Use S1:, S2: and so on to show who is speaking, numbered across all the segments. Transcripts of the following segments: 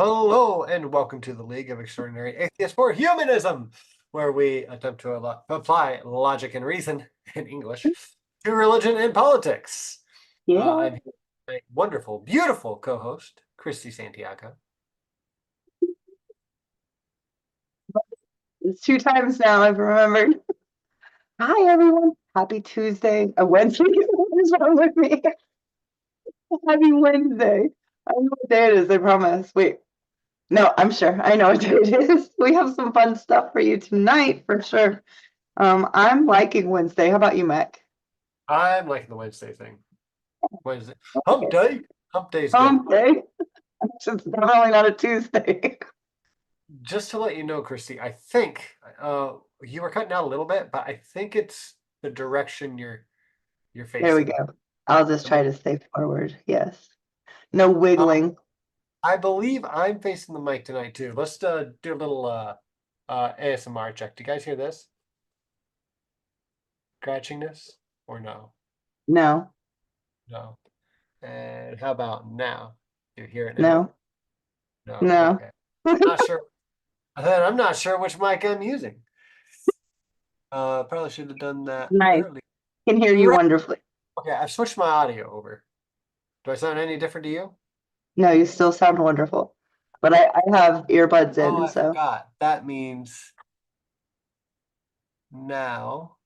S1: Hello and welcome to the League of Extraordinary Atheists for Humanism, where we attempt to apply logic and reason in English to religion and politics.
S2: Yeah,
S1: I'm here with my wonderful, beautiful co-host, Christy Santiago.
S2: it's 2 times now I've remembered. Hi, everyone. Happy Tuesday. A Wednesday. What is wrong with me? Happy Wednesday. I know what day it is, I promise. Wait. No, I'm sure. I know what day it is. We have some fun stuff for you tonight, for sure. I'm liking Wednesday. How about you, Mac?
S1: I'm liking the Wednesday thing. Wednesday. Hump
S2: Okay.
S1: day. Hump day's good.
S2: Day. It's definitely not a Tuesday.
S1: Just to let you know, Christy, I think you were cutting out a little bit, but I think it's the direction you're
S2: There we
S1: facing.
S2: go. I'll just try to stay forward. Yes. No wiggling.
S1: I believe I'm facing the mic tonight too. Let's do a little ASMR check. Do you guys hear this? Scratching this or no?
S2: No.
S1: No. And how about now? Do you hear it now?
S2: No.
S1: No.
S2: No.
S1: Okay. Not sure. Then I'm not sure which mic I'm using. Probably should have done that
S2: Nice.
S1: early.
S2: Can hear you wonderfully.
S1: Okay, I've switched my audio over. Do I sound any different to you?
S2: No, you still sound wonderful. But I have earbuds
S1: Oh,
S2: in,
S1: I
S2: so.
S1: forgot. That means now.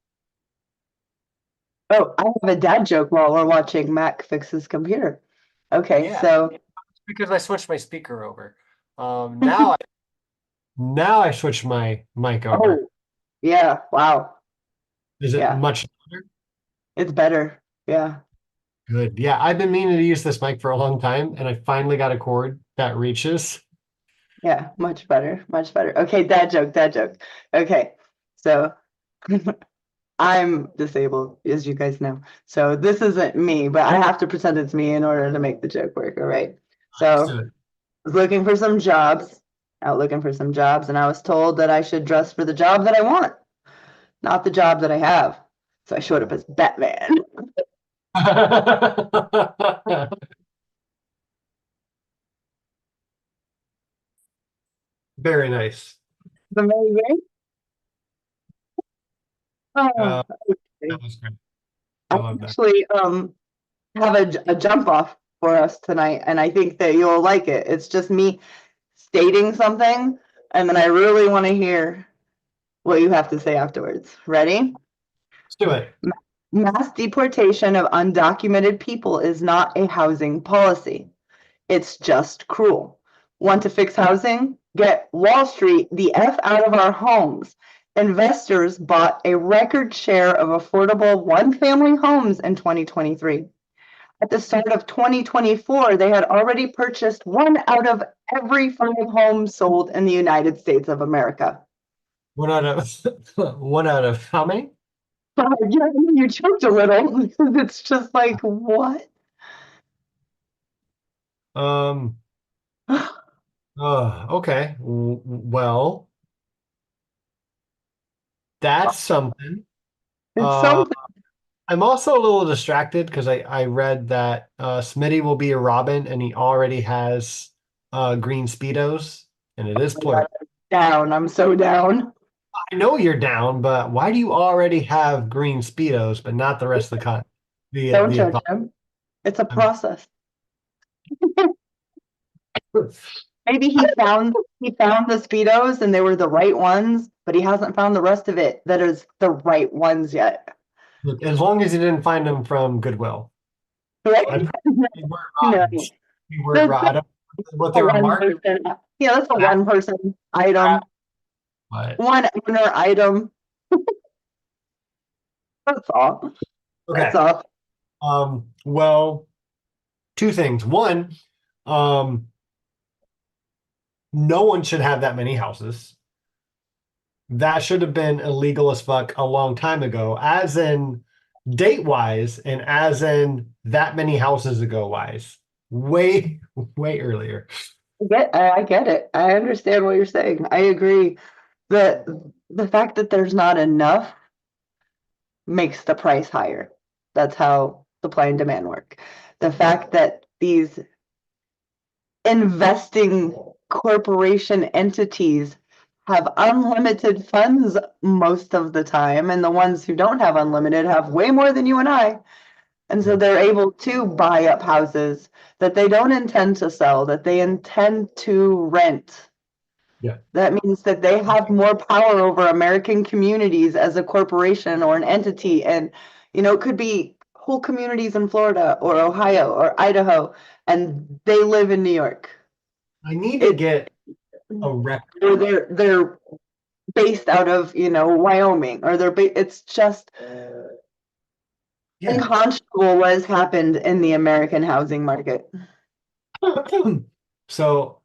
S2: Oh, I have a dad joke while we're watching Mac fix his computer. Okay,
S1: Yeah,
S2: so.
S1: because I switched my speaker over. Now I switched my mic over.
S2: Oh, yeah, wow.
S1: Is it
S2: Yeah,
S1: much louder?
S2: it's better. Yeah,
S1: Good. Yeah, I've been meaning to use this mic for a long time, and I finally got a cord that reaches.
S2: yeah, much better, much better. Okay, dad joke, dad joke. Okay, so I'm disabled, as you guys know. So this isn't me, but I have to pretend it's me in order to make the joke work, all right?
S1: Let's
S2: So
S1: do it.
S2: was looking for some jobs, out looking for some jobs, and I was told that I should dress for the job that I want, not the job that I have. So I showed up as Batman.
S1: Very nice.
S2: Amazing. Oh,
S1: Uh,
S2: okay.
S1: that was great. I
S2: I
S1: love that.
S2: actually have a jump off for us tonight, and I think that you'll like it. It's just me stating something, and then I really want to hear what you have to say afterwards. Ready?
S1: Let's do it.
S2: Mass deportation of undocumented people is not a housing policy. It's just cruel. Want to fix housing? Get Wall Street the F out of our homes. Investors bought a record share of affordable one-family homes in 2023. At the start of 2024, they had already purchased one out of every 5 homes sold in the United States of America.
S1: One out of one out of how many?
S2: Yeah, you choked a little because it's just like, what?
S1: Um. Okay. Well, that's something.
S2: It's
S1: Uh,
S2: something.
S1: I'm also a little distracted because I read that Smitty will be a Robin and he already has green Speedos, and it is
S2: Oh my God,
S1: plural.
S2: I'm down. I'm so down.
S1: I know you're down, but why do you already have green Speedos but not the rest of the con
S2: Don't
S1: the
S2: judge
S1: advice?
S2: him. It's a process. Maybe he found the Speedos and they were the right ones, but he hasn't found the rest of it that is the right ones yet.
S1: Look, as long as you didn't find them from Goodwill.
S2: Right?
S1: I promise they weren't
S2: No.
S1: Robins. They weren't
S2: That's
S1: I don't know what
S2: a
S1: they were
S2: one
S1: marked
S2: person. Yeah, that's a
S1: at,
S2: one person item.
S1: but
S2: One owner item. That's all. That's
S1: okay.
S2: all.
S1: Well, two things. One, um, no one should have that many houses. That should have been illegal as fuck a long time ago, as in date wise, and as in that many houses ago wise. Way, way earlier.
S2: I get it. I understand what you're saying. I agree. The fact that there's not enough makes the price higher. That's how supply and demand work. The fact that these investing corporation entities have unlimited funds most of the time, and the ones who don't have unlimited have way more than you and I. And so
S1: Yeah.
S2: they're able to buy up houses that they don't intend to sell, that they intend to rent.
S1: Yeah.
S2: That means that they have more power over American communities as a corporation or an entity. And, it could be whole communities in Florida or Ohio or Idaho, and they live in New York.
S1: I need to
S2: It,
S1: get a record.
S2: or they're based out of, Wyoming, or it's just
S1: Yeah.
S2: unconscionable what has happened in the American housing market.
S1: So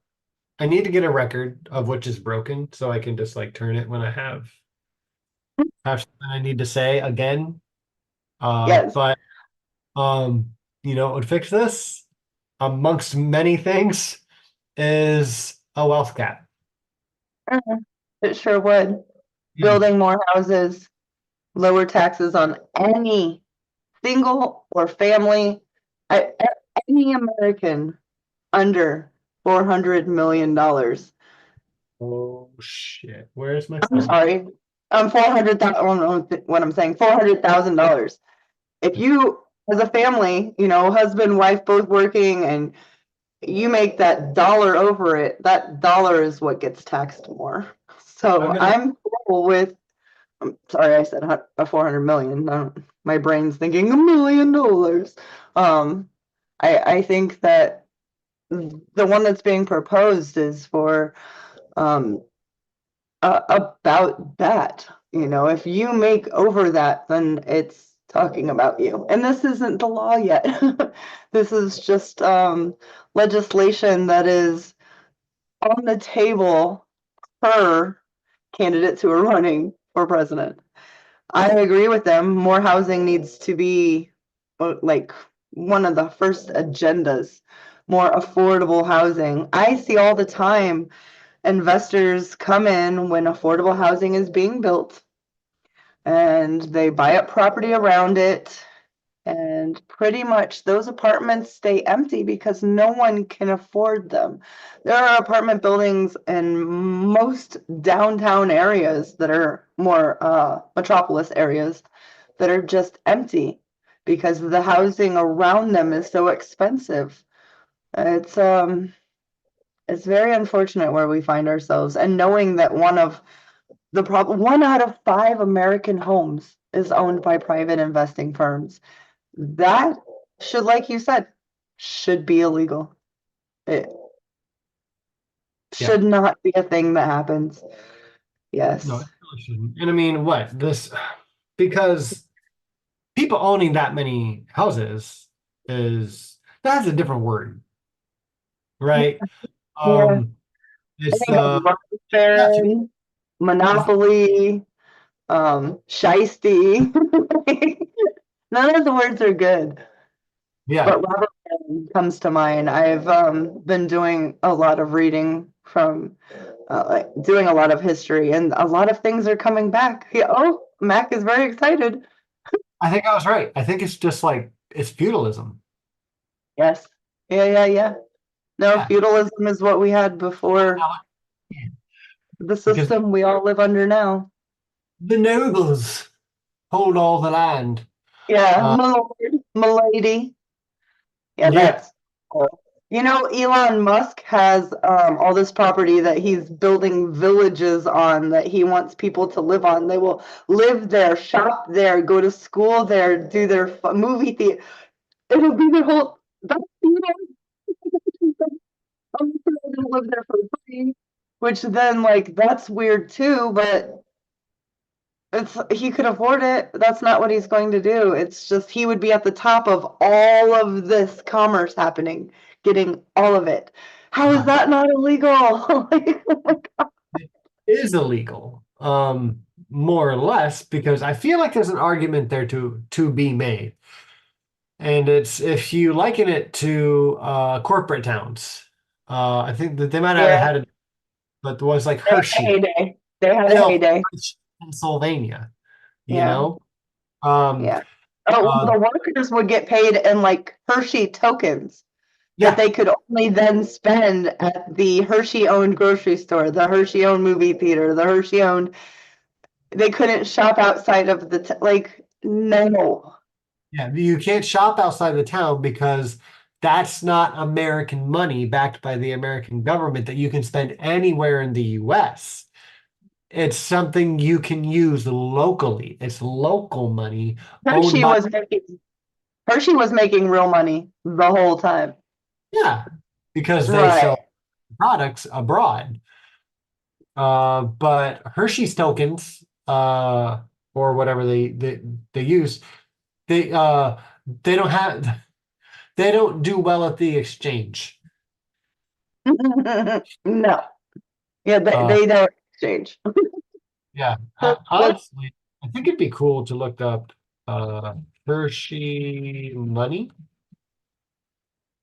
S1: I need to get a record of which is broken so I can just like turn it when I have something I need to say again.
S2: Yes.
S1: But what would fix this amongst many things is a wealth cap.
S2: It sure would.
S1: Yeah.
S2: Building more houses, lower taxes on any single or family, any American under $400 million.
S1: Oh shit. Where's my
S2: I'm
S1: phone?
S2: sorry. 400,000, I don't know what I'm saying, $400,000. If you, as a family, husband, wife, both working, and you make that dollar over it, that dollar is what gets taxed more. So I'm cool with, I'm sorry, I said a 400 million. My brain's thinking $1 million. I think that the one that's being proposed is for about that. If you make over that, then it's talking about you. And this isn't the law yet. This is just legislation that is on the table per candidates who are running for president. I agree with them. More housing needs to be like one of the first agendas, more affordable housing. I see all the time investors come in when affordable housing is being built and they buy up property around it. And pretty much those apartments stay empty because no one can afford them. There are apartment buildings in most downtown areas that are more metropolis areas that are just empty because the housing around them is so expensive. It's very unfortunate where we find ourselves, and knowing that one out of 5 American homes is owned by private investing firms. That should, like you said, should be illegal. It
S1: Yeah.
S2: should not be a thing that happens. Yes.
S1: No, it really shouldn't. And I mean, what this because people owning that many houses that's a different word, right?
S2: Yeah. I
S1: It's
S2: think of
S1: yeah,
S2: warfare, monopoly, shiesty. None of the words are good.
S1: yeah.
S2: But Robert comes to mind. I've been doing a lot of reading from, like doing a lot of history, and a lot of things are coming back. Oh, Mac is very excited.
S1: I think I was right. I think it's just like it's feudalism.
S2: Yes. Yeah, yeah, yeah. No,
S1: Yeah.
S2: feudalism is what we had before the
S1: Because
S2: system we all live under now.
S1: the nobles hold all the land.
S2: Yeah,
S1: Uh,
S2: my lord, my lady. Yeah,
S1: yeah.
S2: that's cool. Elon Musk has all this property that he's building villages on that he wants people to live on. They will live there, shop there, go to school there, do their movie theater. It'll be their whole. That's, I'm sure they're gonna live there for free, which then like that's weird too. But he could afford it. That's not what he's going to do. It's just he would be at the top of all of this commerce happening, getting all of it. How is
S1: Uh,
S2: that not illegal? Like, oh my God.
S1: it is illegal, more or less, because I feel like there's an argument there to be made. And it's if you liken it to corporate towns. I think that they might not have
S2: Yeah,
S1: had it, but there was like
S2: they had a
S1: Hershey,
S2: heyday. They had a
S1: Hill,
S2: heyday.
S1: Pennsylvania, you
S2: Yeah,
S1: know? Um,
S2: yeah. Oh,
S1: uh,
S2: the workers would get paid in like Hershey tokens. that they could only then spend at the Hershey-owned grocery store, the Hershey-owned movie theater, the Hershey-owned. They couldn't shop outside of the no.
S1: Yeah, you can't shop outside the town because that's not American money backed by the American government that you can spend anywhere in the US. It's something you can use locally. It's local money owned
S2: Hershey
S1: by,
S2: was making real money the whole time.
S1: yeah, because they
S2: Right.
S1: sell products abroad. But Hershey's tokens, or whatever they use, they they don't have they don't do well at the exchange.
S2: No. Yeah,
S1: Uh,
S2: they don't exchange.
S1: yeah, honestly, I think it'd be cool to look up Hershey money.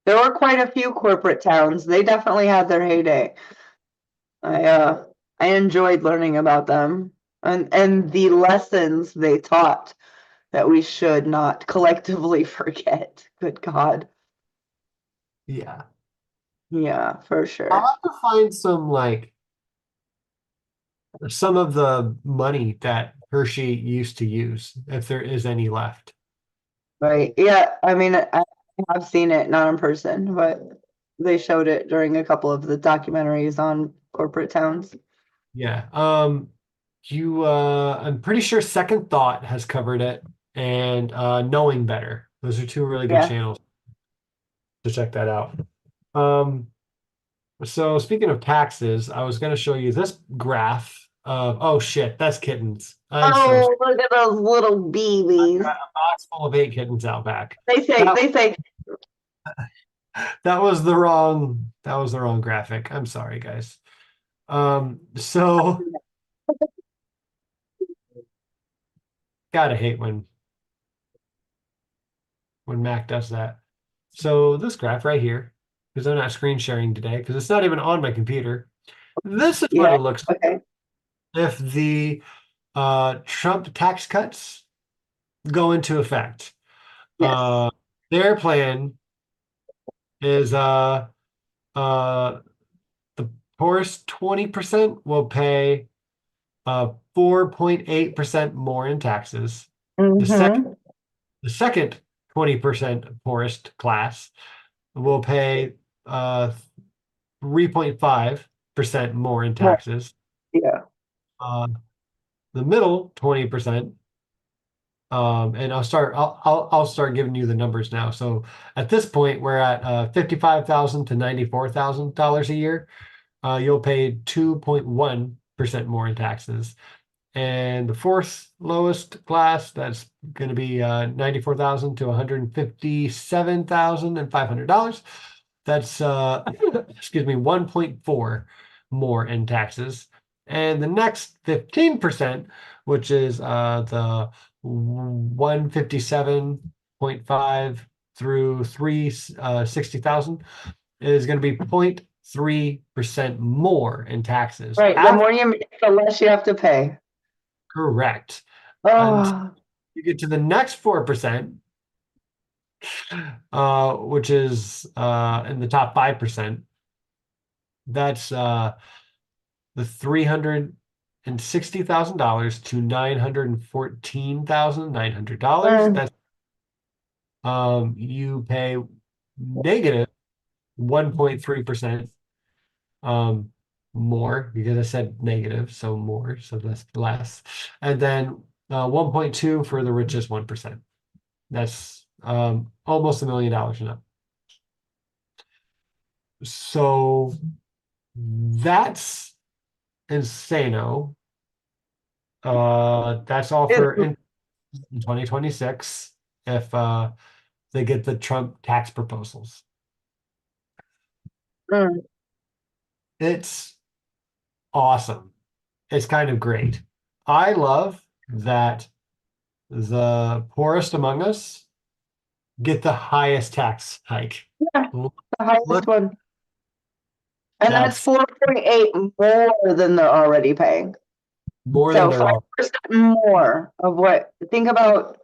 S2: There were quite a few corporate towns. They definitely had their heyday. I enjoyed learning about them and the lessons they taught that we should not collectively forget. Good God.
S1: Yeah,
S2: Yeah, for
S1: I'll
S2: sure.
S1: have to find some of the money that Hershey used to use, if there is any left.
S2: Right. Yeah, I mean, I have seen it, not in person, but they showed it during a couple of the documentaries on corporate towns.
S1: Yeah. I'm pretty sure Second Thought has covered it, and Knowing Better. Those are two really good
S2: Yeah.
S1: channels to check that out. Um, so speaking of taxes, I was going to show you this graph of, oh shit, that's kittens. I'm so
S2: Oh, look at those little babies.
S1: got a box full of 8 kittens out back.
S2: They say
S1: That was the wrong graphic. I'm sorry, guys. So gotta hate when Mac does that. So this graph right here, because I'm not screen sharing today, because it's not even on my computer. This is what
S2: yeah,
S1: it looks like
S2: okay.
S1: if the Trump tax cuts go into effect.
S2: Yes.
S1: Their plan is uh the poorest 20% will pay 4.8% more in taxes. The second
S2: Mm-hmm.
S1: the second 20% poorest class will pay 3.5% more in taxes.
S2: Yeah.
S1: Uh, the middle 20%, and I'll start giving you the numbers now. So at this point, we're at $55,000 to $94,000 a year. You'll pay 2.1% more in taxes. And the fourth lowest class, that's going to be $94,000 to $157,500. That's excuse me, 1.4 more in taxes. And the next 15%, which is the 157.5 through 360,000, is going to be 0.3% more in taxes.
S2: Right. The more you make, the less you have to pay.
S1: Correct. Until
S2: Oh,
S1: you get to the next 4%, which is in the top 5%. That's the $360,000 to $914,900. That's you pay negative 1.3% more, because I said negative, so more, so that's less. And then 1.2 for the richest 1%. That's almost $1 million and up. So that's insano. That's all for in 2026 if they get the Trump tax proposals.
S2: mm.
S1: It's awesome. It's kind of great. I love that the poorest among us get the highest tax hike.
S2: Yeah,
S1: Look,
S2: the highest one. And that's
S1: that's
S2: 4.8 more than they're already paying.
S1: more than
S2: So
S1: they're all.
S2: 5% more of what, think about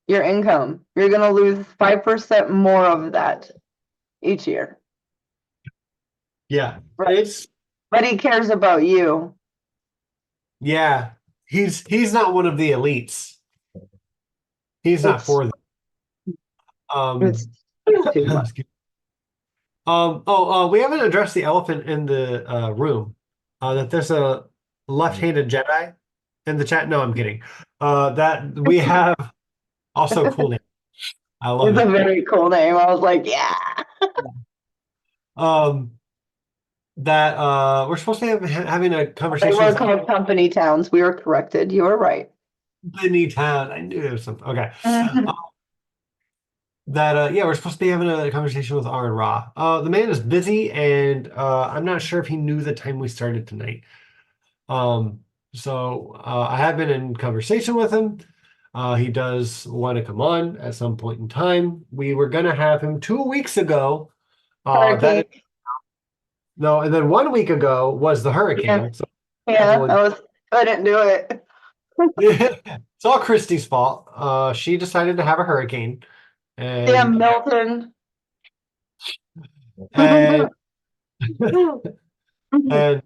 S2: your income. You're going to lose 5% more of that each year.
S1: Yeah.
S2: Right.
S1: It's
S2: But he cares about you.
S1: yeah. He's not one of the elites. He's not
S2: It's
S1: for them.
S2: it's
S1: Um
S2: too much.
S1: we haven't addressed the elephant in the room. That there's a left-handed Jedi in the chat. No, I'm kidding. That we have also cool name. I love
S2: It's a
S1: it.
S2: very cool name. I was like, yeah.
S1: Um, that we're supposed to be having a
S2: They
S1: conversation
S2: were
S1: with
S2: called company towns. We were corrected. You were right.
S1: Benny Town. I knew there was something. Okay.
S2: Mhm.
S1: That yeah, we're supposed to be having a conversation with Aron Ra. The man is busy, and I'm not sure if he knew the time we started tonight. Um, I have been in conversation with him. He does want to come on at some point in time. We were gonna have him 2 weeks ago.
S2: Hurricane.
S1: No, and then 1 week ago was the
S2: Yeah,
S1: hurricane. So
S2: yeah. I didn't do it.
S1: it's all Christy's fault. She decided to have a hurricane,
S2: Damn
S1: and
S2: Milton.
S1: and and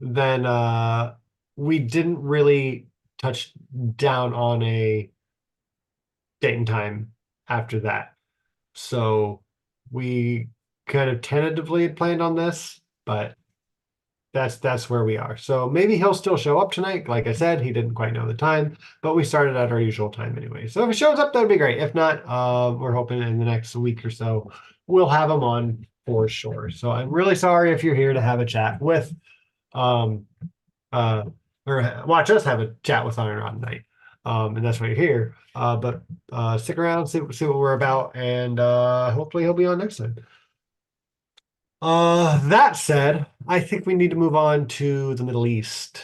S1: then we didn't really touch down on a date and time after that. So we kind of tentatively had planned on this, but that's where we are. So maybe he'll still show up tonight. Like I said, he didn't quite know the time, but we started at our usual time anyway. So if he shows up, that'd be great. If not, we're hoping in the next week or so we'll have him on for sure. So I'm really sorry if you're here to have a chat with um or watch us have a chat with Aron Ra tonight. And that's why you're here. But stick around, see what we're about, and hopefully he'll be on next time. That said, I think we need to move on to the Middle East.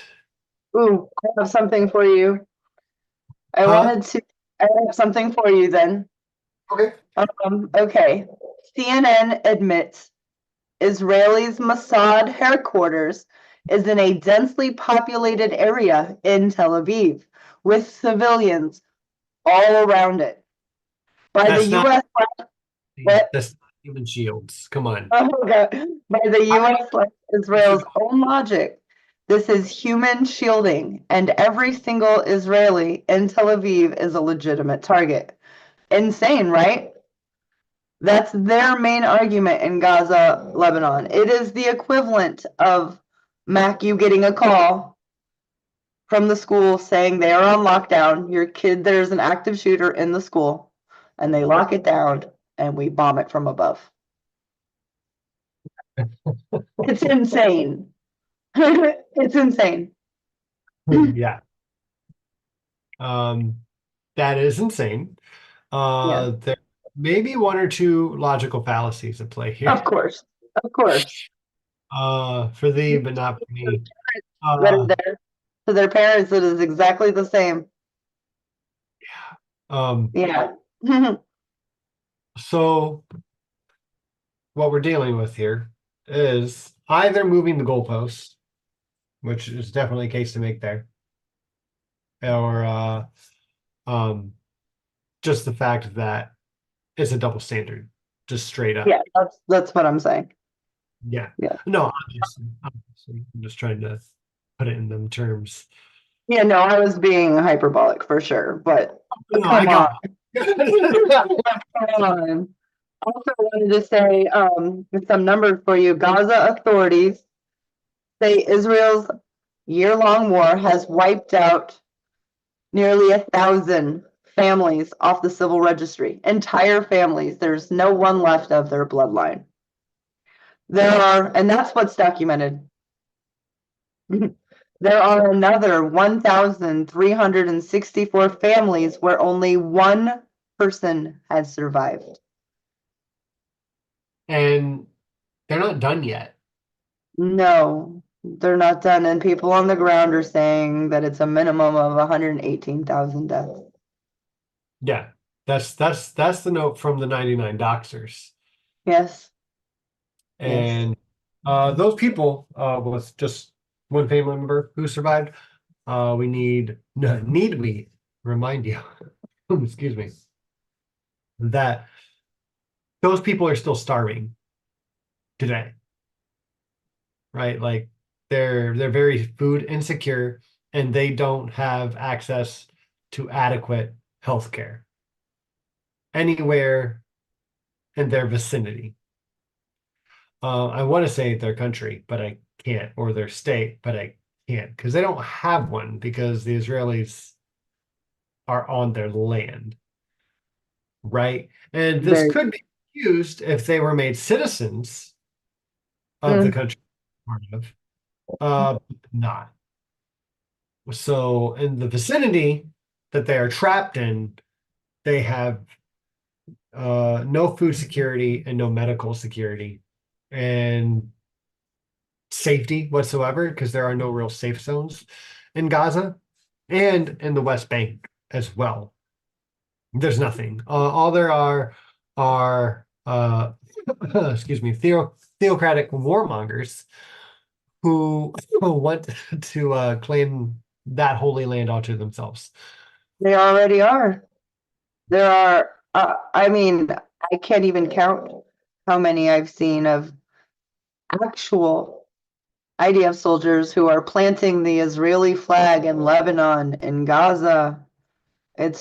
S2: Ooh, I have something for you. I
S1: Huh?
S2: wanted to. I have something for you then.
S1: Okay.
S2: Okay. CNN admits Israel's Mossad headquarters is in a densely populated area in Tel Aviv with civilians all around it. By the
S1: That's not
S2: U.S. What?
S1: that's not human shields. Come on.
S2: Oh, God. By the
S1: I
S2: U.S. Israel's own logic, this is human shielding, and every single Israeli in Tel Aviv is a legitimate target. Insane, right? That's their main argument in Gaza, Lebanon. It is the equivalent of Mac, you getting a call from the school saying they are on lockdown. Your kid, there's an active shooter in the school, and they lock it down, and we bomb it from above. It's insane. It's insane.
S1: yeah. Um, that is insane.
S2: Yeah,
S1: There may be one or two logical fallacies at play here.
S2: of course. Of course.
S1: For thee, but not for me.
S2: That are
S1: Uh,
S2: there. To their parents, it is exactly the same.
S1: um,
S2: Yeah.
S1: so what we're dealing with here is either moving the goalposts, which is definitely a case to make there, or um, just the fact that it's a double standard, just straight up.
S2: Yeah, that's what I'm saying.
S1: Yeah.
S2: Yeah.
S1: No, obviously, I'm just trying to put it in them terms.
S2: Yeah, no, I was being hyperbolic for sure, but
S1: No, I
S2: come on.
S1: got it.
S2: Come on. Also wanted to say some numbers for you. Gaza authorities say Israel's year-long war has wiped out nearly 1,000 families off the civil registry. Entire families. There's no one left of their bloodline. And that's what's documented. There are another 1,364 families where only one person has survived.
S1: And they're not done yet.
S2: No, they're not done. And people on the ground are saying that it's a minimum of 118,000 deaths.
S1: Yeah. That's the note from the 99 Doxers.
S2: Yes. Yes.
S1: And those people with just one family member who survived, we need we remind you, excuse me, that those people are still starving today. right? Like they're very food insecure and they don't have access to adequate health care anywhere in their vicinity. I want to say their country, but I can't, or their state, but I can't because they don't have one because the Israelis are on their land, right? And this
S2: Very.
S1: could be used if they were made citizens of the
S2: Mm.
S1: country, part of, not. So in the vicinity that they are trapped in, they have no food security and no medical security and safety whatsoever because there are no real safe zones in Gaza and in the West Bank as well. There's nothing. All there are excuse me, theocratic warmongers who want to claim that holy land onto themselves.
S2: They already are. There are, I mean, I can't even count how many I've seen of actual IDF soldiers who are planting the Israeli flag in Lebanon, in Gaza. I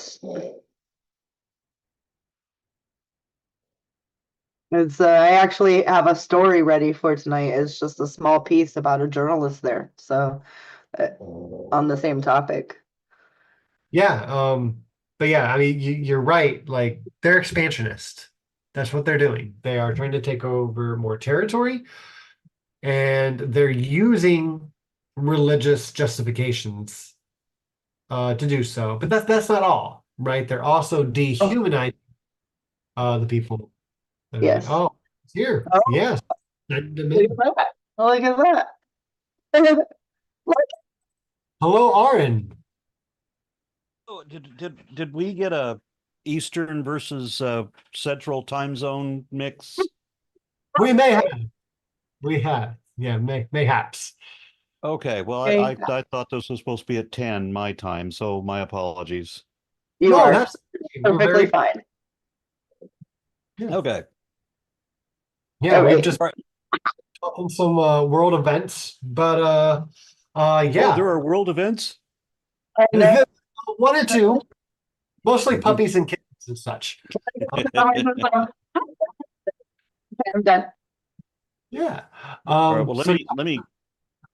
S2: actually have a story ready for tonight. It's just a small piece about a journalist there. So, on the same topic.
S1: Yeah, but yeah, I mean, you're right. Like they're expansionist. That's what they're doing. They are trying to take over more territory, and they're using religious justifications to do so. But that's not all, right? They're also
S2: Oh,
S1: dehumanizing the people. They're like,
S2: yes.
S1: oh, it's here.
S2: Oh,
S1: Yes, send them
S2: look
S1: in.
S2: at that. Look at that.
S1: Hello, Aron.
S3: Oh, did we get a Eastern versus Central time zone mix?
S1: We may have. We have. Yeah, mayhaps.
S3: Okay, well,
S2: Okay.
S3: I thought this was supposed to be at 10 my time, so my apologies.
S2: You
S1: No,
S2: are
S1: that's we're
S2: perfectly
S1: very
S2: fine.
S1: yeah.
S3: Okay.
S1: Yeah,
S2: All
S1: we've
S2: right.
S1: just
S3: All right.
S1: on some world events, but
S3: Oh,
S1: yeah,
S3: there are world events?
S2: I know.
S1: one or two, mostly puppies and kittens and such.
S2: I'm done.
S1: Yeah.
S3: All right, well,
S1: So
S3: let me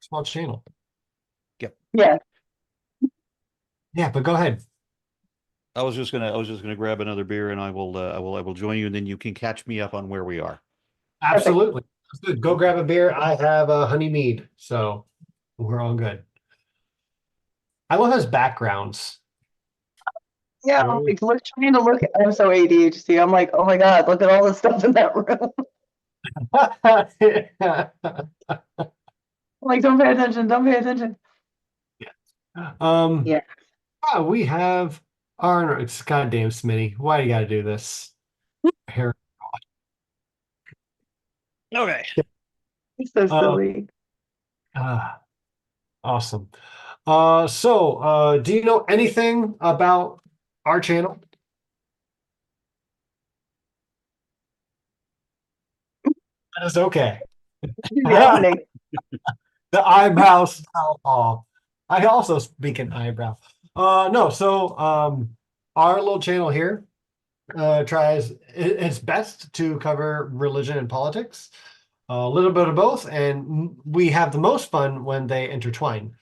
S1: small channel.
S2: Yeah.
S1: Yeah, but go ahead.
S3: I was just gonna grab another beer and I will join you and then you can catch me up on where we are.
S2: Perfect.
S1: Absolutely. That's good. Go grab a beer. I have a honey mead, so we're all good. I love his backgrounds.
S2: Yeah, I'm like trying to look. I'm so ADHD. I'm like, oh my God, look at all the stuff in that room. I'm like, don't pay attention. Don't pay attention.
S1: Um,
S2: Yeah.
S1: yeah, we have Aron. It's goddamn Smitty. Why do you got to do this? Here.
S3: Okay.
S2: It's so
S1: Uh,
S2: silly.
S1: awesome. Do you know anything about our channel? That is okay.
S2: The opening.
S1: The eyebrows fell off. I also speak in eyebrow. No, our little channel here tries its best to cover religion and politics, a little bit of both, and we have the most fun when they intertwine.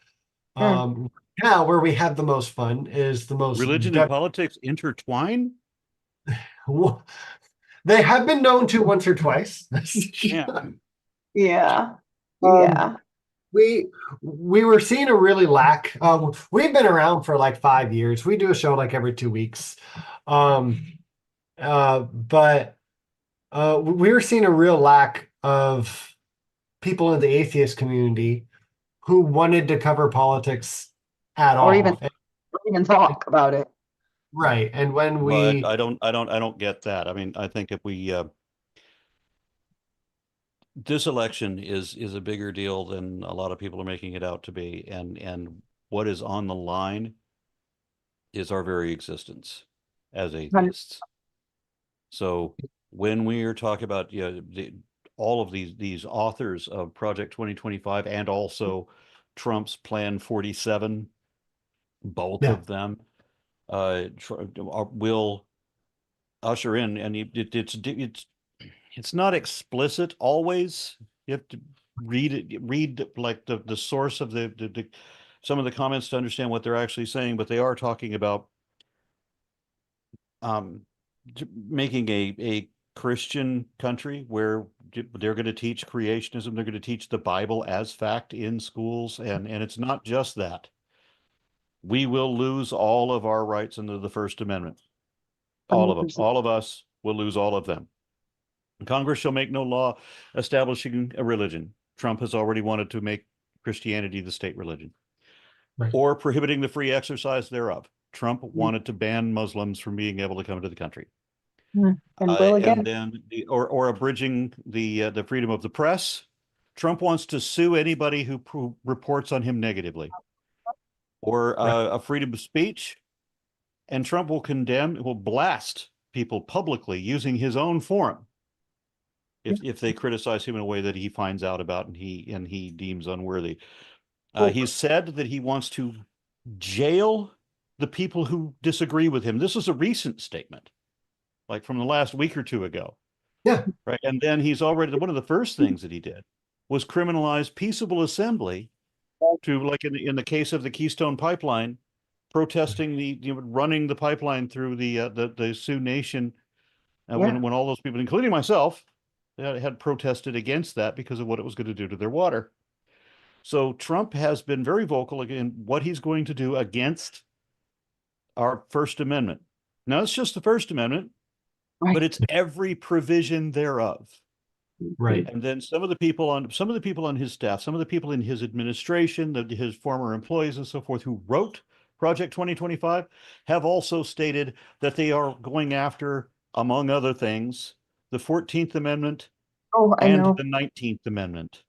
S2: Mm.
S1: Now, where we have the most fun is the most
S3: Religion and politics intertwine?
S1: they have been known to once or twice.
S3: Yeah.
S2: Yeah.
S1: Um,
S2: Yeah.
S1: we were seeing a really lack. We've been around for like 5 years. We do a show like every 2 weeks. But we were seeing a real lack of people in the atheist community who wanted to cover politics at
S2: Or
S1: all.
S2: even talk about it.
S1: Right. And when
S3: But
S1: we
S3: I don't get that. I mean, I think if we this election is a bigger deal than a lot of people are making it out to be, and what is on the line is our very existence as atheists. So when we are talking about all of these authors of Project 2025 and also Trump's Plan 47, both
S1: Yeah.
S3: of them will usher in, and it's not explicit always. You have to read like the source of the some of the comments to understand what they're actually saying, but they are talking about making a Christian country where they're going to teach creationism, they're going to teach the Bible as fact in schools, and it's not just that. We will lose all of our rights under the First Amendment. All of them.
S2: 100%.
S3: All of us will lose all of them. Congress shall make no law establishing a religion. Trump has already wanted to make Christianity the state religion.
S1: Right.
S3: Or prohibiting the free exercise thereof. Trump wanted to ban Muslims from being able to come into the country.
S2: And will again.
S3: And then or abridging the freedom of the press. Trump wants to sue anybody who reports on him negatively. Or a freedom of speech. And Trump will blast people publicly using his own forum if they criticize him in a way that he finds out about and he deems unworthy. He's said that he wants to jail the people who disagree with him. This is a recent statement, like from the last week or two ago.
S1: Yeah.
S3: Right. And then he's already, one of the first things that he did was criminalize peaceable assembly to, like in the case of the Keystone Pipeline, protesting running the pipeline through the Sioux Nation, when all those people, including myself, had protested against that because of what it was going to do to their water. So Trump has been very vocal in what he's going to do against our First Amendment. Now, it's just the First Amendment, but it's every provision thereof.
S1: Right.
S3: And then some of the people on his staff, some of the people in his administration, his former employees and so forth who wrote Project 2025 have also stated that they are going after, among other things, the 14th Amendment and the 19th Amendment.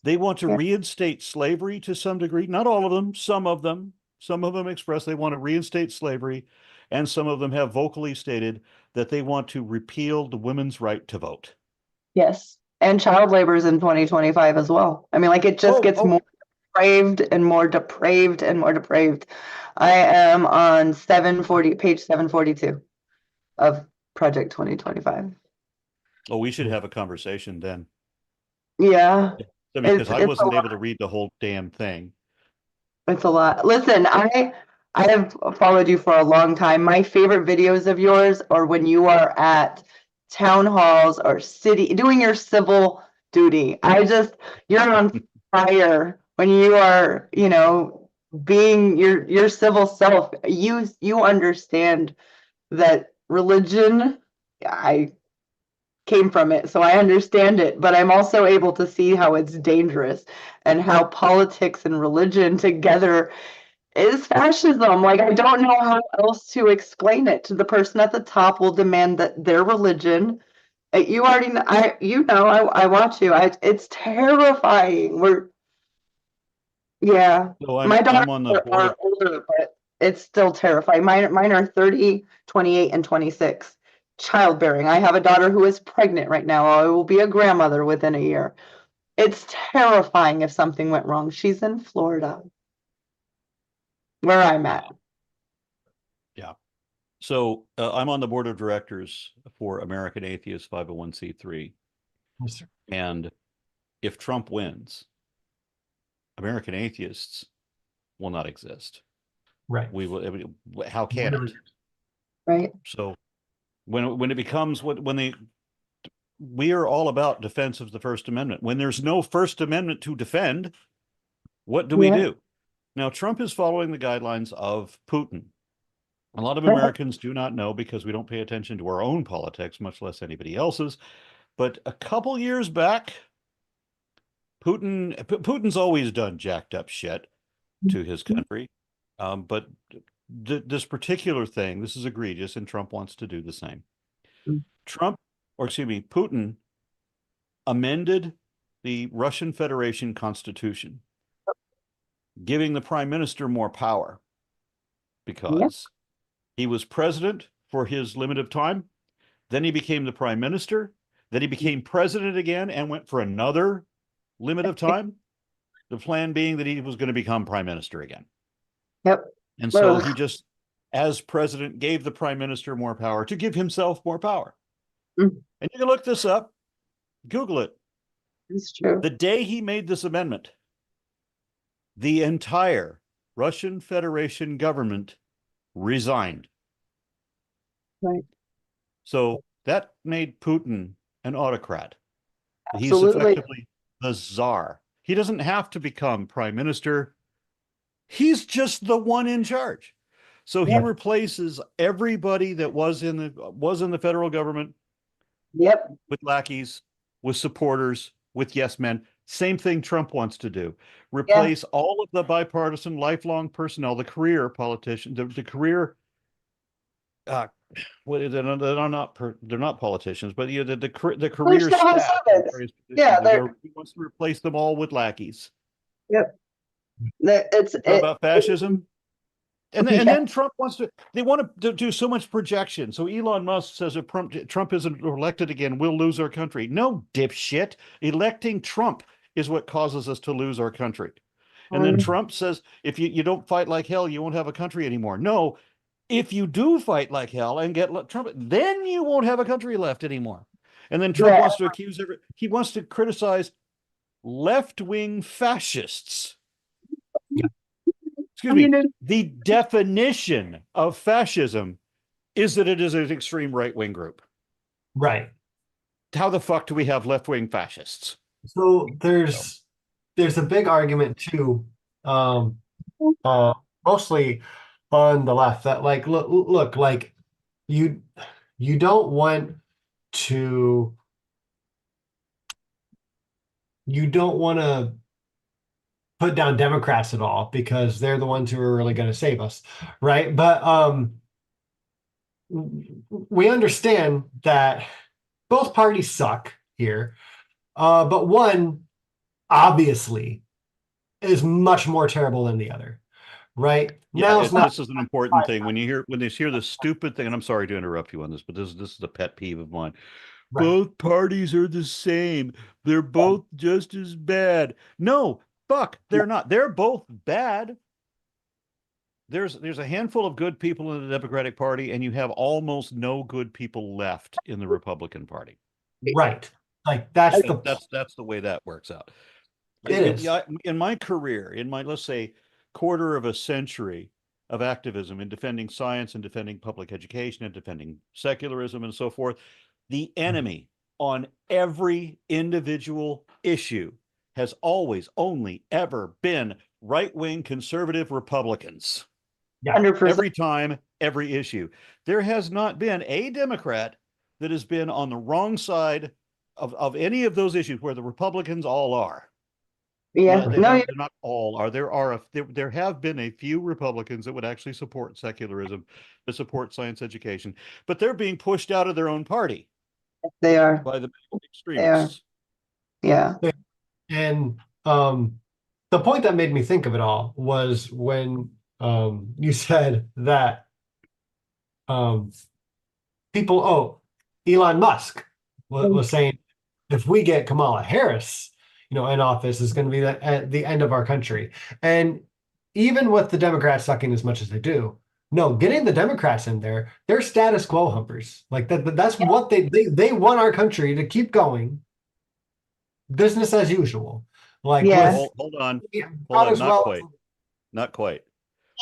S3: They want to reinstate slavery to some degree. Not all of them, some of them. Some of them express they want to reinstate slavery, and some of them have vocally stated that they want to repeal the women's right to vote.
S2: Yes. And child labor is in 2025 as well. I mean, like it just gets more depraved and more depraved and more depraved. I am on page 742 of Project 2025.
S3: Oh, we should have a conversation then.
S2: Yeah.
S3: Because I wasn't able to read the whole damn thing.
S2: It's a lot. Listen, I have followed you for a long time. My favorite videos of yours are when you are at town halls or city doing your civil duty. You're on fire when you are, being your civil self. You understand that religion, I came from it, so I understand it, but I'm also able to see how it's dangerous and how politics and religion together is fascism. Like, I don't know how else to explain it. To the person at the top will demand that their religion, you already know, I watch you. It's terrifying.
S3: So
S2: my
S3: I'm on the
S2: daughters
S3: board
S2: are older, but it's still terrifying. Mine are 30, 28, and 26. Childbearing. I have a daughter who is pregnant right now. I will be a grandmother within a year. It's terrifying if something went wrong. She's in Florida, where I'm at.
S3: Yeah. So I'm on the board of directors for American Atheists 501c3.
S1: Yes, sir.
S3: And if Trump wins, American Atheists will not exist.
S1: Right.
S3: We will. How can it?
S2: Right.
S3: So when it becomes we are all about defense of the First Amendment. When there's no First Amendment to defend, what do we do? Now, Trump is following the guidelines of Putin. A lot of Americans do not know because we don't pay attention to our own politics, much less anybody else's. But a couple years back, Putin's always done jacked up shit to his country. But this particular thing, this is egregious, and Trump wants to do the same. Putin amended the Russian Federation Constitution, giving the prime minister more power because he was president for his limit of time. Then he became the prime minister. Then he became president again and went for another limit of time. The plan being that he was going to become prime minister again.
S2: Yep.
S3: And so he just, as president, gave the prime minister more power to give himself more power.
S2: Mm.
S3: And you can look this up, Google it.
S2: It's true.
S3: The day he made this amendment, the entire Russian Federation government resigned.
S2: Right.
S3: So that made Putin an autocrat. He's
S2: Absolutely.
S3: effectively the czar. He doesn't have to become prime minister. He's just the one in charge. So he replaces everybody that was in the federal government.
S2: Yep.
S3: With lackeys, with supporters, with yes men. Same thing Trump wants to do. Replace all of the bipartisan, lifelong personnel, the career politicians, the career. They're not politicians, but the career staff.
S2: He
S3: wants to replace them all with lackeys.
S2: Yep.
S3: About fascism. And then Trump they want to do so much projection. So Elon Musk says if Trump isn't elected again, we'll lose our country. No, dipshit. Electing Trump is what causes us to lose our country. And then Trump says, if you don't fight like hell, you won't have a country anymore. No, if you do fight like hell and get Trump, then you won't have a country left anymore. And then Trump wants to he wants to criticize left-wing fascists. Excuse me. The definition of fascism is that it is an extreme right-wing group.
S1: Right.
S3: How the fuck do we have left-wing fascists?
S1: So there's a big argument too, mostly on the left, that like look like you don't want to put down Democrats at all because they're the ones who are really going to save us, right? But we understand that both parties suck here, but one obviously is much more terrible than the other, right?
S3: This is an important thing. When they hear the stupid thing, and I'm sorry to interrupt you on this, but this is a pet peeve of mine. Right. Both parties are the same. They're both just as bad. No, fuck, they're not. They're both bad. There's a handful of good people in the Democratic Party, and you have almost no good people left in the Republican Party.
S1: Right. Like that's
S3: the way that works out.
S1: It is.
S3: In my career, in my, let's say, quarter of a century of activism in defending science and defending public education and defending secularism and so forth, the enemy on every individual issue has always only ever been right-wing conservative Republicans.
S1: Yeah.
S2: 100%.
S3: Every time, every issue. There has not been a Democrat that has been on the wrong side of any of those issues where the Republicans all are.
S2: Yeah,
S3: they're not all are. There have been a few Republicans that would actually support secularism, that support science education, but they're being pushed out of their own party.
S2: They are
S3: by the extremists.
S2: Yeah.
S1: And the point that made me think of it all was when you said that Elon Musk was saying if we get Kamala Harris, in office, is going to be at the end of our country. And even with the Democrats sucking as much as they do, no, getting the Democrats in there, they're status quo humpers. Like that's what they want our country to keep going. Business as usual. Like
S3: hold on. Not quite.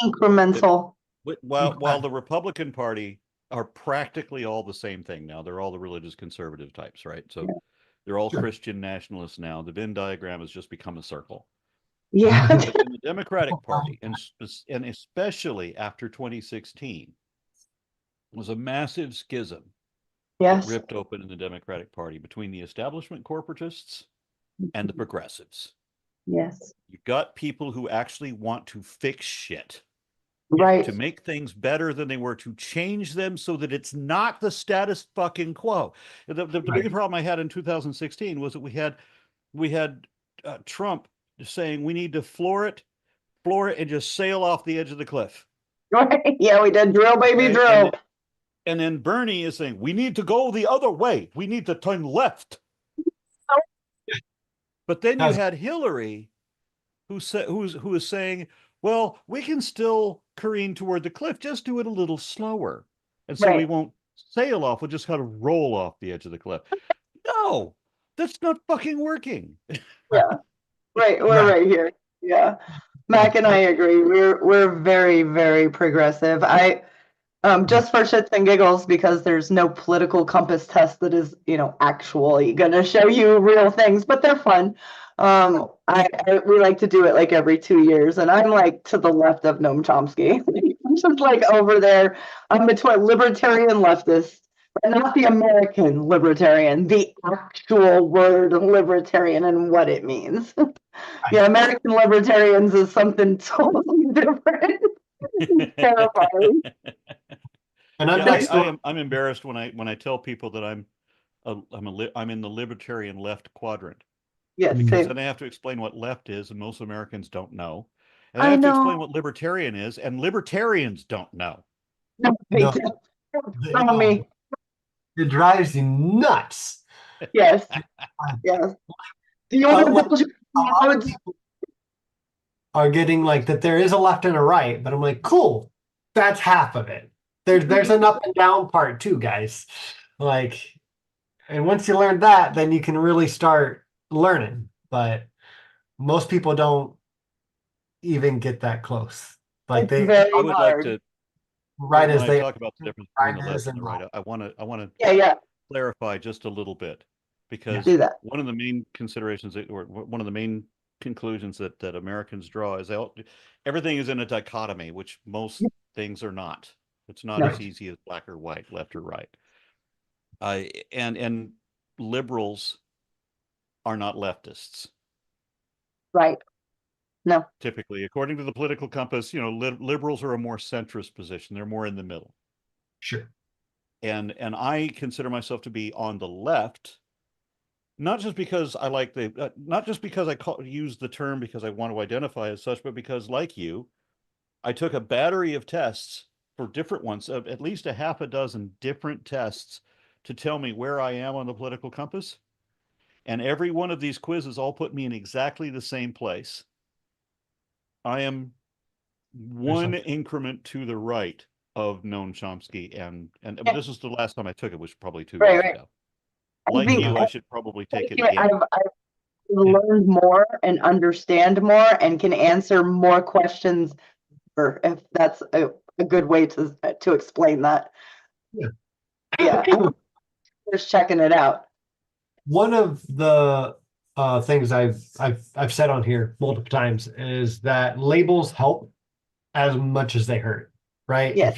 S2: Incremental.
S3: While the Republican Party are practically all the same thing now, they're all the religious conservative types, right? So they're all Christian nationalists now. The Venn diagram has just become a circle.
S2: Yeah.
S3: But in the Democratic Party, and especially after 2016, was a massive schism that ripped open in the Democratic Party between the establishment corporatists and the progressives.
S2: Yes.
S3: You've got people who actually want to fix shit.
S2: Right.
S3: To make things better than they were, to change them so that it's not the status fucking quo. The biggest problem I had in 2016 was that we had Trump saying we need to floor it, and just sail off the edge of the cliff.
S2: Right. Yeah, we did drill, baby, drill.
S3: And then Bernie is saying, we need to go the other way. We need to turn left. But then you had Hillary, who is saying, well, we can still careen toward the cliff, just do it a little slower. And so we won't sail off, we'll just kind of roll off the edge of the cliff. No, that's not fucking working.
S2: Yeah. Right. We're right here. Yeah. Mac and I agree. We're very, very progressive. Just for shits and giggles, because there's no political compass test that is, actually gonna show you real things, but they're fun. We like to do it like every 2 years, and I'm like to the left of Noam Chomsky. I'm just like over there. I'm between libertarian leftist, but not the American libertarian, the actual word libertarian and what it means. Yeah, American libertarians is something totally different. It's terrifying.
S3: And I'm embarrassed when I tell people that I'm in the libertarian left quadrant.
S2: Yes,
S3: because then I have to explain what left is, and most Americans don't know. And I have to explain what libertarian is, and libertarians don't know.
S2: No. Me.
S1: It drives you nuts.
S2: Yes. Yes. Do you want to
S1: people are getting like that there is a left and a right, but I'm like, cool, that's half of it. There's an up and down part too, guys. Like, and once you learn that, then you can really start learning. But most people don't even get that close. Like
S2: I
S3: would like to
S1: right as they
S3: talk about the difference between the left and the right. I want to clarify just a little bit, because one of the main considerations or one of the main conclusions that Americans draw is everything is in a dichotomy, which most things are not. It's not as easy as black or white, left or right. And liberals are not leftists.
S2: Right. No.
S3: Typically, according to the political compass, liberals are a more centrist position. They're more in the middle.
S1: Sure.
S3: And I consider myself to be on the left, not just because I like not just because I use the term because I want to identify as such, but because, like you, I took a battery of tests for different ones, at least a half a dozen different tests to tell me where I am on the political compass. And every one of these quizzes all put me in exactly the same place. I am one increment to the right of Noam Chomsky, and this is the last time I took it, which was probably 2 years ago. Like you, I should probably take it again.
S2: I've learned more and understand more and can answer more questions, or if that's a good way to explain that. Yeah. Just checking it out.
S1: One of the things I've said on here multiple times is that labels help as much as they hurt, right?
S2: Yes.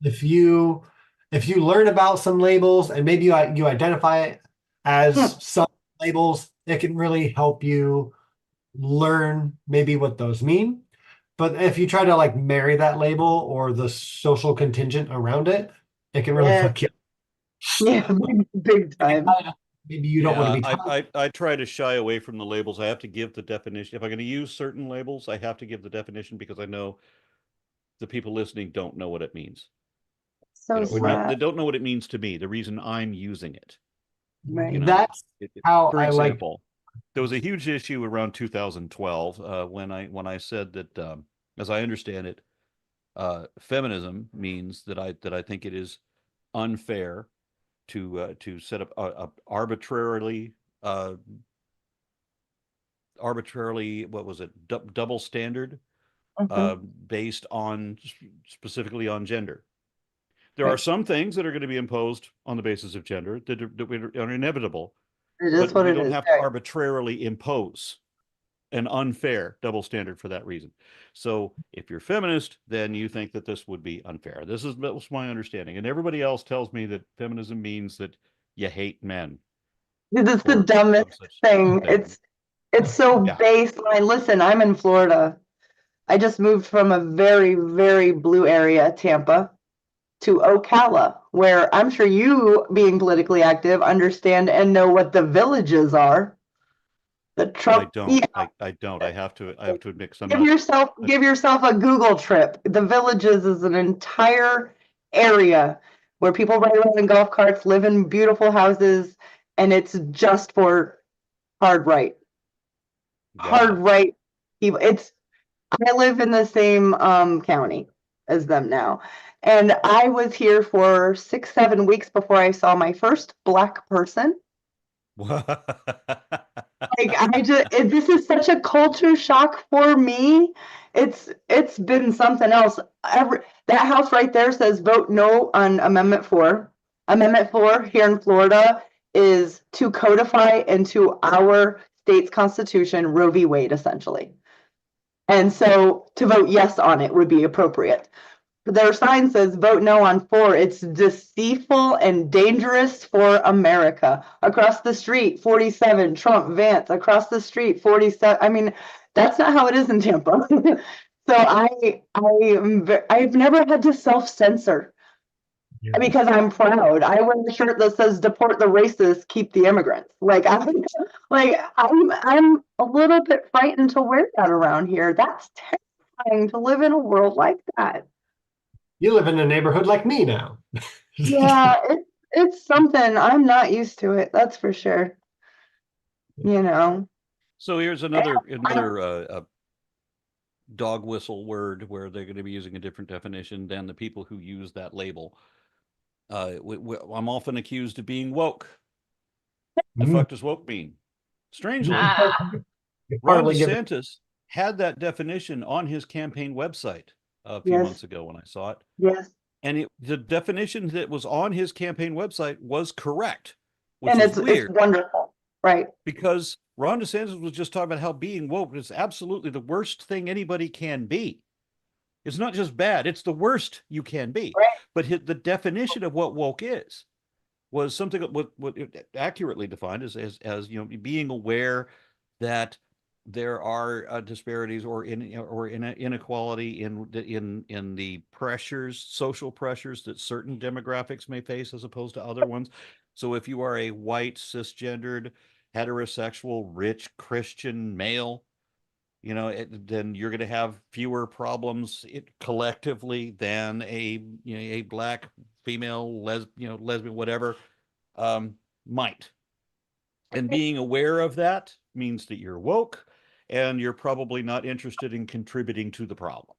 S1: If you learn about some labels and maybe you identify it as some labels, it can really help you learn maybe what those mean. But if you try to like marry that label or the social contingent around it, it can really fuck you up.
S2: Yeah, big time.
S1: Maybe you don't want to be.
S3: I try to shy away from the labels. I have to give the definition. If I'm going to use certain labels, I have to give the definition, because I know the people listening don't know what it means.
S2: So
S3: they don't know what it means to me. The reason I'm using it.
S2: Right.
S1: That's how
S3: for example, there was a huge issue around 2012 when I said that, as I understand it, feminism means that I think it is unfair to set up a arbitrarily what was it, double standard based on specifically on gender. There are some things that are going to be imposed on the basis of gender that are inevitable.
S2: It is what it is.
S3: We don't have to arbitrarily impose an unfair double standard for that reason. So if you're feminist, then you think that this would be unfair. That was my understanding. And everybody else tells me that feminism means that you hate men.
S2: It's the dumbest thing. It's so baseline. Listen, I'm in Florida. I just moved from a very, very blue area, Tampa, to Ocala, where I'm sure you, being politically active, understand and know what the villages are. The Trump.
S3: I don't. I have to admit.
S2: Give yourself a Google trip. The villages is an entire area where people ride around in golf carts, live in beautiful houses, and it's just for hard right. Hard right people. I live in the same county as them now. And I was here for 6-7 weeks before I saw my first Black person. Like this is such a culture shock for me. It's been something else. That house right there says vote no on Amendment 4. Amendment 4 here in Florida is to codify into our state's constitution Roe v. Wade, essentially. And so to vote yes on it would be appropriate. Their sign says vote no on 4. It's deceitful and dangerous for America. Across the street, 47, Trump, Vance. Across the street, 47. I mean, that's not how it is in Tampa. So I've never had to self-censor because I'm proud. I wear a shirt that says deport the racists, keep the immigrants. I'm a little bit frightened to wear that around here. That's terrifying to live in a world like that.
S1: You live in a neighborhood like me now.
S2: Yeah, it's something. I'm not used to it, that's for sure.
S3: So here's another dog whistle word where they're going to be using a different definition than the people who use that label. I'm often accused of being woke. The fuck does woke mean? Strangely, Ron DeSantis had that definition on his campaign website a few months ago when I saw it.
S2: Yes.
S3: And the definition that was on his campaign website was correct,
S2: which is weird. It's wonderful, right?
S3: Because Ron DeSantis was just talking about how being woke is absolutely the worst thing anybody can be. It's not just bad, it's the worst you can be.
S2: Right.
S3: But the definition of what woke is was something what accurately defined as being aware that there are disparities or inequality in the pressures, social pressures that certain demographics may face as opposed to other ones. So if you are a white, cisgendered, heterosexual, rich Christian male, then you're going to have fewer problems collectively than a Black female, lesbian, whatever, might. And being aware of that means that you're woke and you're probably not interested in contributing to the problem.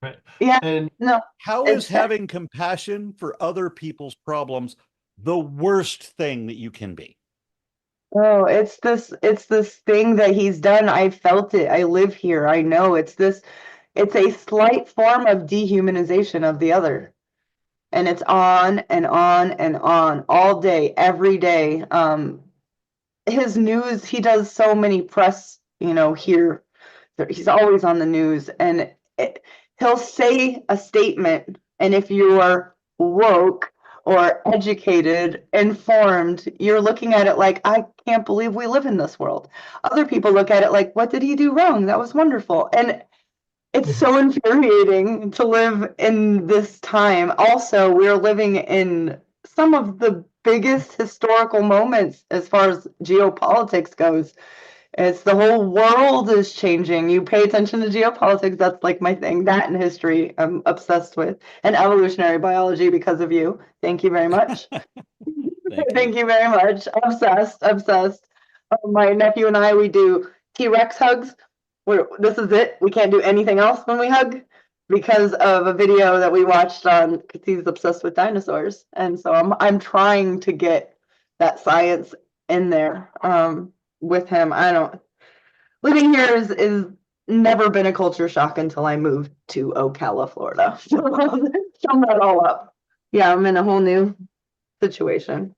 S1: Right.
S2: Yeah.
S1: And
S2: no.
S3: How is having compassion for other people's problems the worst thing that you can be?
S2: Oh, it's this thing that he's done. I felt it. I live here. I know it's a slight form of dehumanization of the other. And it's on and on and on all day, every day. His news, he does so many press, here. He's always on the news, and he'll say a statement, and if you are woke or educated, informed, you're looking at it like, I can't believe we live in this world. Other people look at it like, what did he do wrong? That was wonderful. And it's so infuriating to live in this time. Also, we're living in some of the biggest historical moments as far as geopolitics goes. It's the whole world is changing. You pay attention to geopolitics, that's like my thing. That and history I'm obsessed with. And evolutionary biology because of you. Thank you very much. Thank you very much. Obsessed. My nephew and I, we do T-Rex hugs. This is it. We can't do anything else when we hug because of a video that we watched on, because he's obsessed with dinosaurs. And so I'm trying to get that science in there. With him. Living here is never been a culture shock until I moved to Ocala, Florida. Sum that all up. Yeah, I'm in a whole new situation.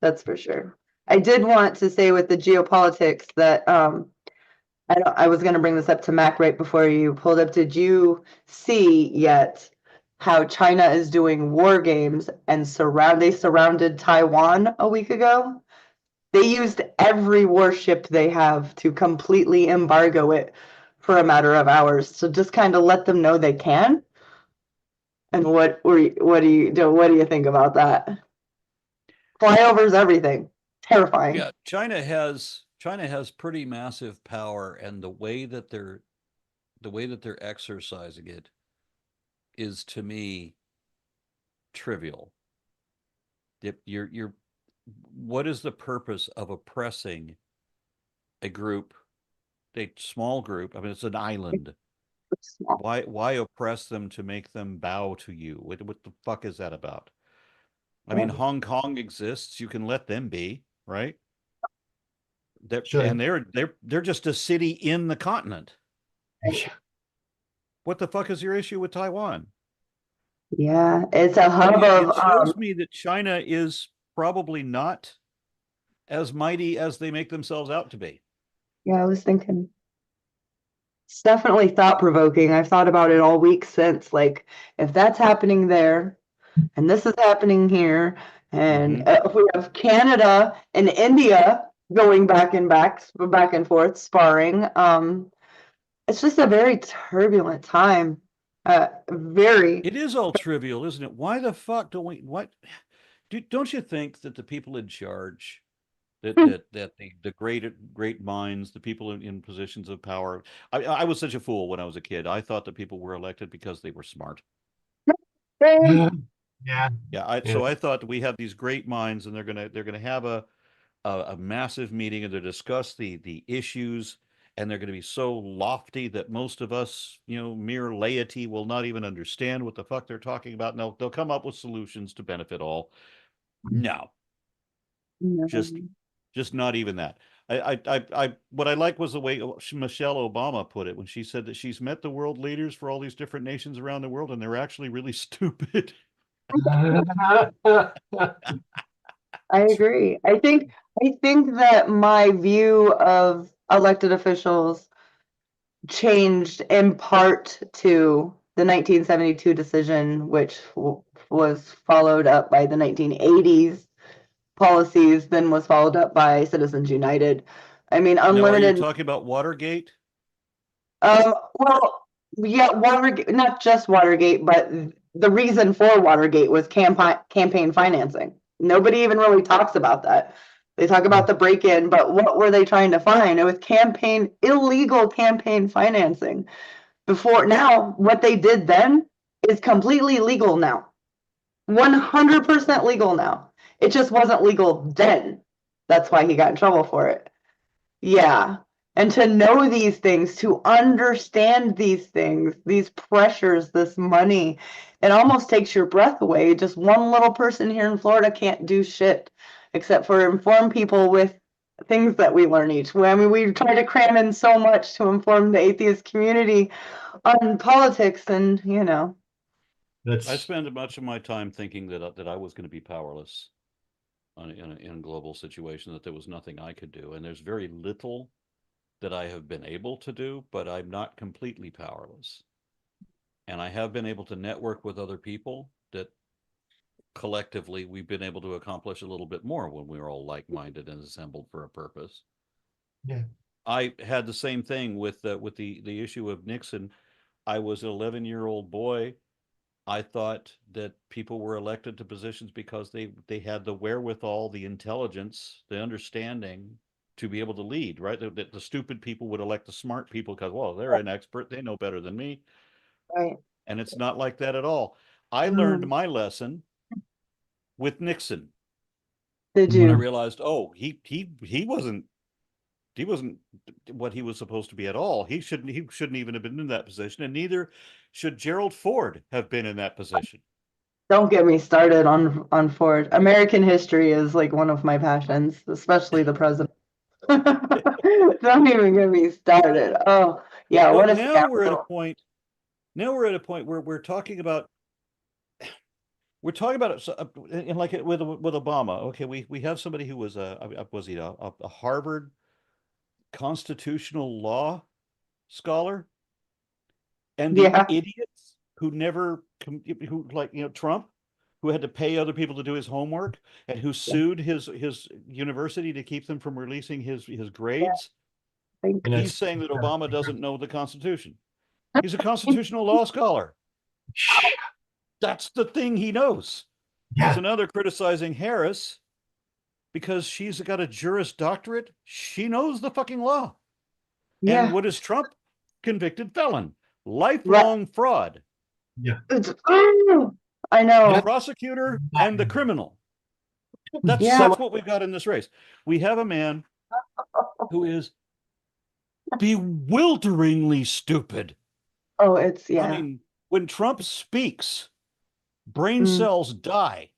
S2: That's for sure. I did want to say with the geopolitics that I was going to bring this up to Mac right before you pulled up. Did you see yet how China is doing war games and they surrounded Taiwan a week ago? They used every warship they have to completely embargo it for a matter of hours. So just kind of let them know they can. And what do you think about that? Flyovers, everything. Terrifying.
S3: Yeah, China has pretty massive power, and the way that they're exercising it is, to me, trivial. You're what is the purpose of oppressing a group, a small group? I mean, it's an island.
S2: Small.
S3: Why oppress them to make them bow to you? What the fuck is that about? I mean, Hong Kong exists. You can let them be, right? And they're just a city in the continent. What the fuck is your issue with Taiwan?
S2: Yeah, it's a hub
S3: It
S2: of
S3: shows me that China is probably not as mighty as they make themselves out to be.
S2: yeah, I was thinking it's definitely thought provoking. I've thought about it all week since. Like, if that's happening there, and this is happening here, and we have Canada and India going back and forth, sparring. It's just a very turbulent time. Very.
S3: It is all trivial, isn't it? Why the fuck don't we? Don't you think that the people in charge, that the great minds, the people in positions of power? I was such a fool when I was a kid. I thought that people were elected because they were smart.
S1: Yeah.
S3: So I thought that we have these great minds, and they're gonna have a massive meeting, and they discuss the issues, and they're going to be so lofty that most of us, mere laity, will not even understand what the fuck they're talking about. And they'll come up with solutions to benefit all. No, just not even that. What I like was the way Michelle Obama put it when she said that she's met the world leaders for all these different nations around the world, and they're actually really stupid.
S2: I agree. I think that my view of elected officials changed in part to the 1972 decision, which was followed up by the 1980s policies, then was followed up by Citizens United. I mean, unlimited.
S3: Now, are you talking about Watergate?
S2: Well, yeah, Watergate, not just Watergate, but the reason for Watergate was campaign financing. Nobody even really talks about that. They talk about the break-in, but what were they trying to find? It was illegal campaign financing. Now, what they did then is completely legal now. 100% legal now. It just wasn't legal then. That's why he got in trouble for it. Yeah. And to know these things, to understand these things, these pressures, this money, it almost takes your breath away. Just one little person here in Florida can't do shit except for inform people with things that we learn each way. I mean, we try to cram in so much to inform the atheist community on politics, and
S3: I spend much of my time thinking that I was going to be powerless in a global situation, that there was nothing I could do, and there's very little that I have been able to do, but I'm not completely powerless. And I have been able to network with other people that collectively we've been able to accomplish a little bit more when we were all like-minded and assembled for a purpose.
S1: Yeah.
S3: I had the same thing with the issue of Nixon. I was an 11-year-old boy. I thought that people were elected to positions because they had the wherewithal, the intelligence, the understanding to be able to lead, right? The stupid people would elect the smart people because, well, they're an expert. They know better than me.
S2: Right.
S3: And it's not like that at all. I learned my lesson with Nixon.
S2: Did
S3: When I
S2: you?
S3: realized, oh, he wasn't what he was supposed to be at all. He shouldn't even have been in that position, and neither should Gerald Ford have been in that position.
S2: Don't get me started on Ford. American history is like one of my passions, especially the president. Don't even get me started. Oh, yeah,
S3: But
S2: what a
S3: now we're at a
S2: scoundrel.
S3: point. Now we're at a point where we're talking about it, and like with Obama. Okay, we have somebody who was a Harvard constitutional law scholar, and the
S2: Yeah,
S3: idiots who never who, like, Trump, who had to pay other people to do his homework, and who sued his university to keep them from releasing his grades. He's saying that Obama doesn't know the Constitution. He's a constitutional law scholar. That's the thing he knows.
S1: Yeah.
S3: So now they're criticizing Harris because she's got a Juris Doctorate. She knows the fucking law.
S2: yeah.
S3: And what is Trump? Convicted felon, lifelong fraud.
S1: Yeah.
S2: I know.
S3: The prosecutor and the criminal. That's
S2: Yeah.
S3: what we've got in this race. We have a man who is bewilderingly stupid.
S2: Oh, it's,
S3: I
S2: yeah.
S3: mean, when Trump speaks, brain
S2: Mm.
S3: cells die.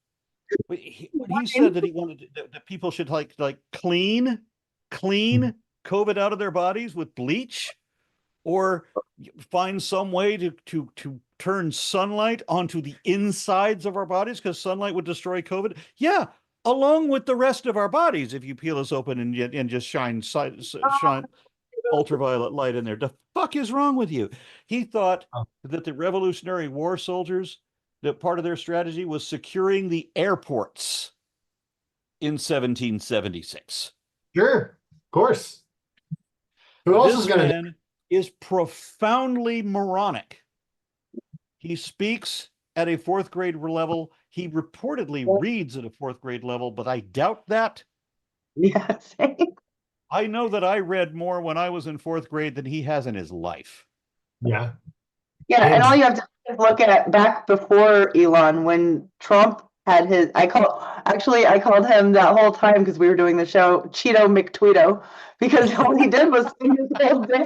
S3: When he said that he wanted that people should clean COVID out of their bodies with bleach, or find some way to turn sunlight onto the insides of our bodies, because sunlight would destroy COVID. Yeah, along with the rest of our bodies, if you peel us open and just shine ultraviolet light in there. The fuck is wrong with you? He thought that the Revolutionary War soldiers, that part of their strategy was securing the airports in 1776.
S1: Sure, of course. Who else
S3: This
S1: is going to?
S3: man is profoundly moronic. He speaks at a fourth grade level. He reportedly reads at a fourth grade level, but I doubt that.
S2: Yeah, same.
S3: I know that I read more when I was in fourth grade than he has in his life.
S1: Yeah.
S2: Yeah, and all
S1: Kids.
S2: you have to do is look at back before Elon, when Trump had his, I called him that whole time, because we were doing the show, Cheeto McTweeto, because all he did was spend his whole day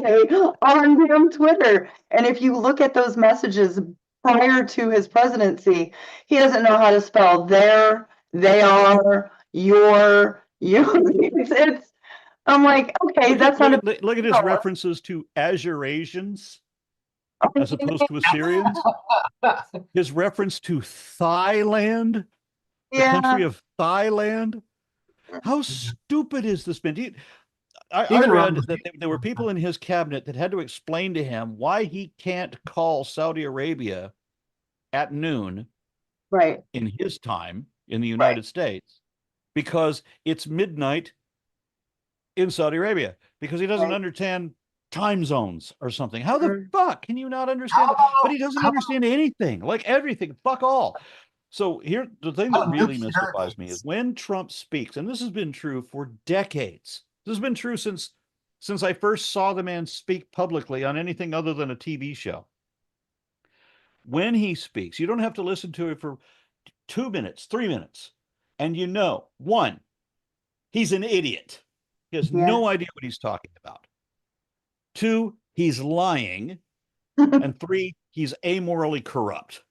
S2: on damn Twitter. And if you look at those messages prior to his presidency, he doesn't know how to spell there, they are, your, you. I'm like, okay, that's not a.
S3: Look at his references to Azurasians as opposed to Assyrians. His reference to Thailand, the country of Thailand. How stupid is this man? I read that there were people in his cabinet that had to explain to him why he can't call Saudi Arabia at noon,
S2: right,
S3: in his time in the United States, because it's midnight in Saudi Arabia, because he doesn't understand time zones or something. How the fuck can you not understand that? But he doesn't understand anything, like everything, fuck all. So here, the thing that really mystifies me is when Trump speaks, and this has been true for decades. This has been true since I first saw the man speak publicly on anything other than a TV show. When he speaks, you don't have to listen to it for 2 minutes, 3 minutes, and one, he's an idiot. He has no idea what he's talking about. 2, he's lying. And 3, he's amorally corrupt.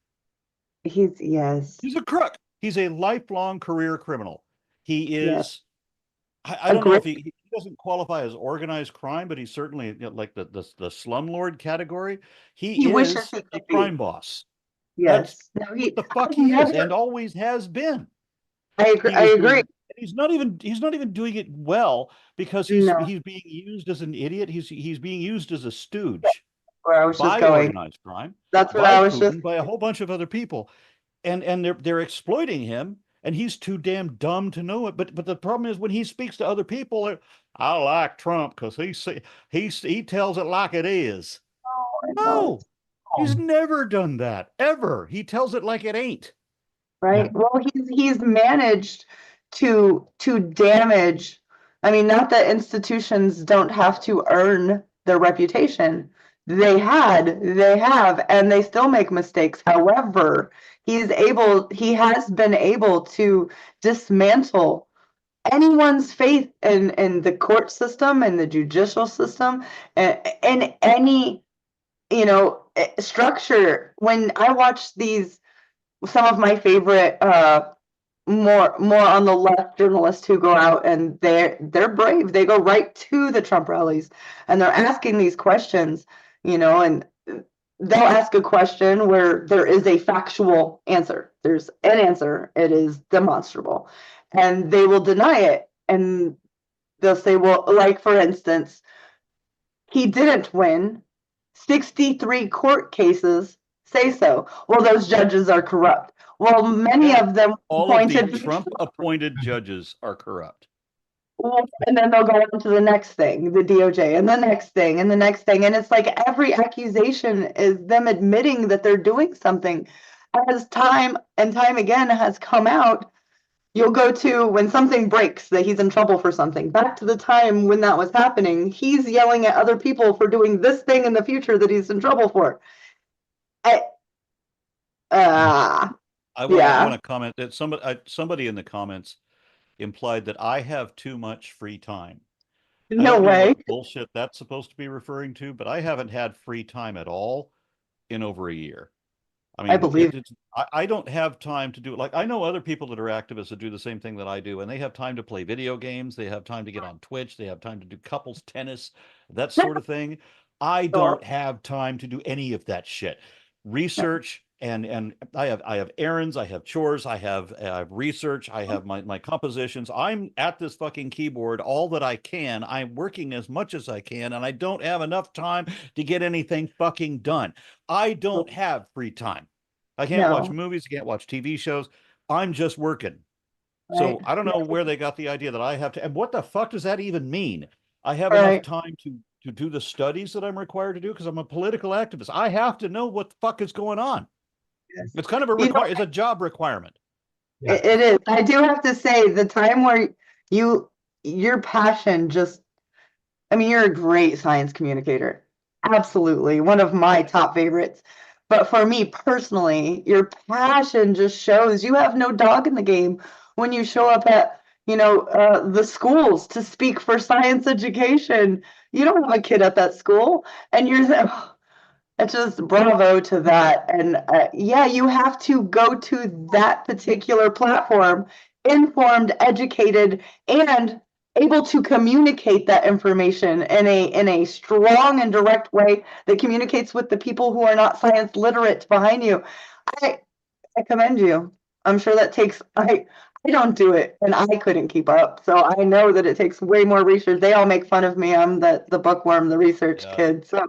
S2: He's
S3: a crook. He's a lifelong career criminal. He is. I don't know if he doesn't qualify as organized crime, but he's certainly like the slumlord category. He is a crime boss.
S2: Yes.
S3: That's what the fuck he is, and always has been.
S2: I agree.
S3: He's not even doing it well, because he's being used as an idiot. He's being used as a stooge
S2: where I was
S3: by
S2: just going.
S3: Organized crime.
S2: That's what
S3: by
S2: I was
S3: Putin,
S2: just
S3: by a whole bunch of other people, and they're exploiting him, and he's too damn dumb to know it. But the problem is, when he speaks to other people, I like Trump because he tells it like it is. No, he's never done that, ever. He tells it like it ain't.
S2: Right. Yeah. Well, he's managed to damage. I mean, not that institutions don't have to earn their reputation. They have, and they still make mistakes. However, he has been able to dismantle anyone's faith in the court system and the judicial system, and any, structure. When I watch some of my favorite more on the left journalists who go out, and they're brave. They go right to the Trump rallies, and they're asking these questions, and they'll ask a question where there is a factual answer. There's an answer. It is demonstrable, and they will deny it. And they'll say, well, like, for instance, he didn't win. 63 court cases say so. Well, those judges are corrupt. Well, many of them
S3: all of the Trump-appointed judges are corrupt.
S2: Well, and then they'll go on to the next thing, the DOJ, and the next thing, and the next thing. And it's like every accusation is them admitting that they're doing something. As time and time again has come out, you'll go to when something breaks, that he's in trouble for something. Back to the time when that was happening, he's yelling at other people for doing this thing in the future that he's in trouble for.
S3: I want to comment that somebody in the comments implied that I have too much free time. I
S2: No
S3: don't know
S2: way.
S3: what bullshit that's supposed to be referring to, but I haven't had free time at all in over a year. I
S2: I
S3: mean,
S2: believe.
S3: I don't have time to do it. Like, I know other people that are activists that do the same thing that I do, and they have time to play video games. They have time to get on Twitch. They have time to do couples tennis, that sort of thing. I
S2: Sure.
S3: don't have time to do any of that shit. Research and I have errands, I have chores, I have research, I have my compositions. I'm at this fucking keyboard all that I can. I'm working as much as I can, and I don't have enough time to get anything fucking done. I don't have free time. I can't watch
S2: No.
S3: movies, I can't watch TV shows. I'm just working.
S2: Right.
S3: So I don't know where they got the idea that I have to, and what the fuck does that even mean? I have enough
S2: Right.
S3: time to do the studies that I'm required to do because I'm a political activist. I have to know what the fuck is going on.
S2: Yes.
S3: It's kind of a
S2: You know,
S3: it's a job requirement.
S1: Yeah.
S2: it is. I do have to say, the time where your passion just, I mean, you're a great science communicator. Absolutely. One of my top favorites. But for me personally, your passion just shows you have no dog in the game when you show up at, the schools to speak for science education. You don't have a kid at that school, and it's just bravo to that. And yeah, you have to go to that particular platform informed, educated, and able to communicate that information in a strong and direct way that communicates with the people who are not science literate behind you. I I commend you. I'm sure that takes I don't do it and I couldn't keep up. So I know that it takes way more research. They all make fun of me. I'm the bookworm, the research
S3: Yeah.
S2: kid. So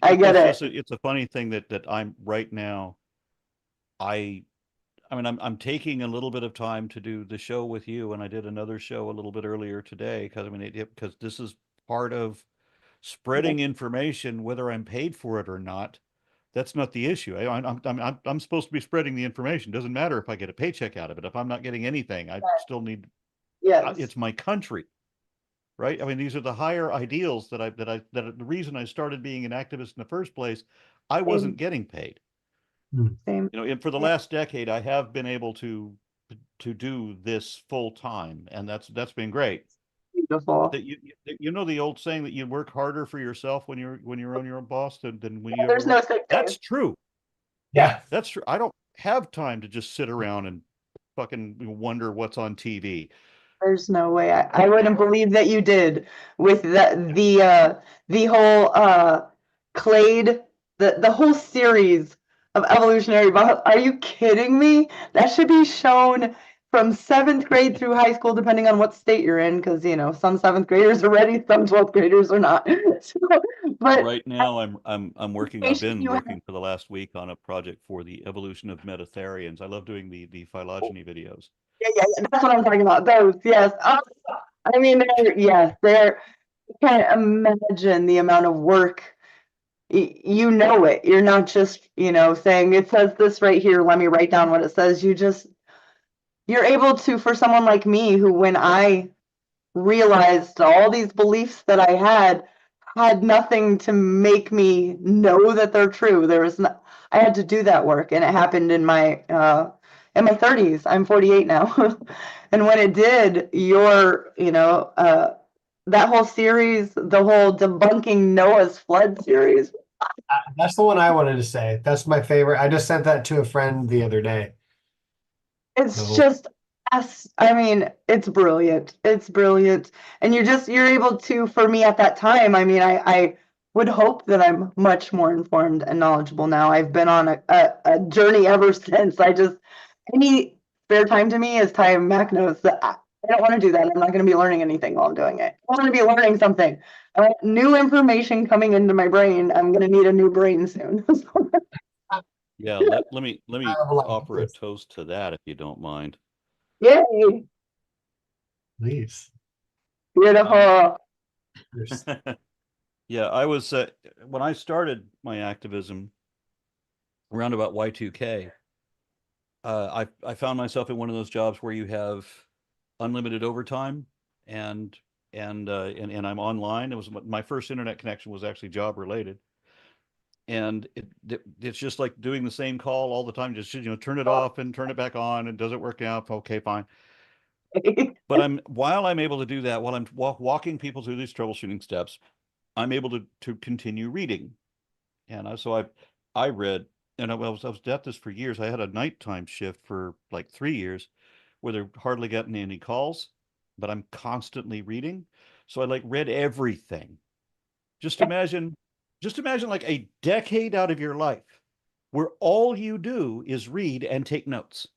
S2: I get
S3: It's
S2: it.
S3: just it's a funny thing that I'm right now. I I mean, I'm taking a little bit of time to do the show with you, and I did another show a little bit earlier today because I mean, because this is part of spreading information, whether I'm paid for it or not. That's not the issue. I'm supposed to be spreading the information. Doesn't matter if I get a paycheck out of it. If I'm not getting anything, I still need.
S2: Yes.
S3: It's my country, right? I mean, these are the higher ideals that the reason I started being an activist in the first place. I wasn't
S2: Same.
S3: getting paid.
S2: Same.
S3: You know, and for the
S2: Yeah.
S3: last decade, I have been able to do this full time, and that's been great. But
S2: Beautiful.
S3: that you know the old saying that you work harder for yourself when you're on your own boss than when you ever
S2: There's no
S3: work.
S2: sick days.
S3: That's true.
S1: Yeah.
S3: That's true. I don't have time to just sit around and fucking wonder what's on TV.
S2: There's no way. I wouldn't believe that you did with the whole clade, the whole series of evolutionary biology. Are you kidding me? That should be shown from seventh grade through high school, depending on what state you're in, because some seventh graders are ready, some 12th graders are not. So, but
S3: Right now, I'm working. I've
S2: education
S3: been
S2: you have.
S3: working for the last week on a project for the evolution of metatherians. I love doing the phylogeny videos.
S2: Yeah. That's what I'm talking about. Those, yes. I mean, they're. I can't imagine the amount of work. You know it. You're not just, saying it says this right here. Let me write down what it says. You're able to, for someone like me, who when I realized all these beliefs that I had nothing to make me know that they're true. There was not, I had to do that work, and it happened in my 30s. I'm 48 now. And when it did, that whole series, the whole debunking Noah's flood series,
S1: That's the one I wanted to say. That's my favorite. I just sent that to a friend the other day.
S2: it's
S1: So
S2: just I mean, it's brilliant. It's brilliant. And you're able to, for me at that time, I mean, I would hope that I'm much more informed and knowledgeable now. I've been on a journey ever since. Any spare time to me is time. Mac knows that I don't want to do that. I'm not going to be learning anything while I'm doing it. I want to be learning something. I want new information coming into my brain. I'm going to need a new brain soon.
S3: Yeah, let me
S1: I like
S3: offer a
S1: this.
S3: toast to that if you don't mind.
S2: Yay.
S1: Please.
S2: Beautiful.
S1: There's-
S3: Yeah, I was when I started my activism around about Y2K, I found myself in one of those jobs where you have unlimited overtime and and I'm online. It was my first internet connection was actually job related. And it's just like doing the same call all the time. Just turn it off and turn it back on. And does it work out? Okay, fine. But while I'm able to do that, while I'm walking people through these troubleshooting steps, I'm able to continue reading. And so I read, and I was at this for years. I had a nighttime shift for like 3 years where they're hardly getting any calls, but I'm constantly reading. So I like read everything. Just imagine like a decade out of your life where all you do is read and take notes.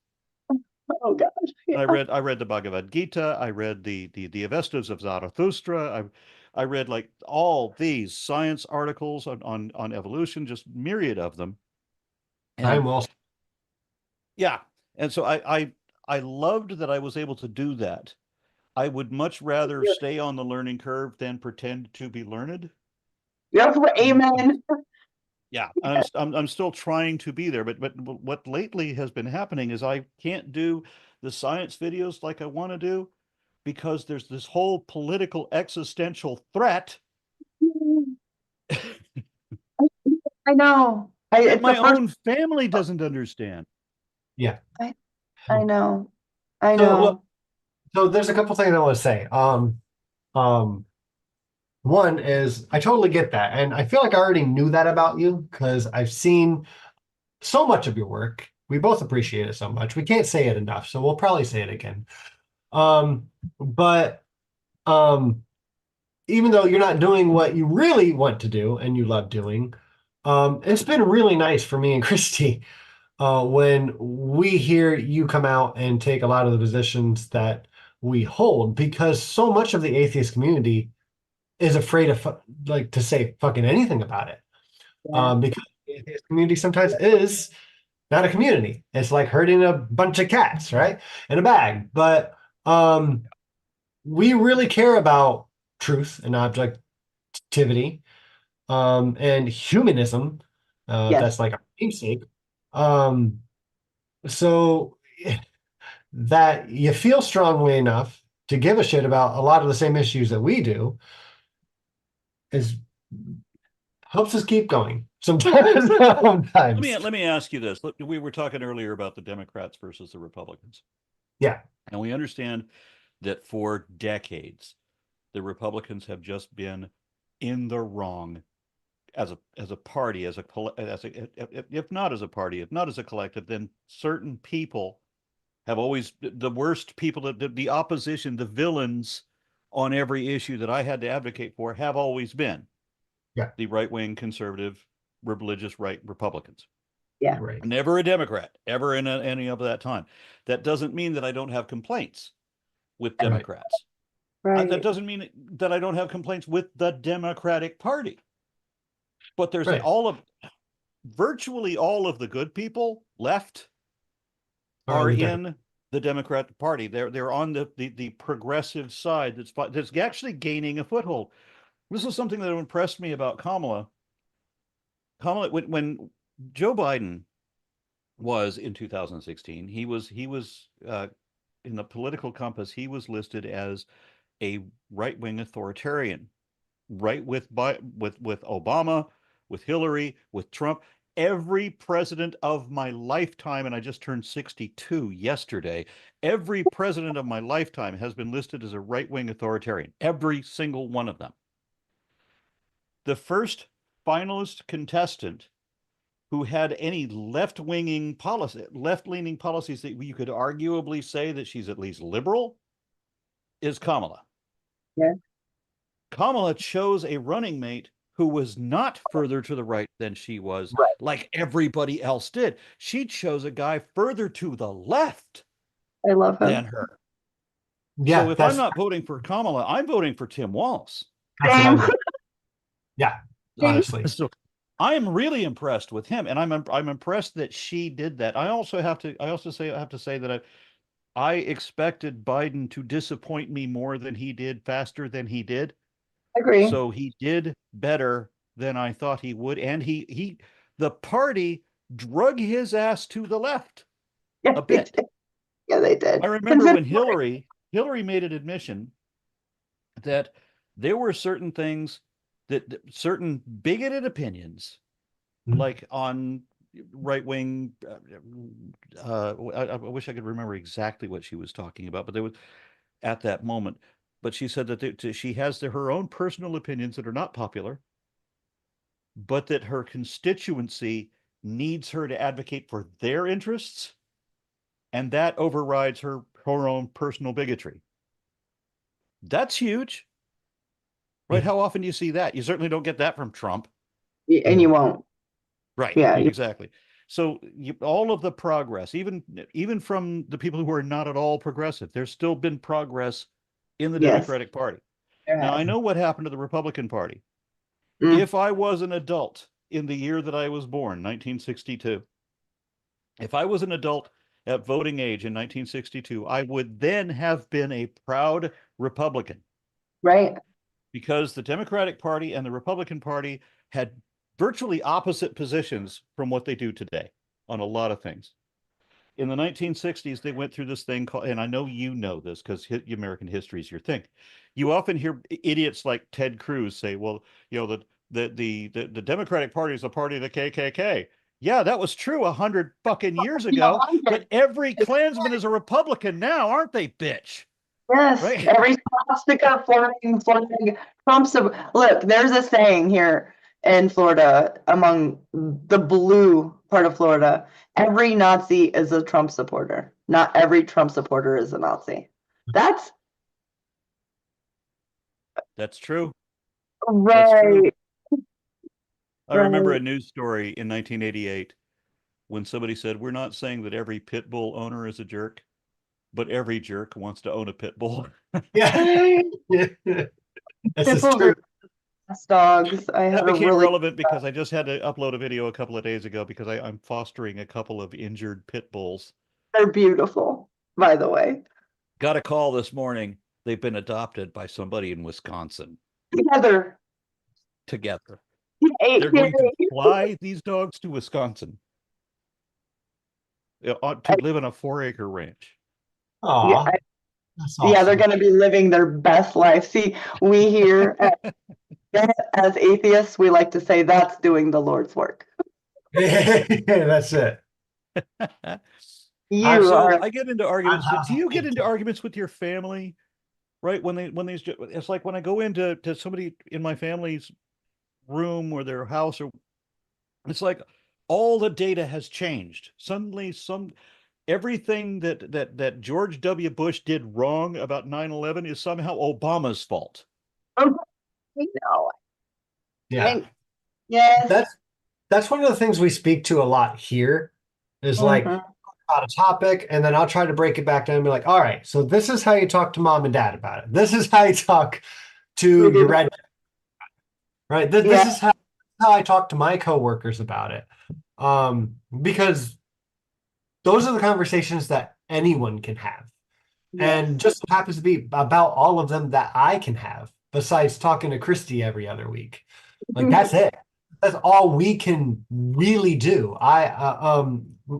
S2: Oh gosh. Yeah.
S3: I read the Bhagavad Gita. I read the Avestas of Zarathustra. I read like all these science articles on evolution, just myriad of them. And
S1: I'm also
S3: yeah, and so I loved that I was able to do that. I would much rather stay on the learning curve than pretend to be learned.
S2: Yep. Amen.
S3: Yeah, I'm still trying to be there, but what lately has been happening is I can't do the science videos like I want to do because there's this whole political existential threat
S2: I know.
S3: that
S2: It's the
S3: my
S2: first.
S3: own family doesn't understand.
S1: yeah.
S2: I know. I
S1: So look,
S2: know.
S1: so there's a couple things I want to say. Um, One is I totally get that, and I feel like I already knew that about you because I've seen so much of your work. We both appreciate it so much. We can't say it enough, so we'll probably say it again. But even though you're not doing what you really want to do and you love doing, it's been really nice for me and Christy when we hear you come out and take a lot of the positions that we hold, because so much of the atheist community is afraid of like to say fucking anything about it.
S2: Yeah.
S1: Because the atheist community sometimes is not a community. It's like herding a bunch of cats, right? In a bag. But we really care about truth and objectivity, and humanism.
S2: Yes.
S1: That's like our namesake. Um, so that you feel strongly enough to give a shit about a lot of the same issues that we do is helps us keep going. Sometimes, sometimes.
S3: Let me ask you this. We were talking earlier about the Democrats versus the Republicans.
S1: Yeah.
S3: And we understand that for decades, the Republicans have just been in the wrong as a party, as a if not as a party, if not as a collective, then certain people have always the worst people, the opposition, the villains on every issue that I had to advocate for have always been
S1: Yeah.
S3: the right wing conservative religious right Republicans.
S2: Yeah.
S1: Right.
S3: Never a Democrat, ever in any of that time. That doesn't mean that I don't have complaints with Democrats.
S2: Right.
S3: That doesn't mean that I don't have complaints with the Democratic Party. But there's
S1: Right.
S3: virtually all of the good people left
S1: Or
S3: are
S1: the Democrat.
S3: in the Democratic Party. They're on the progressive side that's actually gaining a foothold. This is something that impressed me about Kamala. When Joe Biden was in 2016, he was in the political compass, he was listed as a right-wing authoritarian, right with Obama, with Hillary, with Trump. Every president of my lifetime, and I just turned 62 yesterday, every president of my lifetime has been listed as a right-wing authoritarian. Every single one of them. The first finalist contestant who had any left-leaning policies that you could arguably say that she's at least liberal is Kamala.
S2: Yeah.
S3: Kamala chose a running mate who was not further to the right than she was,
S2: Right.
S3: like everybody else did. She chose a guy further to the left
S2: I love him.
S3: than her.
S1: Yeah,
S3: So if I'm not voting for Kamala, I'm voting for Tim Walz.
S1: that's what I'm doing. Yeah, honestly.
S3: So I'm really impressed with him, and I'm impressed that she did that. I have to say that I expected Biden to disappoint me more than he did, faster than he did.
S2: Agree.
S3: So he did better than I thought he would, and the party drug his ass to the left a bit.
S2: Yeah, they did.
S3: I remember when Hillary made an admission that there were certain things that certain bigoted opinions,
S1: Mhm.
S3: like on right-wing. I wish I could remember exactly what she was talking about, but there was at that moment. But she said that she has her own personal opinions that are not popular, but that her constituency needs her to advocate for their interests, and that overrides her own personal bigotry. That's huge, right? How often do you see that? You certainly don't get that from Trump.
S2: And you won't.
S3: Right.
S2: Yeah.
S3: Exactly. So all of the progress, even from the people who are not at all progressive, there's still been progress in the
S2: Yes.
S3: Democratic Party. Now, I know what happened to the Republican Party.
S2: Mm.
S3: If I was an adult in the year that I was born, 1962, if I was an adult at voting age in 1962, I would then have been a proud Republican.
S2: Right.
S3: Because the Democratic Party and the Republican Party had virtually opposite positions from what they do today on a lot of things. In the 1960s, they went through this thing called, and I know you know this because American history is your thing. You often hear idiots like Ted Cruz say, well, the Democratic Party is a party of the KKK. Yeah, that was true 100 fucking years ago, but every Klansman is a Republican now, aren't they, bitch?
S2: Yes,
S3: right?
S2: Every swastika flying flag trumps look, there's a saying here in Florida, among the blue part of Florida, every Nazi is a Trump supporter. Not every Trump supporter is a Nazi. That's
S3: true.
S2: Right.
S3: That's true. I remember a news story in 1988 when somebody said, we're not saying that every pit bull owner is a jerk, but every jerk wants to own a pit bull.
S1: Yeah. This is true.
S2: Dogs. I
S3: That
S2: have
S3: became
S2: really
S3: relevant because I just had to upload a video a couple of days ago because I'm fostering a couple of injured pit bulls.
S2: They're beautiful, by the way.
S3: Got a call this morning. They've been adopted by somebody in Wisconsin.
S2: Together.
S3: They're going to fly these dogs to Wisconsin to live on a 4-acre ranch.
S1: Aw,
S2: yeah, they're going to be living their best life. See, we here as atheists, we like to say that's doing the Lord's work.
S1: That's it.
S3: I get into arguments. Do you get into arguments with your family? Right? It's like when I go into somebody in my family's room or their house, or it's like all the data has changed. Suddenly everything that George W. Bush did wrong about 9/11 is somehow Obama's fault.
S2: Oh, I know.
S1: Yeah.
S2: Yes.
S1: That's one of the things we speak to a lot here is like about a topic, and then I'll try to break it back down and be like, all right, so this is how you talk to mom and dad about it. This is how you talk to your red, right? This is how I talk to my coworkers about it. Because those are the conversations that anyone can have. And just happens to be about all of them that I can have, besides talking to Christy every other week. Like that's it. That's all we can really do.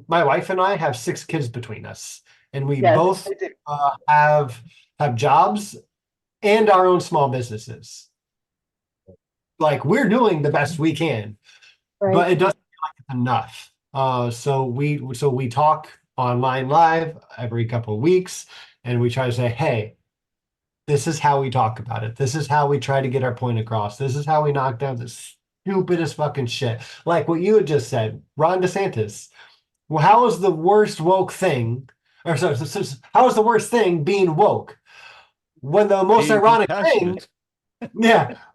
S1: My wife and I have 6 kids between us, and we both have jobs and our own small businesses. Like we're doing the best we can, but it doesn't feel like it's enough. So we talk online live every couple of weeks, and we try to say, hey, this is how we talk about it. This is how we try to get our point across. This is how we knock down this stupidest fucking shit. Like what you had just said, Ron DeSantis. Well, how is the worst woke thing, or so how is the worst thing being woke? When the most ironic thing,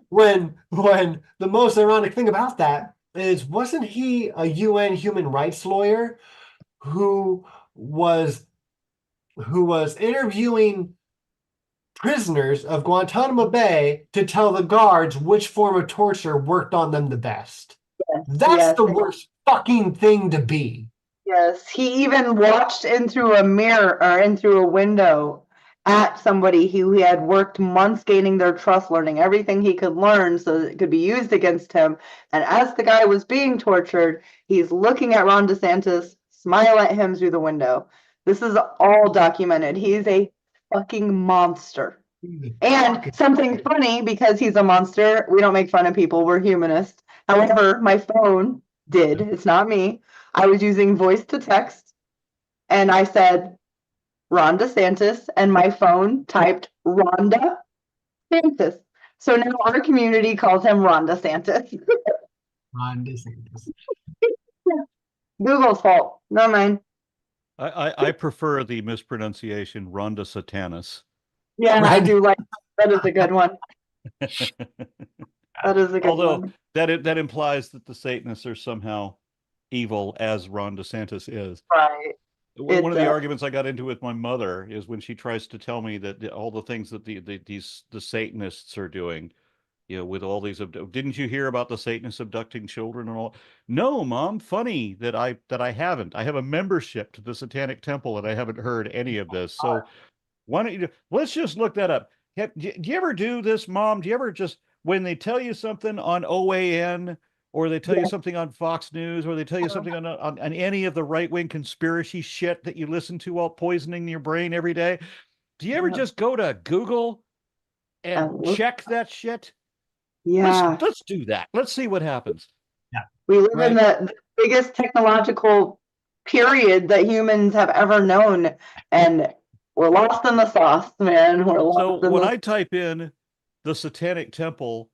S1: when the most ironic thing about that is, wasn't he a UN human rights lawyer who was interviewing prisoners of Guantanamo Bay to tell the guards which form of torture worked on them the best? That's the worst fucking thing to be.
S2: Yes, he even watched in through a mirror or in through a window at somebody who he had worked months gaining their trust, learning everything he could learn so that it could be used against him. And as the guy was being tortured, he's looking at Ron DeSantis, smile at him through the window. This is all documented. He's a fucking monster. And something funny, because he's a monster, we don't make fun of people, we're humanists. However, my phone did, it's not me, I was using voice to text, and I said Ron DeSantis, and my phone typed Rhonda DeSantis. So now our community calls him Ron DeSantis.
S1: Ron DeSantis.
S2: Google's fault, not mine.
S3: I prefer the mispronunciation Rhonda Satanus.
S2: Yeah, I
S1: Right.
S2: do like that. Is a good one. That is a good
S3: Although
S2: one.
S3: that implies that the Satanists are somehow evil, as Ron DeSantis is.
S2: Right.
S3: One of the arguments I got into with my mother is when she tries to tell me that all the things that the Satanists are doing, with all these, didn't you hear about the Satanists abducting children and all? No, Mom. Funny that I haven't. I have a membership to the Satanic Temple and I haven't heard any of this. So why don't you? Let's just look that up. Do you ever do this, Mom? Do you ever just, when they tell you something on OAN, or they tell you something on Fox News, or they tell you something on any of the right-wing conspiracy shit that you listen to while poisoning your brain every day, do you ever just go to Google and check that shit?
S2: Yeah.
S3: Let's do that. Let's see what happens.
S1: Yeah.
S2: We live in the biggest technological period that humans have ever known, and we're lost in the sauce, man. We're lost
S3: So when I type in the Satanic Temple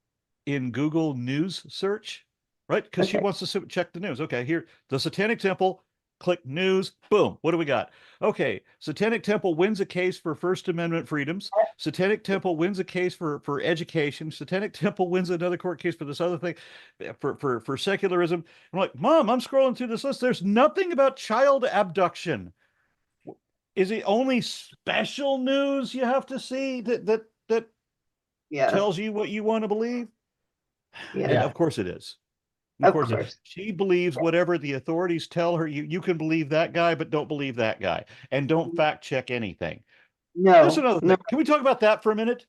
S3: in Google News search, right? Because she wants to check the news. Okay, here, the Satanic Temple, click news, boom. What do we got? Okay, Satanic Temple wins a case for First Amendment freedoms. Satanic Temple wins a case for education. Satanic Temple wins another court case for this other thing, for secularism. I'm like, Mom, I'm scrolling through this list. There's nothing about child abduction. Is it only special news you have to see that tells you what you want to believe?
S2: Yeah.
S3: Of course it is.
S2: Of course.
S3: She believes whatever the authorities tell her. You can believe that guy, but don't believe that guy. And don't fact check anything.
S2: No.
S3: That's another thing. Can we talk about that for a minute?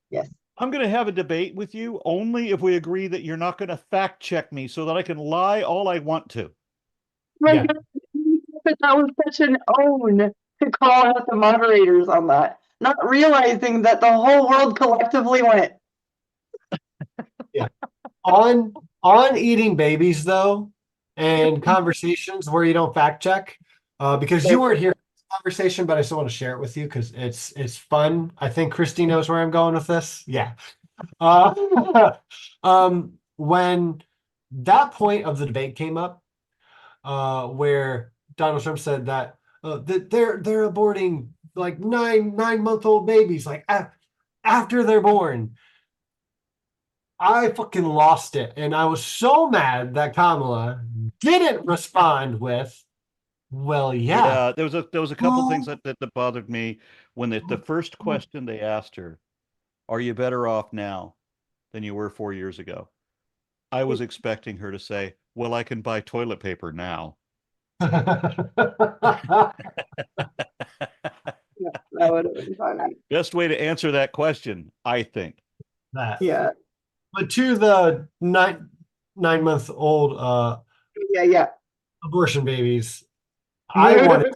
S2: Yes.
S3: I'm going to have a debate with you only if we agree that you're not going to fact check me so that I can lie all I want to.
S2: Right. But that was such an own to call out the moderators on that, not realizing that the whole world collectively went.
S1: Yeah. On eating babies though, and conversations where you don't fact check, because you weren't here for this conversation, but I still want to share it with you because it's fun. I think Christy knows where I'm going with this. Yeah. When that point of the debate came up, where Donald Trump said that they're aborting like 9-month-old babies like after they're born. I fucking lost it, and I was so mad that Kamala didn't respond with, "Well, yeah."
S3: There was a couple things that bothered me when the first question they asked her, "Are you better off now than you were 4 years ago?" I was expecting her to say, "Well, I can buy toilet paper now."
S2: Yeah, that would have been funny.
S3: Best way to answer that question, I think.
S2: Yeah.
S1: But to the 9-month-old
S2: Yeah.
S1: abortion babies, I wanted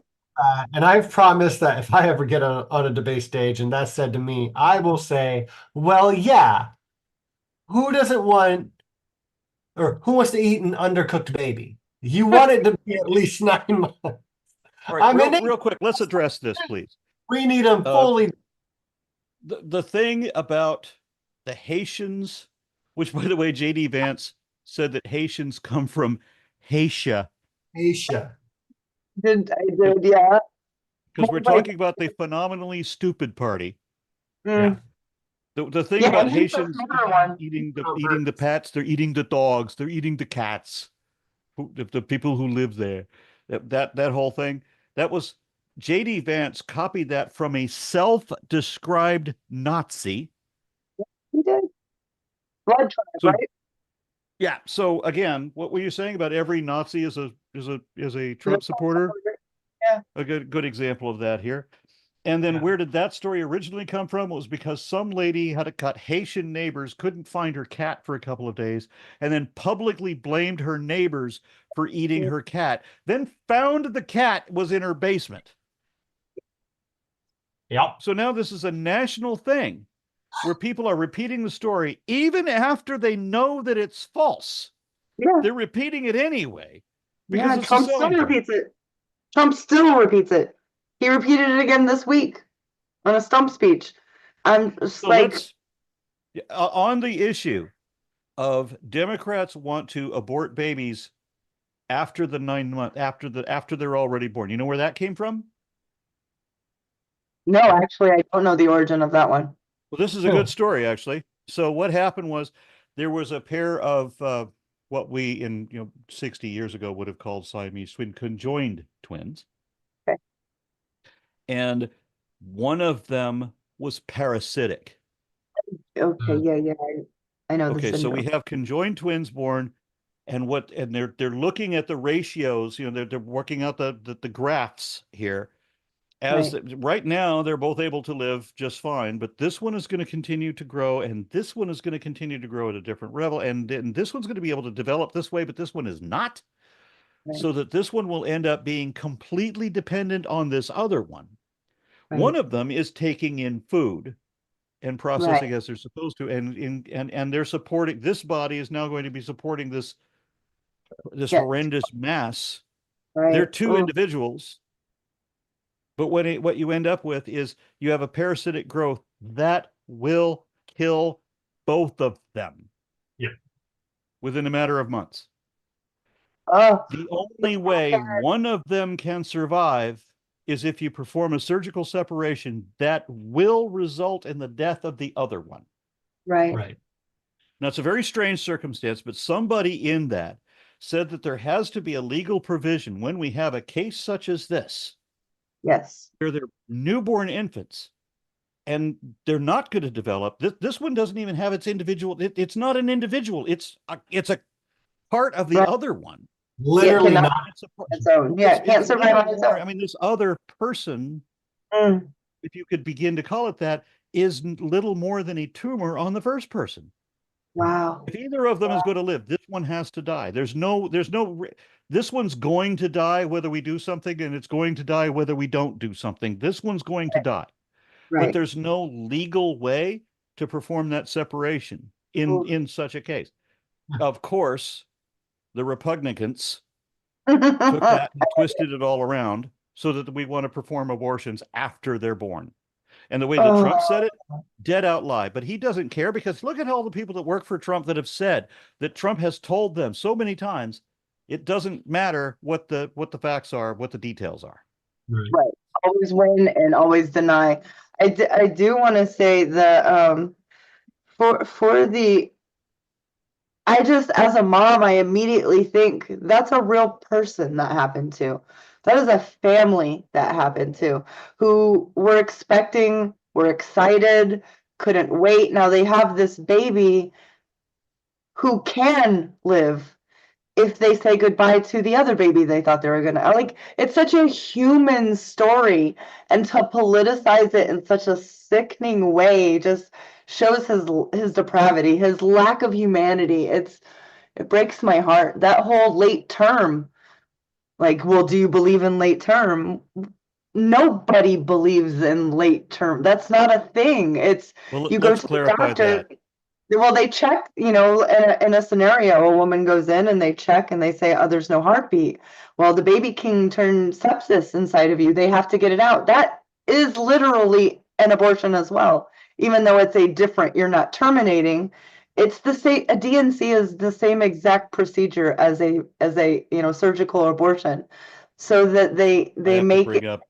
S1: and I've promised that if I ever get on a debate stage and that's said to me, I will say, "Well, yeah, who doesn't want, or who wants to eat an undercooked baby? You want it to be at least 9 months."
S3: All right, real quick, let's address this, please.
S1: We need them fully.
S3: The thing about the Haitians, which, by the way, J.D. Vance said that Haitians come from Haitian.
S1: Asia.
S2: I did, yeah.
S3: Because we're talking about the phenomenally stupid party.
S1: Yeah.
S3: The thing about Haitians eating the pets, they're eating the dogs, they're eating the cats, the people who live there. That whole thing, that was J.D. Vance copied that from a self-described Nazi.
S2: He did. Blood tribe, right?
S3: Yeah. So again, what were you saying about every Nazi is a Trump supporter?
S2: Yeah.
S3: A good example of that here. And then where did that story originally come from? It was because some lady had to cut Haitian neighbors, couldn't find her cat for a couple of days, and then publicly blamed her neighbors for eating her cat, then found the cat was in her basement.
S1: Yep.
S3: So now this is a national thing where people are repeating the story even after they know that it's false.
S2: Yeah.
S3: They're repeating it anyway because
S2: Yeah,
S3: it's a
S2: Trump still
S3: selling point.
S2: repeats it. Trump still repeats it. He repeated it again this week on a stump speech. I'm just
S3: So
S2: like,
S3: let's on the issue of Democrats want to abort babies after the 9 month after they're already born. You know where that came from?
S2: no, actually, I don't know the origin of that one.
S3: Well, this is a good story, actually. So what happened was there was a pair of what we in 60 years ago would have called Siamese twin conjoined twins.
S2: Okay.
S3: And one of them was parasitic.
S2: Okay, yeah, I know the
S3: Okay, so we
S2: syndrome.
S3: have conjoined twins born, and they're looking at the ratios, they're working out the graphs here. Right now, they're both able to live just fine, but this one is going to continue to grow, and this one is going to continue to grow at a different level, and this one's going to be able to develop this way, but this one is not,
S2: Right,
S3: so that this one will end up being completely dependent on this other one. One
S2: right,
S3: of them is taking in food and
S2: right.
S3: processing as they're supposed to, and they're supporting, this body is now going to be supporting this
S2: Yeah,
S3: horrendous mass. They're
S2: right.
S3: two
S2: Oh,
S3: individuals. But what you end up with is you have a parasitic growth that will kill both of them
S1: Yeah.
S3: within a matter of months.
S2: oh,
S3: The only way one of them can survive is if you perform a surgical separation that will result in the death of the other one.
S2: right.
S1: Right.
S3: Now, it's a very strange circumstance, but somebody in that said that there has to be a legal provision when we have a case such as this,
S2: Yes.
S3: where they're newborn infants and they're not going to develop. This one doesn't even have its individual. It's not an individual. It's a part of the
S2: Right.
S3: other one.
S2: Yeah, it
S1: Literally
S2: cannot
S1: not.
S2: on its own. Yeah, it can't
S3: It's
S2: survive
S3: little
S2: on its
S3: more.
S2: own.
S3: I mean, this other person,
S2: Mm,
S3: if you could begin to call it that, is little more than a tumor on the first person.
S2: wow.
S3: If either of them is going to live, this one has to die. This one's going to die whether we do something, and it's going to die whether we don't do something. This one's going to die. But
S2: Right.
S3: there's no legal way to perform that separation
S2: Ooh.
S3: in such a case. Of course, the Republicans took that and twisted it all around so that we want to perform abortions after they're born. And the way that Trump
S2: Oh,
S3: said it, dead out lie. But he doesn't care, because look at all the people that work for Trump that have said that Trump has told them so many times it doesn't matter what the facts are, what the details are.
S1: Right.
S2: right. Always win and always deny. I do want to say that for the I just, as a mom, I immediately think that's a real person that happened to. That is a family that happened to, who were expecting, were excited, couldn't wait. Now they have this baby who can live if they say goodbye to the other baby they thought they were gonna. Like, it's such a human story, and to politicize it in such a sickening way just shows his depravity, his lack of humanity. It breaks my heart. That whole late term, like, well, do you believe in late term? Nobody believes in late term. That's not a thing. It's
S3: Well,
S2: you go
S3: let's
S2: to the
S3: clarify
S2: doctor.
S3: that.
S2: Well, they check, in a scenario, a woman goes in and they check and they say, oh, there's no heartbeat. Well, the baby can turn sepsis inside of you. They have to get it out. That is literally an abortion as well, even though it's a different, you're not terminating. It's the same, a DNC is the same exact procedure as a surgical abortion. So that they
S3: I
S2: they
S3: have to
S2: make it.
S3: bring up.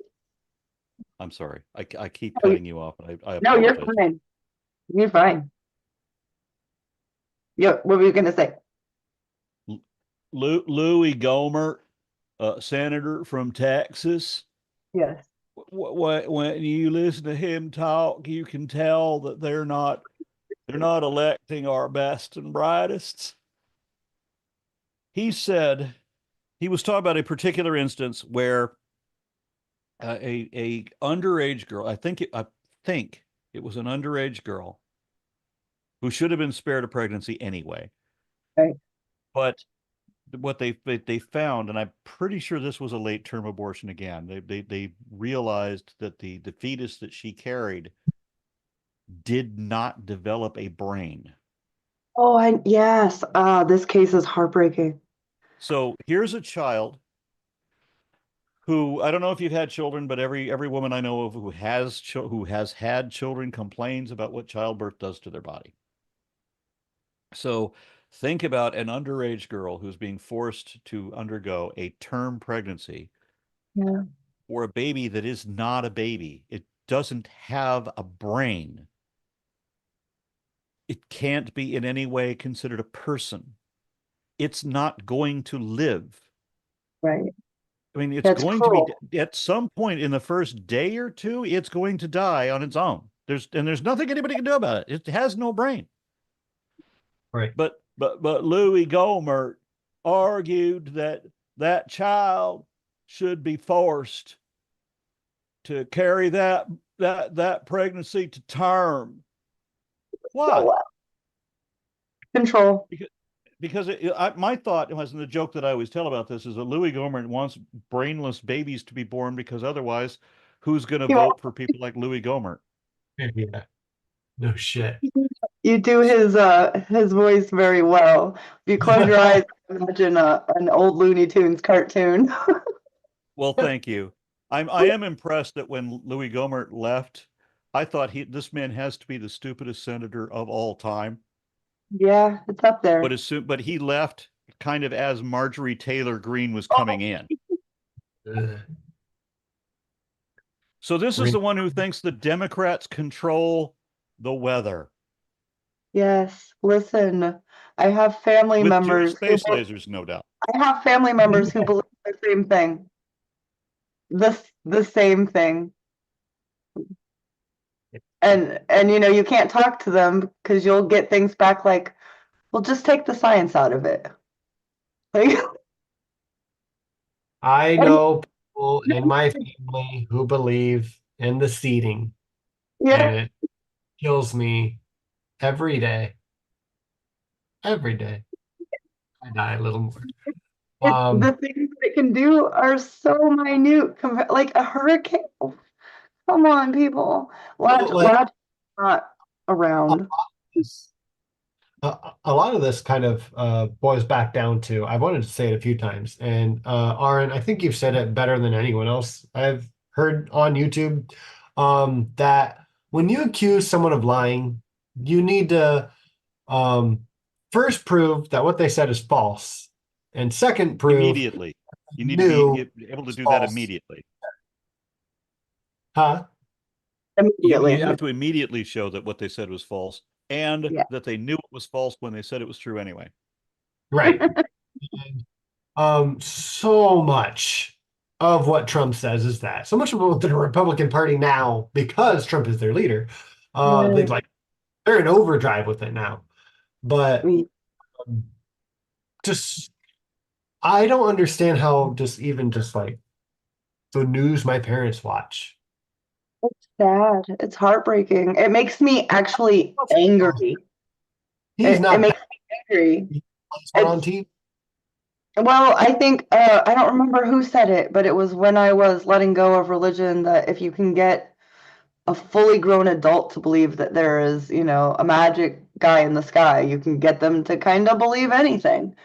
S3: I'm sorry. I keep cutting you off, and I
S2: No, you're
S3: apologize.
S2: fine. You're fine. Yeah, what were you gonna say?
S3: Louis Gohmert, senator from Texas.
S2: Yes.
S3: When you listen to him talk, you can tell that they're not electing our best and brightest. He said he was talking about a particular instance where a underage girl, I think it was an underage girl who should have been spared a pregnancy anyway.
S2: Right.
S3: But what they found, and I'm pretty sure this was a late term abortion again. They realized that the fetus that she carried did not develop a brain.
S2: Oh, yes. This case is heartbreaking.
S3: So here's a child who, I don't know if you've had children, but every woman I know of who has had children complains about what childbirth does to their body. So think about an underage girl who's being forced to undergo a term pregnancy
S2: Yeah.
S3: or a baby that is not a baby. It doesn't have a brain. It can't be in any way considered a person. It's not going to live.
S2: Right.
S3: I mean, it's
S2: That's
S3: going to be
S2: cruel.
S3: at some point in the first day or two, it's going to die on its own. There's nothing anybody can do about it. It has no brain.
S1: Right.
S3: But Louis Gohmert argued that that child should be forced to carry that pregnancy to term. Why?
S2: Control.
S3: Because my thought was, and the joke that I always tell about this is that Louis Gohmert wants brainless babies to be born because otherwise, who's going to vote for people like Louis Gohmert?
S1: Yeah. No shit.
S2: You do his voice very well. If you close your eyes, imagine an old Looney Tunes cartoon.
S3: Well, thank you. I am impressed that when Louis Gohmert left, I thought this man has to be the stupidest senator of all time.
S2: Yeah, it's up there.
S3: But he left kind of as Marjorie Taylor Greene was coming in. So this is the one who thinks the Democrats control the weather.
S2: Yes, listen, I have family
S3: With
S2: members
S3: space lasers, no doubt.
S2: I have family members who believe the same thing. The same thing. And you can't talk to them because you'll get things back like, well, just take the science out of it. Like,
S1: I know people in my family who believe in the seeding, and
S2: yeah,
S1: it kills me every day. Every day. I die a little more.
S2: the things that it can do are so minute, like a hurricane. Come on, people. Logic not around.
S1: A lot of this kind of boils back down to, I wanted to say it a few times, and Aron, I think you've said it better than anyone else I've heard on YouTube, that when you accuse someone of lying, you need to first prove that what they said is false, and second prove
S3: immediately. You need to be able to do that immediately.
S1: Huh?
S2: Immediately.
S3: You have to immediately show that what they said was false and that they knew it was false when they said it was true anyway.
S1: Right. So much of what Trump says is that. So much of what the Republican Party now, because Trump is their leader, they're in overdrive with it now. But just I don't understand how just like the news my parents watch.
S2: It's sad. It's heartbreaking. It makes me actually angry.
S1: It
S2: makes me angry.
S1: He's on TV.
S2: Well, I think I don't remember who said it, but it was when I was letting go of religion that if you can get a fully grown adult to believe that there is, a magic guy in the sky, you can get them to kind of believe anything.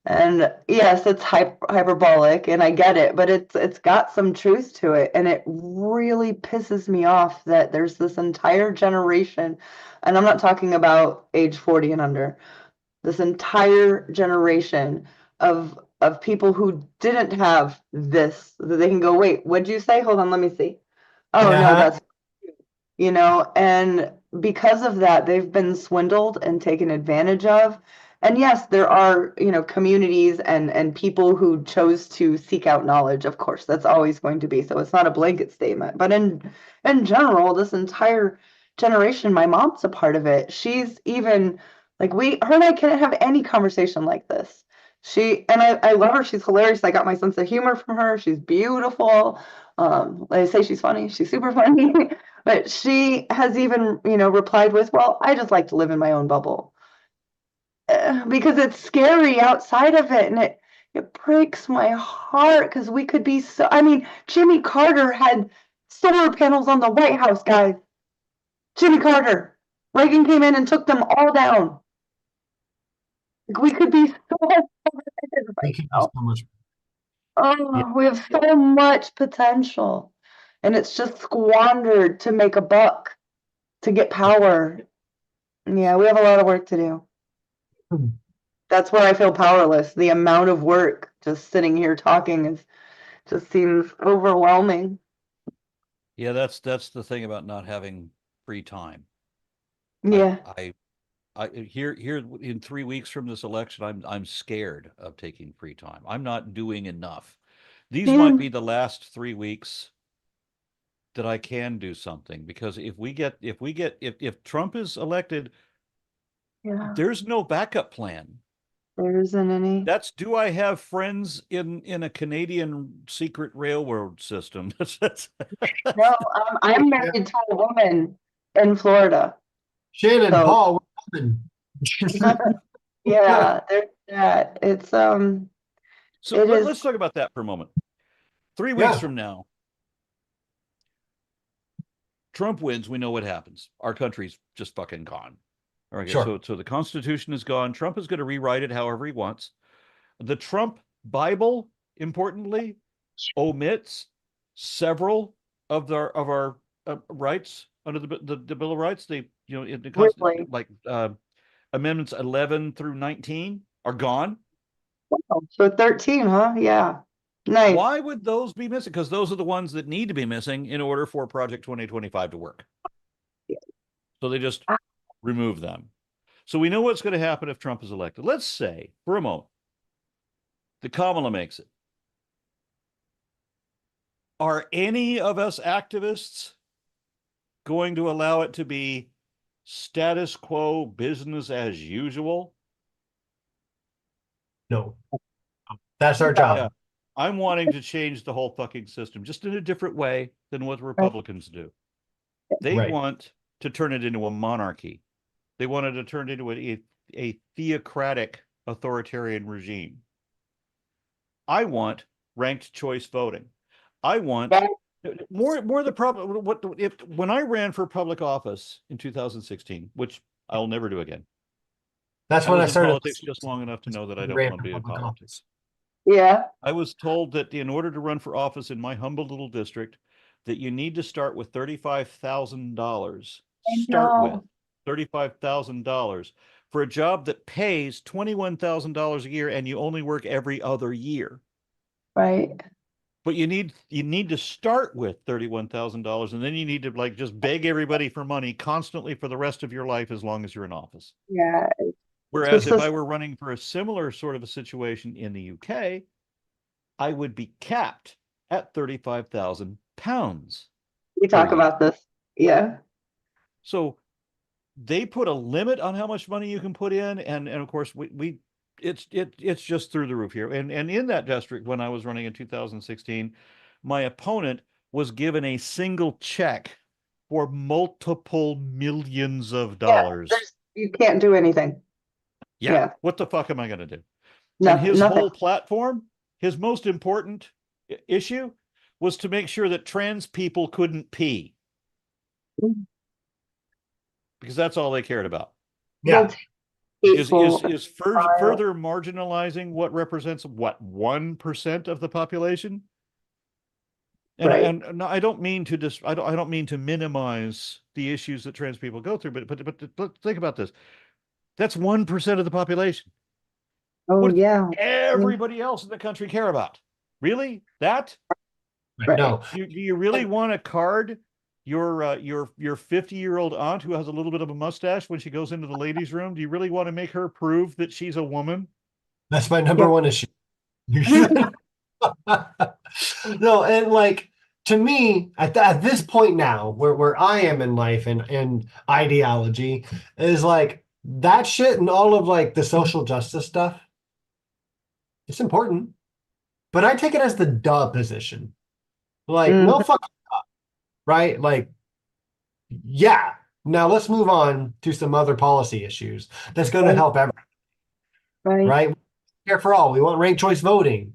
S2: And yes, it's hyperbolic, and I get it, but it's got some truth to it, and it really pisses me off that there's this entire generation, and I'm not talking about age 40 and under, this entire generation of people who didn't have this, that they can go, wait, what'd you say? Hold on, let me see. Oh no, that's and because of that, they've been swindled and taken advantage of. And yes, there are, communities and people who chose to seek out knowledge. Of course, that's always going to be. So it's not a blanket statement. But in general, this entire generation, my mom's a part of it. She's even like her and I can't have any conversation like this. I love her. She's hilarious. I got my sense of humor from her. She's beautiful. They say she's funny. She's super funny. But she has even, replied with, well, I just like to live in my own bubble. Because it's scary outside of it. And it breaks my heart because we could be so. I mean, Jimmy Carter had solar panels on the White House, guys. Jimmy Carter. Reagan came in and took them all down. We could be so
S1: We can do so much. Yeah.
S2: Oh, we have so much potential, and it's just squandered to make a buck, to get power. Yeah, we have a lot of work to do.
S1: Hmm.
S2: That's where I feel powerless. The amount of work just sitting here talking is just seems overwhelming.
S3: Yeah, that's the thing about not having free time.
S2: Yeah.
S3: I here in 3 weeks from this election, I'm scared of taking free time. I'm not doing enough. These might be the last 3 weeks that I can do something, because if Trump is elected,
S2: Yeah,
S3: there's no backup plan.
S2: there isn't any.
S3: That's, do I have friends in a Canadian secret railroad system?
S2: No, I'm married to a woman in Florida.
S1: Shannon,
S2: So
S1: Paul, we're coming.
S2: yeah, there's that. It's
S3: So
S2: it is
S3: let's talk about that for a moment. 3 weeks
S1: Yeah.
S3: from now, Trump wins, we know what happens. Our country's just fucking gone. All right,
S1: Sure.
S3: so the Constitution is gone. Trump is going to rewrite it however he wants. The Trump Bible, importantly, omits several of our rights under the Bill of Rights. They, in the
S2: really
S3: like amendments 11 through 19 are gone.
S2: so 13, huh? Yeah. Nice.
S3: Why would those be missing? Because those are the ones that need to be missing in order for Project 2025 to work. So they just remove them. So we know what's going to happen if Trump is elected. Let's say, for a moment, that Kamala makes it. Are any of us activists going to allow it to be status quo, business as usual?
S1: No. That's our job.
S3: Yeah. I'm wanting to change the whole fucking system, just in a different way than what the Republicans do. They
S1: Right.
S3: want to turn it into a monarchy. They wanted to turn it into a theocratic authoritarian regime. I want ranked choice voting. I want more the problem. When I ran for public office in 2016, which I'll never do again.
S1: That's
S3: I
S1: when I
S3: was in
S1: started
S3: politics just long enough to know that I don't
S1: ran
S3: want to
S1: for
S3: be in
S1: public
S3: politics.
S2: Yeah.
S3: I was told that in order to run for office in my humble little district, that you need to start with $35,000. Start with $35,000 for a job that pays $21,000 a year, and you only work every other year.
S2: Right.
S3: But you need to start with $31,000, and then you need to like just beg everybody for money constantly for the rest of your life as long as you're in office.
S2: Yeah.
S3: Whereas if I were running for a similar sort of a situation in the UK, I would be capped at 35,000 pounds.
S2: We talk about this. Yeah.
S3: So they put a limit on how much money you can put in, and of course it's just through the roof here. And in that district, when I was running in 2016, my opponent was given a single check for multiple millions of dollars.
S2: You can't do anything.
S3: Yeah. What the fuck am I going to do?
S2: Nothing,
S3: and his
S2: nothing.
S3: whole platform, his most important issue was to make sure that trans people couldn't pee. Because that's all they cared about.
S1: Yeah.
S3: Is further marginalizing what represents 1% of the population. And,
S2: right.
S3: and I don't mean to I don't mean to minimize the issues that trans people go through, but think about this. That's 1% of the population.
S2: Oh,
S3: what
S2: yeah.
S3: Everybody else in the country care about? Really? That?
S1: Right. No.
S3: Do you really want to card your 50-year-old aunt who has a little bit of a mustache when she goes into the ladies' room? Do you really want to make her prove that she's a woman?
S1: That's my number one issue. No, and like to me, at this point now, where I am in life and ideology, is like that shit and all of like the social justice stuff. It's important, but I take it as the duh position. Like, no fucking duh, right? Like, yeah. Now let's move on to some other policy issues that's going to help everyone. Right? We care for all. We want ranked choice voting.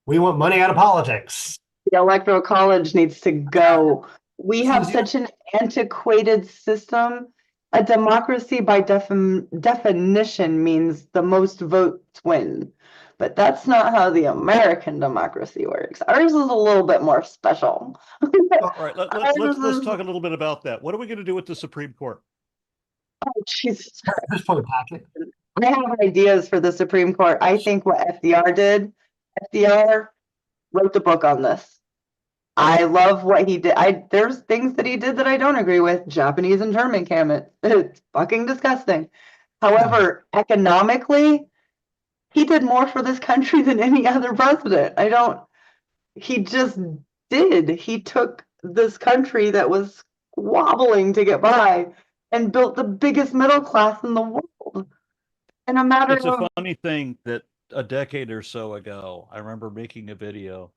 S1: We want money out of politics.
S2: The electoral college needs to go. We have such an antiquated system. A democracy by definition means the most votes win. But that's not how the American democracy works. Ours is a little bit more special.
S3: All right, let's talk a little bit about that. What are we going to do with the Supreme Court?
S2: Oh, Jesus.
S1: Just for the packet.
S2: I have ideas for the Supreme Court. I think what FDR did, FDR wrote the book on this. I love what he did. There's things that he did that I don't agree with. Japanese internment. It's fucking disgusting. However, economically, he did more for this country than any other president. He just did. He took this country that was wobbling to get by and built the biggest middle class in the world. In a matter
S3: It's a
S2: of
S3: funny thing that a decade or so ago, I remember making a video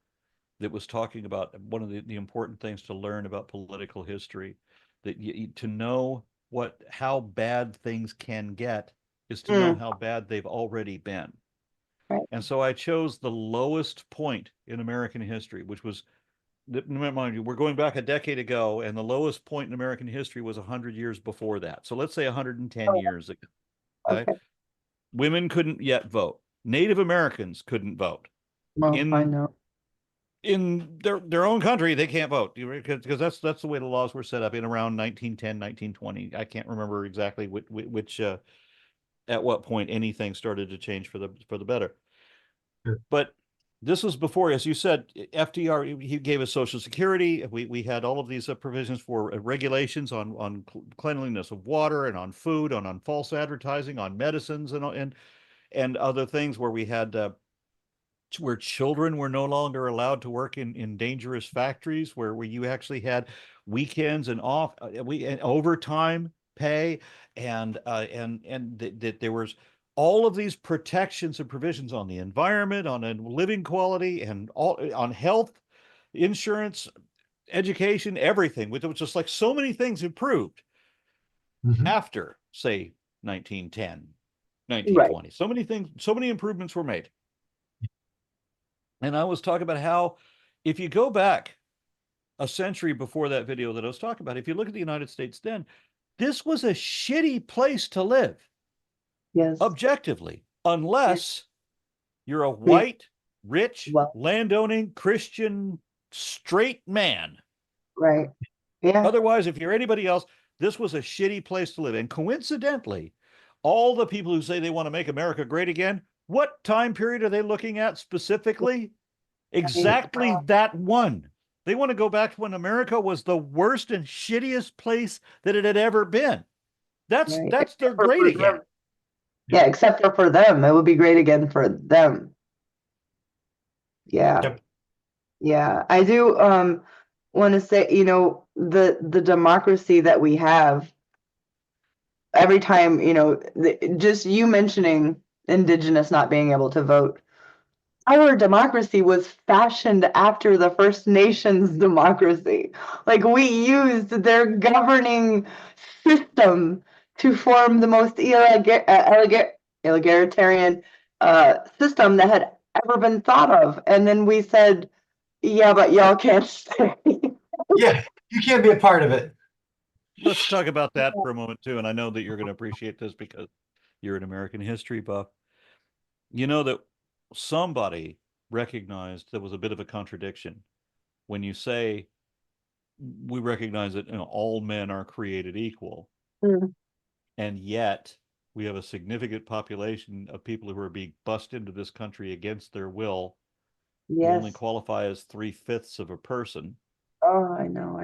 S3: that was talking about one of the important things to learn about political history, that to know how bad things can get is to know how bad they've already been.
S2: Right.
S3: And so I chose the lowest point in American history, which was, mind you, we're going back a decade ago, and the lowest point in American history was 100 years before that. So let's say 110 years ago. Okay? Women couldn't yet vote. Native Americans couldn't vote.
S2: Well, I know.
S3: In their own country, they can't vote, because that's the way the laws were set up in around 1910, 1920. I can't remember exactly which at what point anything started to change for the better.
S1: Sure.
S3: But this was before, as you said, FDR, he gave us Social Security. We had all of these provisions for regulations on cleanliness of water and on food, on false advertising, on medicines and other things, where we had where children were no longer allowed to work in dangerous factories, where you actually had weekends and overtime pay, and that there was all of these protections and provisions on the environment, on a living quality, and all on health, insurance, education, everything. Which was just like so many things improved after, say, 1910, 1920. Right. So many things, so many improvements were made. And I was talking about how, if you go back a century before that video that I was talking about, if you look at the United States then, this was a shitty place to live.
S2: Yes.
S3: Objectively, unless you're a white, rich, landowning, Christian, straight man.
S2: Right. Yeah.
S3: Otherwise, if you're anybody else, this was a shitty place to live. And coincidentally, all the people who say they want to make America great again, what time period are they looking at specifically? Exactly that one. They want to go back to when America was the worst and shittiest place that it had ever been. That's their great again.
S2: Yeah, except for them. It would be great again for them. Yeah.
S1: Yep.
S2: Yeah. I do want to say, the democracy that we have, every time, just you mentioning Indigenous not being able to vote. Our democracy was fashioned after the First Nations democracy. Like, we used their governing system to form the most egalitarian system that had ever been thought of. And then we said, yeah, but y'all can't stay.
S1: Yeah, you can't be a part of it.
S3: Let's talk about that for a moment, too. And I know that you're going to appreciate this because you're an American history buff. You know that somebody recognized there was a bit of a contradiction when you say we recognize that all men are created equal, and yet we have a significant population of people who are being bussed into this country against their will. Yes. You only qualify as 3/5 of a person.
S2: Oh, I know.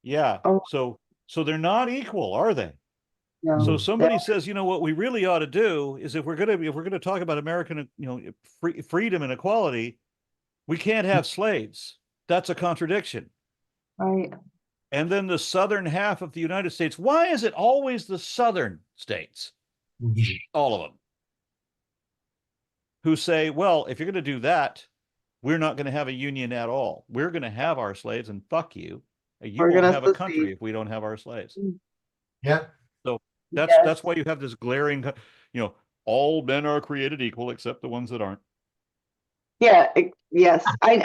S3: Yeah. Oh. So they're not equal, are they? No, so somebody says, what we really ought to do is, if we're going to talk about American, freedom and equality, we can't have slaves. That's a contradiction.
S2: Right.
S3: And then the southern half of the United States. Why is it always the southern states? All of them. Who say, well, if you're going to do that, we're not going to have a union at all. We're going to have our slaves, and fuck you. You won't have a country if we don't have our slaves.
S1: Yeah.
S3: So that's why you have this glaring, all men are created equal except the ones that aren't.
S2: Yeah. Yes. And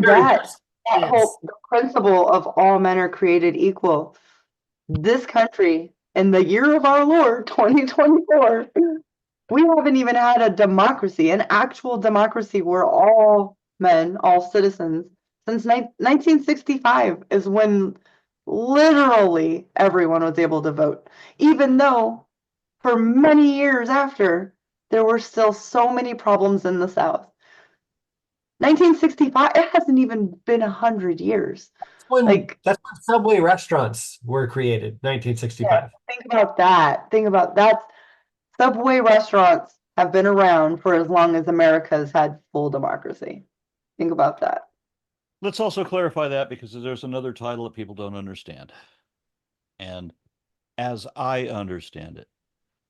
S2: that whole principle of all men are created equal. This country, in the year of our Lord 2024, We haven't even had a democracy, an actual democracy where all men, all citizens, since 1965 is when literally everyone was able to vote. Even though for many years after, there were still so many problems in the South. 1965, it hasn't even been 100 years. Like,
S1: That's when Subway restaurants were created, 1965.
S2: think about that. Think about that. Subway restaurants have been around for as long as America's had full democracy. Think about that.
S3: Let's also clarify that because there's another title that people don't understand. And as I understand it,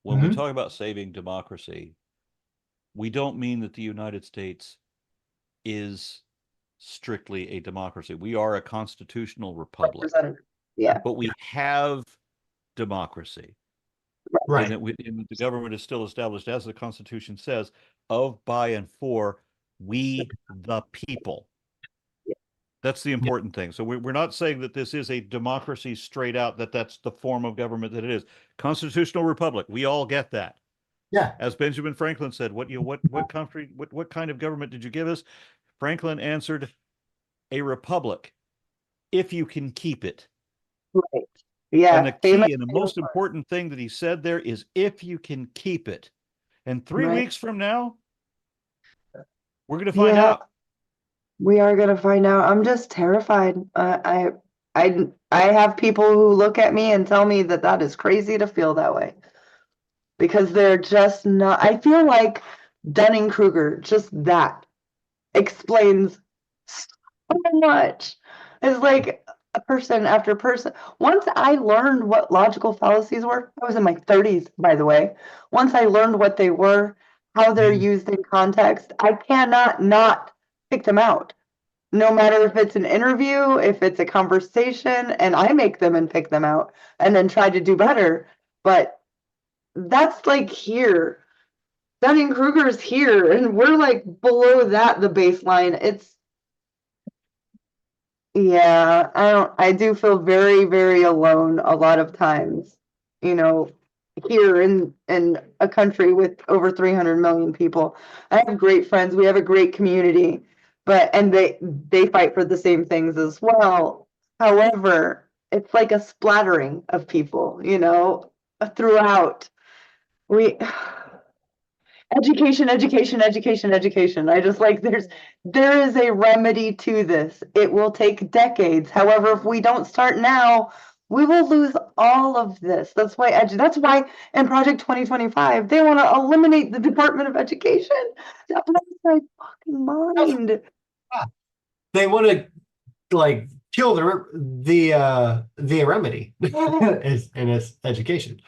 S3: when we talk about saving democracy, we don't mean that the United States is strictly a democracy. We are a constitutional republic,
S2: Yeah.
S3: but we have democracy.
S1: Right.
S3: And the government is still established, as the Constitution says, of, by, and for we the people. That's the important thing. So we're not saying that this is a democracy straight out, that that's the form of government that it is. Constitutional republic, we all get that.
S1: Yeah.
S3: As Benjamin Franklin said, what country, what kind of government did you give us? Franklin answered, a republic, if you can keep it.
S2: Right. Yeah.
S3: And the key and the most important thing that he said there is if you can keep it. And 3 weeks from now, we're going to find out.
S2: We are going to find out. I'm just terrified. I have people who look at me and tell me that that is crazy to feel that way. Because they're just not, I feel like Dunning-Kruger, just that explains so much. It's like a person after person. Once I learned what logical fallacies were, I was in my 30s, by the way. Once I learned what they were, how they're used in context, I cannot not pick them out. No matter if it's an interview, if it's a conversation, and I make them and pick them out and then try to do better. But that's like here. Dunning-Kruger's here, and we're like below that, the baseline. Yeah, I do feel very, very alone a lot of times, you know, here in a country with over 300 million people. I have great friends. We have a great community, and they fight for the same things as well. However, it's like a splattering of people, throughout. We Education, education, education, education. I just like there is a remedy to this. It will take decades. However, if we don't start now, we will lose all of this. That's why in Project 2025 they want to eliminate the Department of Education. That blows my fucking mind.
S1: They want to like kill the remedy in its education.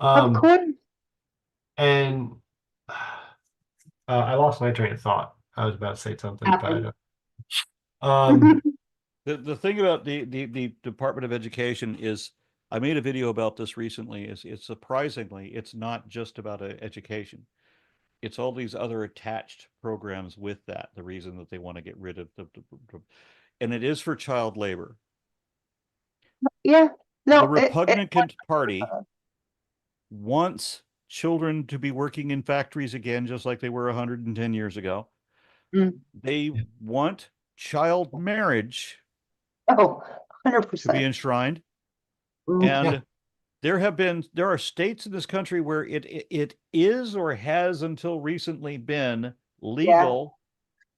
S2: Of course.
S1: And I lost my train of thought. I was about to say something, but
S3: the thing about the Department of Education is, I made a video about this recently. It's surprisingly, it's not just about education. It's all these other attached programs with that. The reason that they want to get rid of and it is for child labor.
S2: Yeah. No,
S3: the Republican Party wants children to be working in factories again, just like they were 110 years ago. They want child marriage
S2: 100%
S3: to be enshrined. And there are states in this country where it is or has until recently been legal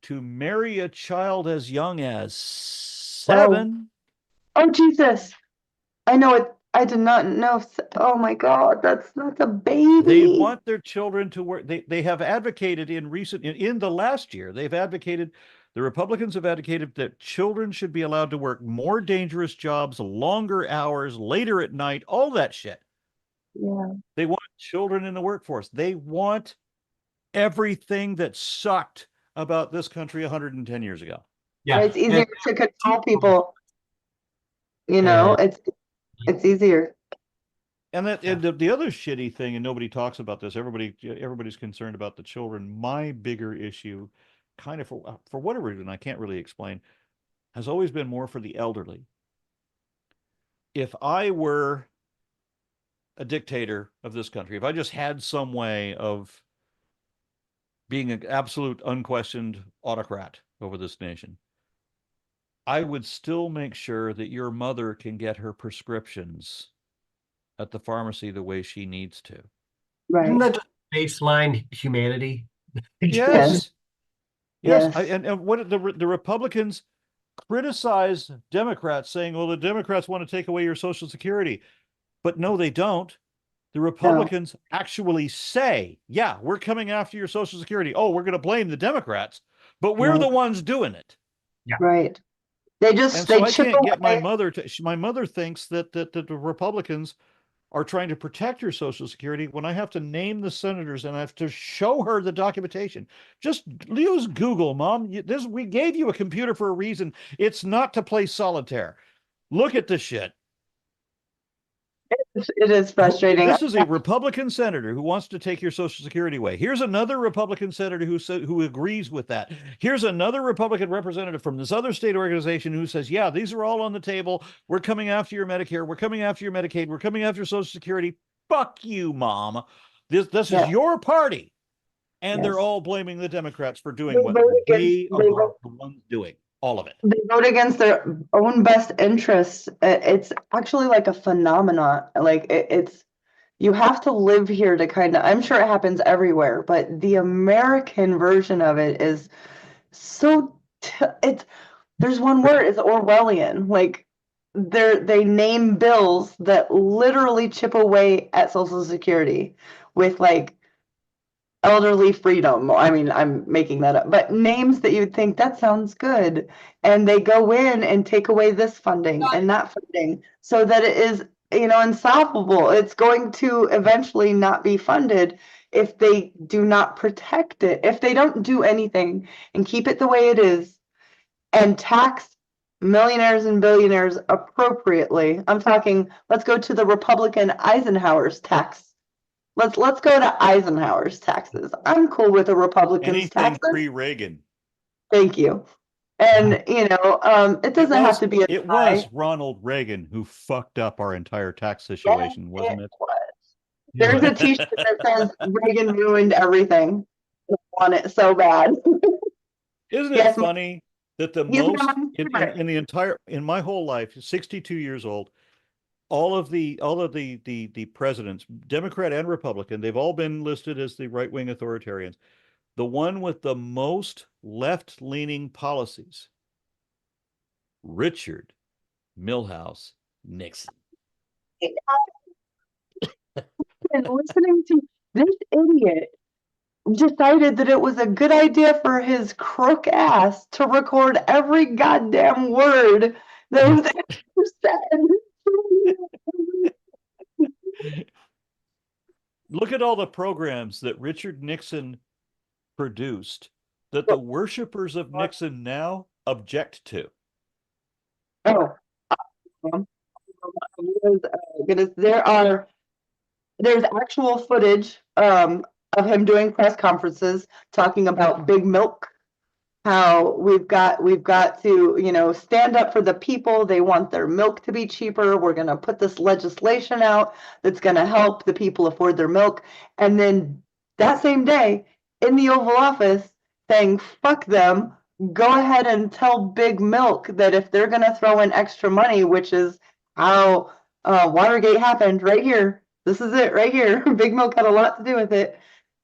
S3: to marry a child as young as 7.
S2: Oh Jesus. I know it. I did not know. Oh my God, that's a baby.
S3: They want their children to work. They have advocated in the last year, the Republicans have advocated that children should be allowed to work more dangerous jobs, longer hours, later at night, all that shit.
S2: Yeah.
S3: They want children in the workforce. They want everything that sucked about this country 110 years ago.
S2: Yeah. It's easier to control people. It's easier.
S3: And the other shitty thing, and nobody talks about this, everybody's concerned about the children. My bigger issue, kind of for whatever reason I can't really explain, has always been more for the elderly. If I were a dictator of this country, if I just had some way of being an absolute unquestioned autocrat over this nation, I would still make sure that your mother can get her prescriptions at the pharmacy the way she needs to.
S2: Right.
S1: Isn't that just baseline humanity?
S3: Yes. Yes.
S2: Yes.
S3: And what the Republicans criticize Democrats, saying, well, the Democrats want to take away your Social Security. But no, they don't. The Republicans actually say, yeah, we're coming after your Social Security. Oh, we're going to blame the Democrats, but we're the ones doing it.
S1: Yeah.
S2: Right. They
S3: And
S2: just
S3: so
S2: they
S3: I
S2: chip
S3: can't get my
S2: away.
S3: mother to, my mother thinks that the Republicans are trying to protect your Social Security when I have to name the senators and I have to show her the documentation. Just use Google, Mom. We gave you a computer for a reason. It's not to play solitaire. Look at this shit.
S2: It is frustrating.
S3: This is a Republican senator who wants to take your Social Security away. Here's another Republican senator who agrees with that. Here's another Republican representative from this other state organization who says, yeah, these are all on the table. We're coming after your Medicare. We're coming after your Medicaid. We're coming after your Social Security. Fuck you, Mom. This is your party. And they're all blaming the Democrats for doing what they are the ones doing. All of it.
S2: They vote against their own best interests. It's actually like a phenomenon. Like it's, you have to live here to kind of, I'm sure it happens everywhere, but the American version of it is so, there's one word, it's Orwellian. Like they name bills that literally chip away at Social Security with like elderly freedom. I mean, I'm making that up, but names that you would think that sounds good. And they go in and take away this funding and that funding so that it is, unstoppable. It's going to eventually not be funded if they do not protect it. If they don't do anything and keep it the way it is and tax millionaires and billionaires appropriately. I'm talking, let's go to the Republican Eisenhower's tax. Let's go to Eisenhower's taxes. I'm cool with a Republican's taxes.
S3: Anything pre-Reagan.
S2: Thank you. And it doesn't have to be.
S3: It was Ronald Reagan who fucked up our entire tax situation, wasn't it?
S2: There's a T-shirt that says Reagan ruined everything. I want it so bad.
S3: Isn't it funny that the most in my whole life, 62 years old, all of the presidents, Democrat and Republican, they've all been listed as the right-wing authoritarians. The one with the most left-leaning policies, Richard Milhous Nixon.
S2: And listening to this idiot decided that it was a good idea for his crook ass to record every goddamn word that was ever said.
S3: Look at all the programs that Richard Nixon produced that the worshipers of Nixon now object to.
S2: Oh, there's actual footage of him doing press conferences talking about big milk, how we've got to stand up for the people. They want their milk to be cheaper. We're going to put this legislation out that's going to help the people afford their milk. And then that same day in the Oval Office saying, fuck them, go ahead and tell Big Milk that if they're going to throw in extra money, which is how Watergate happened right here. This is it right here. Big Milk had a lot to do with it.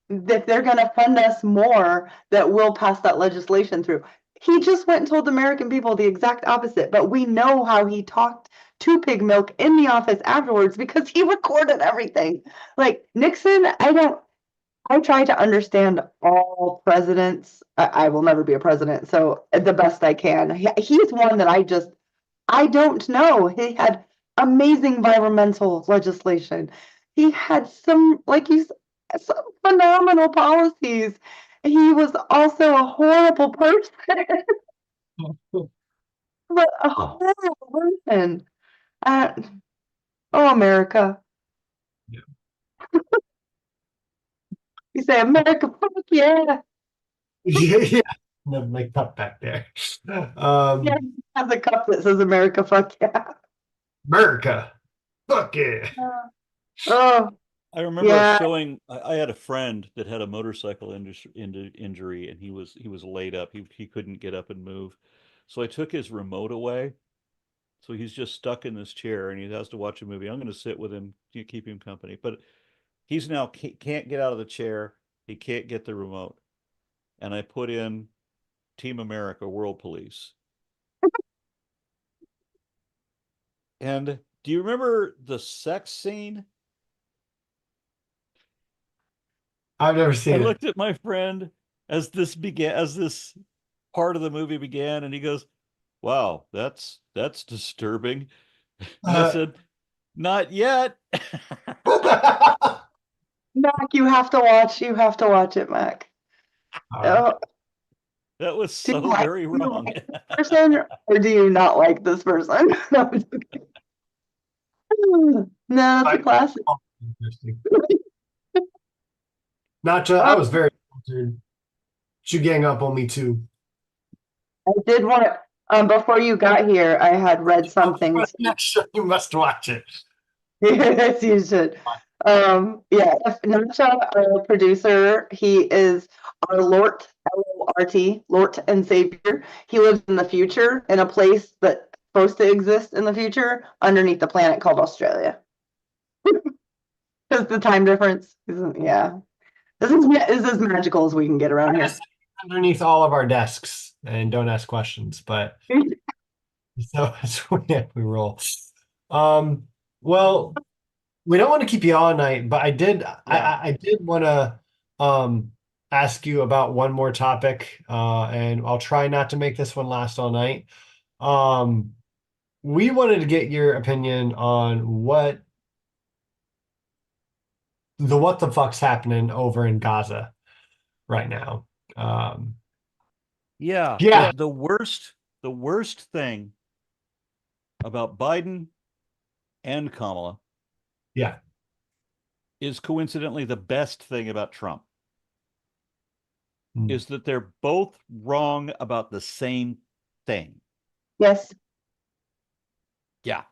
S2: If they're going to fund us more, that we'll pass that legislation through. He just went and told the American people the exact opposite, but we know how he talked to Big Milk in the office afterwards because he recorded everything. Like Nixon, I try to understand all presidents. I will never be a president, so the best I can. He's one that I don't know. He had amazing environmental legislation. He had some phenomenal policies. He was also a horrible person. But a horrible person. America.
S1: Yeah.
S2: You say, America, fuck yeah.
S1: Yeah. My cup back there.
S2: Yeah, has a cup that says America, fuck yeah.
S1: America. Fuck yeah.
S2: Oh,
S3: I remember
S2: Yeah.
S3: showing. I had a friend that had a motorcycle injury, and he was laid up. He couldn't get up and move, so I took his remote away. So he's just stuck in this chair, and he has to watch a movie. I'm going to sit with him to keep him company, but he's now can't get out of the chair. He can't get the remote, and I put in Team America, World Police. And do you remember the sex scene?
S1: I've never
S3: I
S1: seen it.
S3: looked at my friend as this part of the movie began, and he goes, "Wow, that's disturbing." And I
S1: Uh,
S3: said, "Not yet."
S2: Mac, you have to watch. You have to watch it, Mac.
S1: all right.
S2: Oh,
S3: That was
S2: do you
S3: so
S2: like,
S3: very
S2: do you
S3: wrong.
S2: like this person or do you not like this person? No, I'm joking. No, that's a classic.
S1: Interesting. Not just, I
S2: Oh,
S1: was very concerned. You gang up on me too.
S2: I did want to, before you got here, I had read something.
S1: Next show, you must watch it.
S2: Yes, you should. Yeah, if Nacha, our producer, he is our Lord, L-O-R-T, Lord and Savior. He lives in the future in a place that's supposed to exist in the future underneath the planet called Australia. Because the time difference isn't, yeah. This is as magical as we can get around
S1: I
S2: here.
S1: just underneath all of our desks and don't ask questions, but so that's the we roll. Well, we don't want to keep you all night, but I did want to ask you about one more topic, and I'll try not to make this one last all night. Um, we wanted to get your opinion on what the fuck's happening over in Gaza right now. Um,
S3: Yeah,
S1: yeah,
S3: the worst thing about Biden and Kamala
S1: yeah.
S3: is coincidentally the best thing about Trump
S1: Mm.
S3: is that they're both wrong about the same thing.
S2: Yes,
S3: Yeah.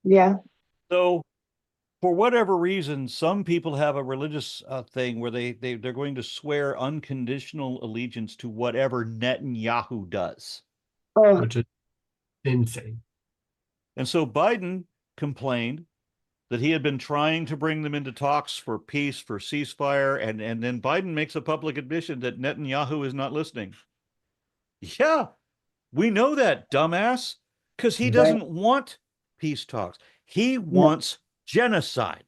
S2: yeah.
S3: So for whatever reason, some people have a religious thing where they're going to swear unconditional allegiance to whatever Netanyahu does.
S2: Oh,
S1: Which is insane.
S3: And so Biden complained that he had been trying to bring them into talks for peace, for ceasefire, and then Biden makes a public admission that Netanyahu is not listening. Yeah, we know that, dumbass, because he
S1: Yeah.
S2: right.
S3: doesn't want peace talks. He
S2: No,
S3: wants genocide.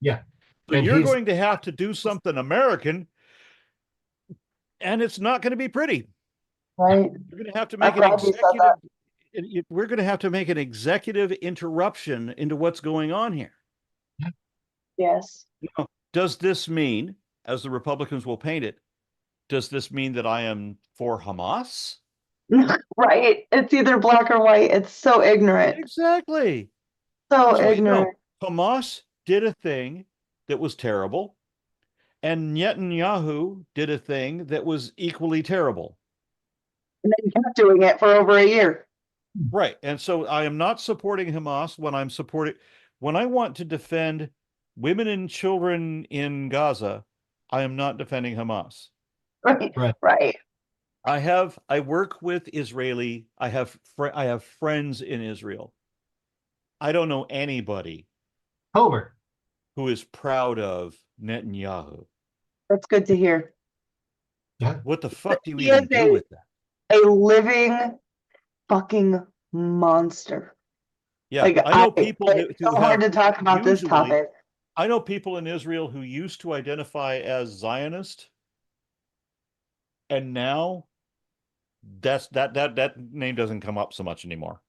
S1: Yeah.
S3: So
S1: And
S3: you're
S1: he's
S3: going to have to do something American, and it's not going to be pretty.
S2: right.
S3: You're going to have to
S2: I'm
S3: make an
S2: glad you said
S3: executive.
S2: that.
S3: We're going to have to make an executive interruption into what's going on here.
S2: Yes.
S3: Now, does this mean, as the Republicans will paint it, does this mean that I am for Hamas?
S2: Right. It's either black or white. It's so ignorant.
S3: Exactly.
S2: So
S3: So,
S2: ignorant.
S3: Hamas did a thing that was terrible, and Netanyahu did a thing that was equally terrible.
S2: And they kept doing it for over a year.
S3: Right. And so I am not supporting Hamas when I want to defend women and children in Gaza, I am not defending Hamas.
S2: Right.
S1: right.
S2: Right.
S3: I work with Israeli, I have friends in Israel. I don't know anybody
S1: Homer.
S3: who is proud of Netanyahu.
S2: That's good to hear.
S1: Yeah.
S3: What the fuck do you
S2: He
S3: even
S2: is
S3: do with that?
S2: a living fucking monster.
S3: Yeah,
S2: Like
S3: I know people
S2: it's so hard to talk about this topic.
S3: I know people in Israel who used to identify as Zionist, and now that name doesn't come up so much anymore.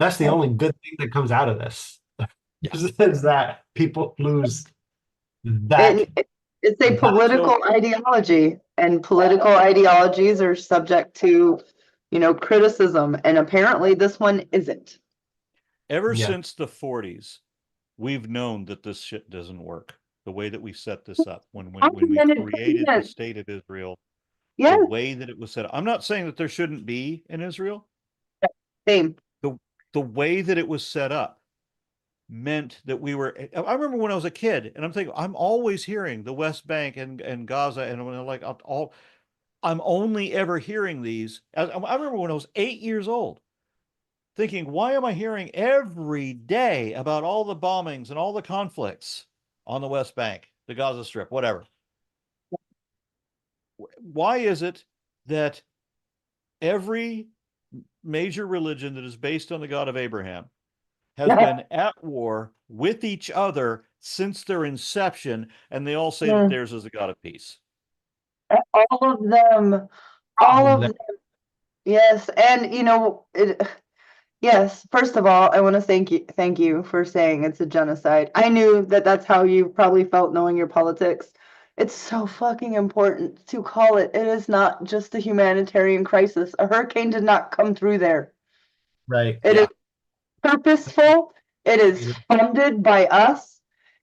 S1: That's the only good thing that comes out of this.
S3: Yeah.
S1: Is that people lose that.
S2: It's a political ideology, and political ideologies are subject to, criticism. And apparently this one isn't.
S3: Ever
S1: Yeah.
S3: since the 40s, we've known that this shit doesn't work. The way that we set this up when we created the state of Israel,
S2: yeah,
S3: the way that it was set up. I'm not saying that there shouldn't be in Israel.
S2: same.
S3: The way that it was set up meant that we were. I remember when I was a kid, and I'm thinking, I'm always hearing the West Bank and Gaza, and I'm like, I'm only ever hearing these. I remember when I was 8 years old, thinking, why am I hearing every day about all the bombings and all the conflicts on the West Bank, the Gaza Strip, whatever? Why is it that every major religion that is based on the God of Abraham has been at war with each other since their inception, and they all say that theirs is the God of peace?
S2: All of them, all of them. Yes, and yes, first of all, I want to thank you for saying it's a genocide. I knew that that's how you probably felt knowing your politics. It's so fucking important to call it. It is not just a humanitarian crisis. A hurricane did not come through there.
S1: Right.
S2: It is purposeful. It is funded by us.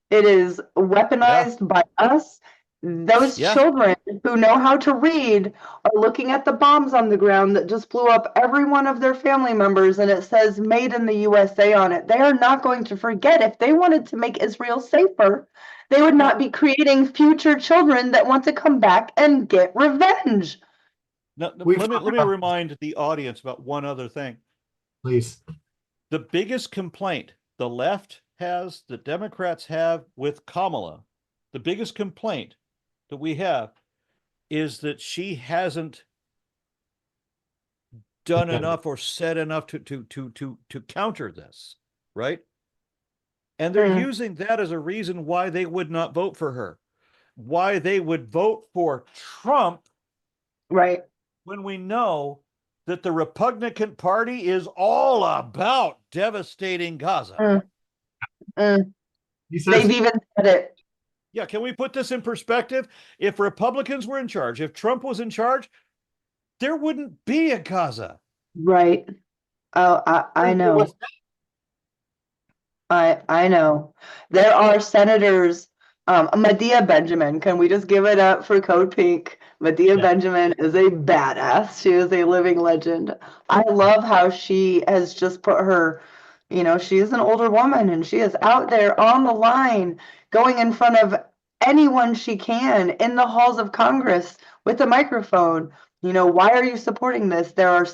S2: It is weaponized by us. Those children who know how to read are looking at the bombs on the ground that just blew up every one of their family members, and it says "Made in the USA" on it. They are not going to forget. If they wanted to make Israel safer, they would not be creating future children that want to come back and get revenge.
S3: Now, let me remind the audience about one other thing.
S1: Please.
S3: The biggest complaint the left has, the Democrats have with Kamala, the biggest complaint that we have is that she hasn't done enough or said enough to counter this, right? And they're using that as a reason why they would not vote for her, why they would vote for Trump,
S2: right?
S3: When we know that the Republican Party is all about devastating Gaza.
S2: They've even said it.
S3: Yeah, can we put this in perspective? If Republicans were in charge, if Trump was in charge, there wouldn't be a Gaza.
S2: Right. Oh, I know. I know. There are senators, Medea Benjamin. Can we just give it up for Code Pink? Medea Benjamin is a badass. She is a living legend. I love how she has just put her, she is an older woman and she is out there on the line, going in front of anyone she can in the halls of Congress with a microphone. Why are you supporting this? There are,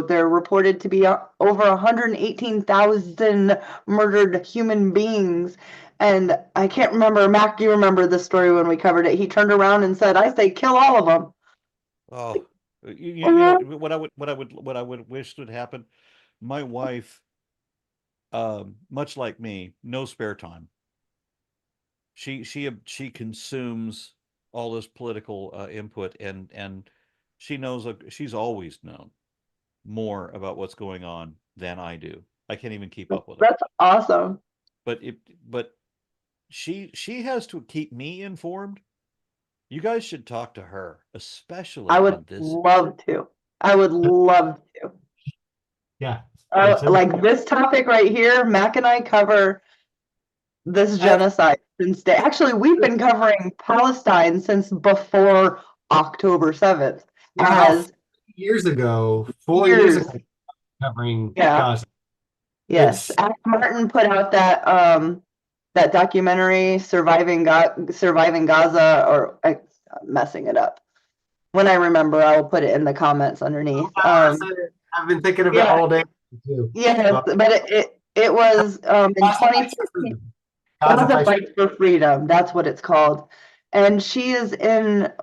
S2: they're reported to be over 118,000 murdered human beings. And I can't remember, Mac, you remember the story when we covered it. He turned around and said, I say kill all of them.
S3: Oh, you know what I would wish would happen? My wife, much like me, no spare time. She consumes all this political input, and she knows, she's always known more about what's going on than I do. I can't even keep up with it.
S2: That's awesome.
S3: But she has to keep me informed. You guys should talk to her, especially.
S2: I would love to. I would love to.
S1: Yeah.
S2: Like this topic right here, Mac and I cover this genocide since day. Actually, we've been covering Palestine since before October 7th. As
S1: 4 years ago, covering Gaza.
S2: Yes, Ash Martin put out that documentary, Surviving Gaza, or I'm messing it up. When I remember, I will put it in the comments underneath.
S1: I've been thinking of it all day too.
S2: Yeah, but it was in 2015. Gaza Fights for Freedom. That's what it's called. And she is in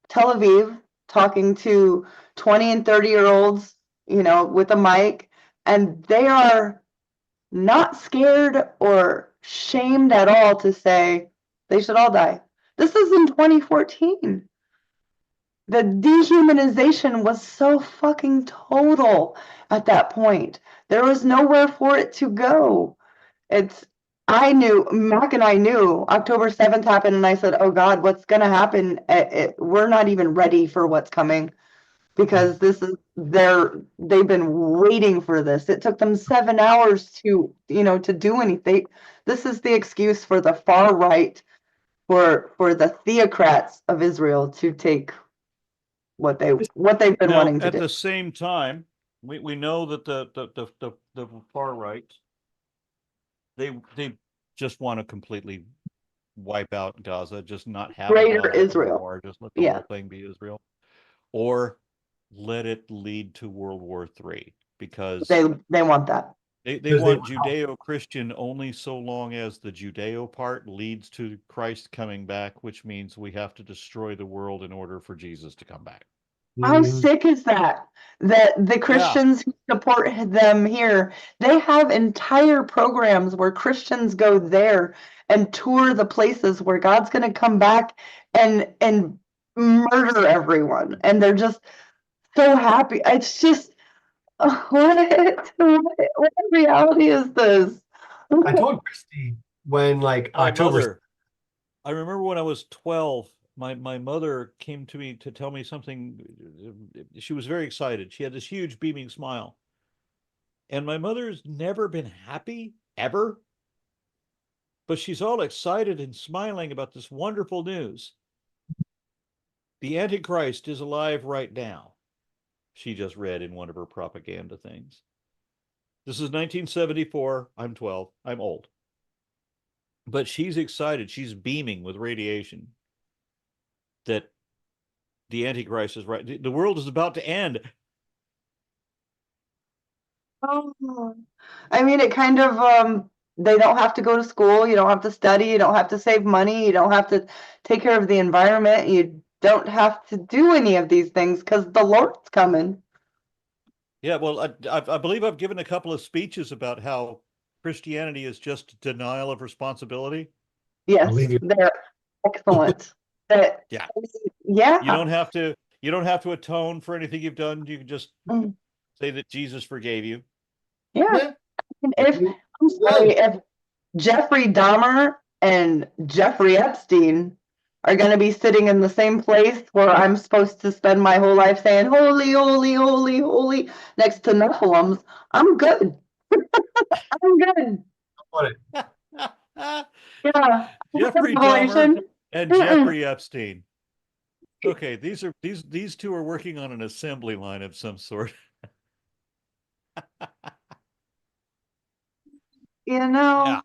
S2: Tel Aviv talking to 20 and 30-year-olds, with a mic, and they are not scared or shamed at all to say they should all die. This is in 2014. The dehumanization was so fucking total at that point. There was nowhere for it to go. Mac and I knew October 7th happened, and I said, oh God, what's going to happen? We're not even ready for what's coming, because they've been waiting for this. It took them 7 hours to do anything. This is the excuse for the far right, for the theocrats of Israel to take what they've been wanting to do.
S3: At the same time, we know that the far right, They just want to completely wipe out Gaza, just not have a
S2: Greater
S3: Gaza
S2: Israel.
S3: anymore, just let the
S2: Yeah.
S3: whole thing be Israel, or let it lead to World War III, because
S2: They want that.
S3: they
S1: Because they
S3: want Judeo-Christian only so long as the Judeo part leads to Christ coming back, which means we have to destroy the world in order for Jesus to come back.
S2: How
S1: Mhm.
S2: sick is that? That the
S3: Yeah.
S2: Christians who support them here, they have entire programs where Christians go there and tour the places where God's going to come back and murder everyone, and they're just so happy. It's just what reality is this?
S1: I told Christy when like
S3: My
S1: October.
S3: mother, I remember when I was 12, my mother came to me to tell me something. She was very excited. She had this huge beaming smile. And my mother's never been happy, ever. But she's all excited and smiling about this wonderful news. The Antichrist is alive right now, she just read in one of her propaganda things. This is 1974. I'm 12. I'm old. But she's excited. She's beaming with radiation that the Antichrist is right. The world is about to end.
S2: Oh, I mean, it kind of, they don't have to go to school. You don't have to study. You don't have to save money. You don't have to take care of the environment. You don't have to do any of these things because the Lord's coming.
S3: Yeah, well, I believe I've given a couple of speeches about how Christianity is just denial of responsibility.
S2: Yes,
S1: Believe you.
S2: they're excellent. That,
S3: Yeah.
S2: yeah.
S3: You don't have to atone for anything you've done. You can just
S2: Mm,
S3: say that Jesus forgave you.
S2: yeah.
S1: Yeah.
S2: And
S1: If
S2: if,
S1: you
S2: I'm sorry, if Jeffrey Dahmer and Jeffrey Epstein are going to be sitting in the same place where I'm supposed to spend my whole life saying, holy, holy, holy, holy, next to Nephilims, I'm good. I'm good.
S1: want it.
S2: Yeah.
S3: Jeffrey Dahmer
S2: Revelation.
S3: and
S2: Mm-mm.
S3: Jeffrey Epstein. Okay, these two are working on an assembly line of some sort.
S2: You know,
S3: Yeah.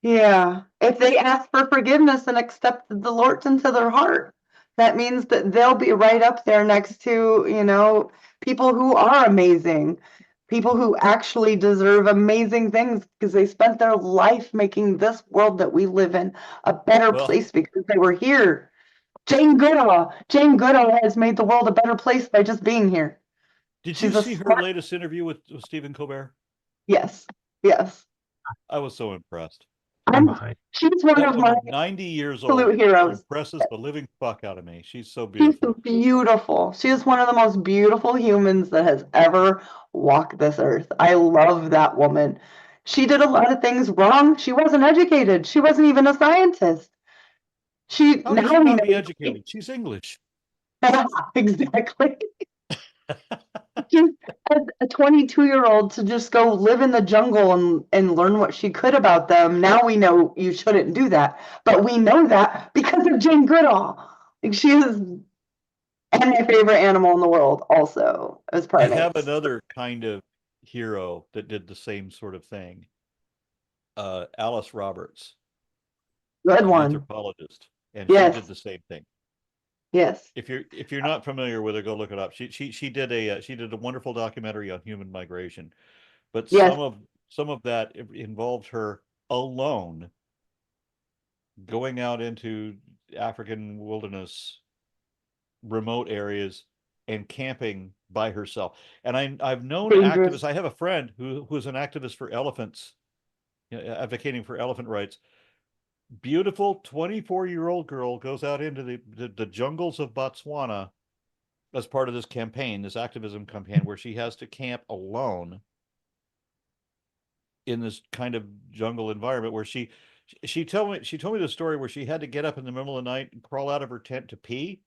S2: yeah. If they ask for forgiveness and accepted the Lord into their heart, that means that they'll be right up there next to, people who are amazing, people who actually deserve amazing things because they spent their life making this world that we live in a better
S3: Well,
S2: place because they were here. Jane Goodall has made the world a better place by just being here.
S3: did you
S2: She's a
S3: see her
S2: smart,
S3: latest interview with Stephen Colbert?
S2: yes, yes.
S3: I was so impressed.
S1: I'm behind.
S2: She's one
S3: That
S2: of my
S3: woman, 90 years old,
S2: absolute heroes.
S3: impresses the living fuck out of me. She's so
S2: She's
S3: beautiful.
S2: beautiful. She is one of the most beautiful humans that has ever walked this earth. I love that woman. She did a lot of things wrong. She wasn't educated. She wasn't even a scientist.
S3: How could
S2: Now
S3: she
S2: we
S3: not be
S2: know.
S3: educated? She's English.
S2: Exactly. She's a 22-year-old to just go live in the jungle and learn what she could about them. Now we know you shouldn't do that. But we know that because of Jane Goodall. Like, she is, and my favorite animal in the world also is
S3: I have
S2: primates.
S3: another kind of hero that did the same sort of thing. Alice Roberts,
S2: Good
S3: an
S2: one.
S3: anthropologist, and she did
S2: Yes.
S3: the same thing.
S2: Yes.
S3: If you're not familiar with her, go look it up. She did a wonderful documentary on human migration, but
S2: Yes.
S3: some of that involved her alone going out into African wilderness, remote areas, and camping by herself. And I've known
S2: Dangerous.
S3: activists. I have a friend who's an activist for elephants, advocating for elephant rights. Beautiful 24-year-old girl goes out into the jungles of Botswana as part of this campaign, this activism campaign, where she has to camp alone in this kind of jungle environment where she told me the story where she had to get up in the middle of the night and crawl out of her tent to pee,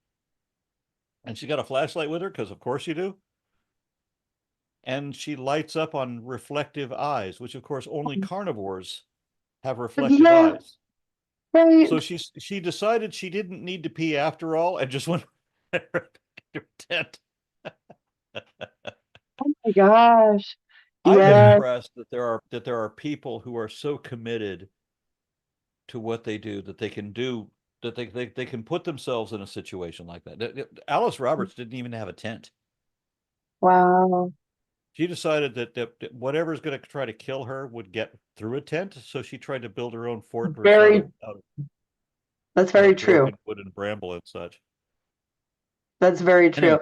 S3: and she got a flashlight with her because of course you do, and she lights up on reflective eyes, which of course only carnivores have reflective
S2: Yeah.
S3: eyes.
S2: Right.
S3: So she decided she didn't need to pee after all and just went to her tent.
S2: Oh my gosh.
S3: I'm
S2: Yeah.
S3: impressed that there are people who are so committed to what they do that they can do that they can put themselves in a situation like that. Alice Roberts didn't even have a tent.
S2: Wow.
S3: She decided that whatever's going to try to kill her would get through a tent, so she tried to build her own fortress
S2: Very,
S3: out
S2: that's very
S3: of
S2: true.
S3: broken wood and bramble and such.
S2: That's very
S3: Anyway,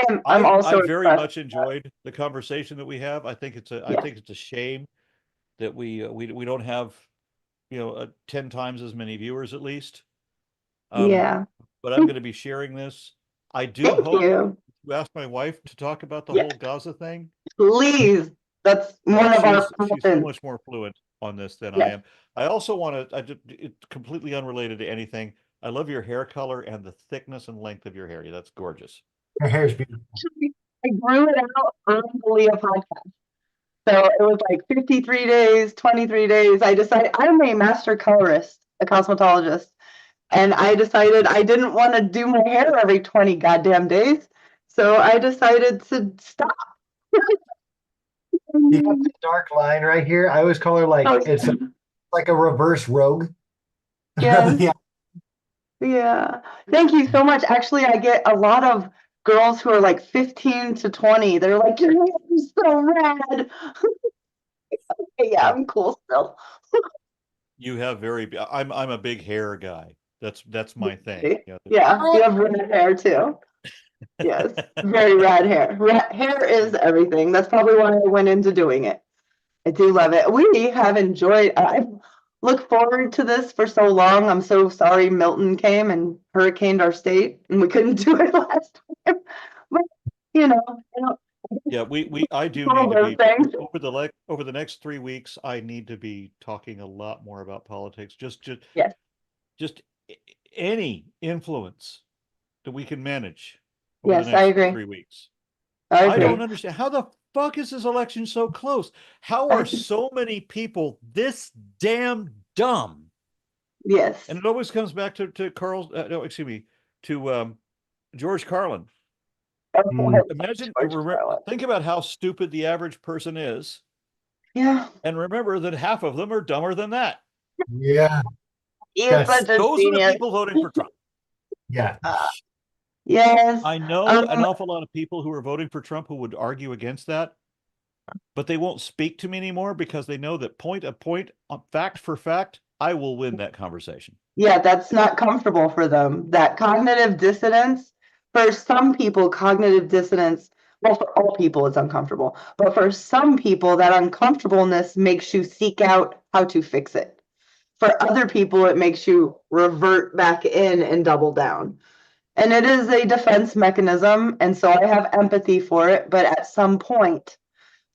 S2: true. I'm also
S3: I very
S2: impressed.
S3: much enjoyed the conversation that we have. I think it's
S2: Yeah.
S3: a shame that we don't have 10 times as many viewers at least.
S2: Yeah.
S3: But I'm going to be sharing this. I do
S2: Thank
S3: hope
S2: you.
S3: to ask my wife to talk about the
S2: Yeah.
S3: whole Gaza thing.
S2: Please. That's one of our
S3: She's so
S2: questions.
S3: much more fluent on this than I
S2: Yes.
S3: am. I also want to, it's completely unrelated to anything. I love your hair color and the thickness and length of your hair. That's gorgeous.
S1: Her hair is beautiful.
S2: Actually, I grew it out on the LEAH podcast. So it was like 53 days, 23 days. I decided I'm a master colorist, a cosmetologist. And I decided I didn't want to do my hair every 20 goddamn days. So I decided to stop.
S1: You got the dark line right here. I always call her like
S2: Oh,
S1: it's like a reverse rogue.
S2: yes.
S1: Yeah.
S2: Yeah. Thank you so much. Actually, I get a lot of girls who are like 15 to 20. They're like, your hair is so rad. Yeah, I'm cool still.
S3: You have I'm a big hair guy. That's my thing.
S2: Yeah, you have red hair too. Yes, very rad hair. Hair is everything. That's probably why I went into doing it. I do love it. We have enjoyed. I look forward to this for so long. I'm so sorry Milton came and hurricaned our state, and we couldn't do it last time. But you know,
S3: Yeah, I do
S2: all
S3: need to
S2: those
S3: be
S2: things.
S3: over the next 3 weeks. I need to be talking a lot more about politics.
S2: Yes,
S3: Just any influence that we can manage over the
S2: yes, I
S3: next
S2: agree.
S3: 3 weeks.
S2: I
S3: I don't
S2: agree.
S3: understand how the fuck is this election so close? How are so many people this damn dumb?
S2: Yes.
S3: And it always comes back to Carl. No, excuse me, to George Carlin. Imagine, think about how stupid the average person is.
S2: Yeah.
S3: And remember that half of them are dumber than that.
S1: Yeah.
S2: He is
S1: Yes.
S2: such a
S3: Those are the
S2: genius.
S3: people voting for Trump.
S1: Yeah.
S2: Yes.
S3: I know an awful lot of people who are voting for Trump who would argue against that, but they won't speak to me anymore because they know that point, fact for fact, I will win that conversation.
S2: Yeah, that's not comfortable for them. That cognitive dissonance, for some people, cognitive dissonance, well, for all people, it's uncomfortable. But for some people, that uncomfortableness makes you seek out how to fix it. For other people, it makes you revert back in and double down. And it is a defense mechanism. And so I have empathy for it. But at some point,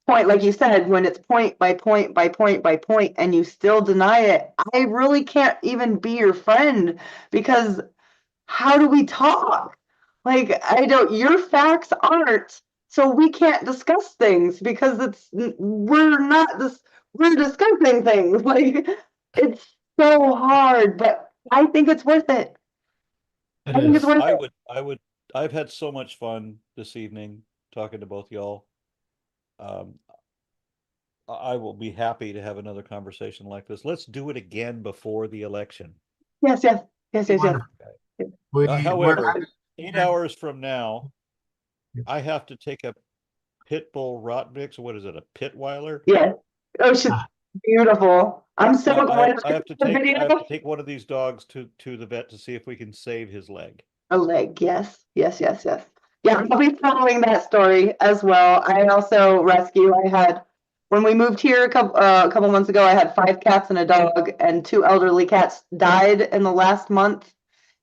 S2: like you said, when it's point by point by point by point and you still deny it, I really can't even be your friend because how do we talk? Like, I don't, your facts aren't, so we can't discuss things because we're not this, we're discussing things. Like, it's so hard, but I think it's worth it.
S1: It
S2: I think it's
S1: is.
S2: worth it.
S3: I've had so much fun this evening talking to both y'all. Um, I will be happy to have another conversation like this. Let's do it again before the election.
S2: Yes, yes, yes, yes, yes.
S1: Wonderful.
S3: However, 8 hours from now, I have to take a pit bull rot mix. What is it? A Pitweiler?
S2: Yeah. Oh, she's beautiful. I'm so glad
S3: I have to
S2: the
S3: take
S2: video.
S3: one of these dogs to the vet to see if we can save his leg.
S2: A leg, yes, yes, yes, yes. Yeah, I'll be following that story as well. I also rescue. I had when we moved here a couple months ago. I had 5 cats and a dog, and 2 elderly cats died in the last month.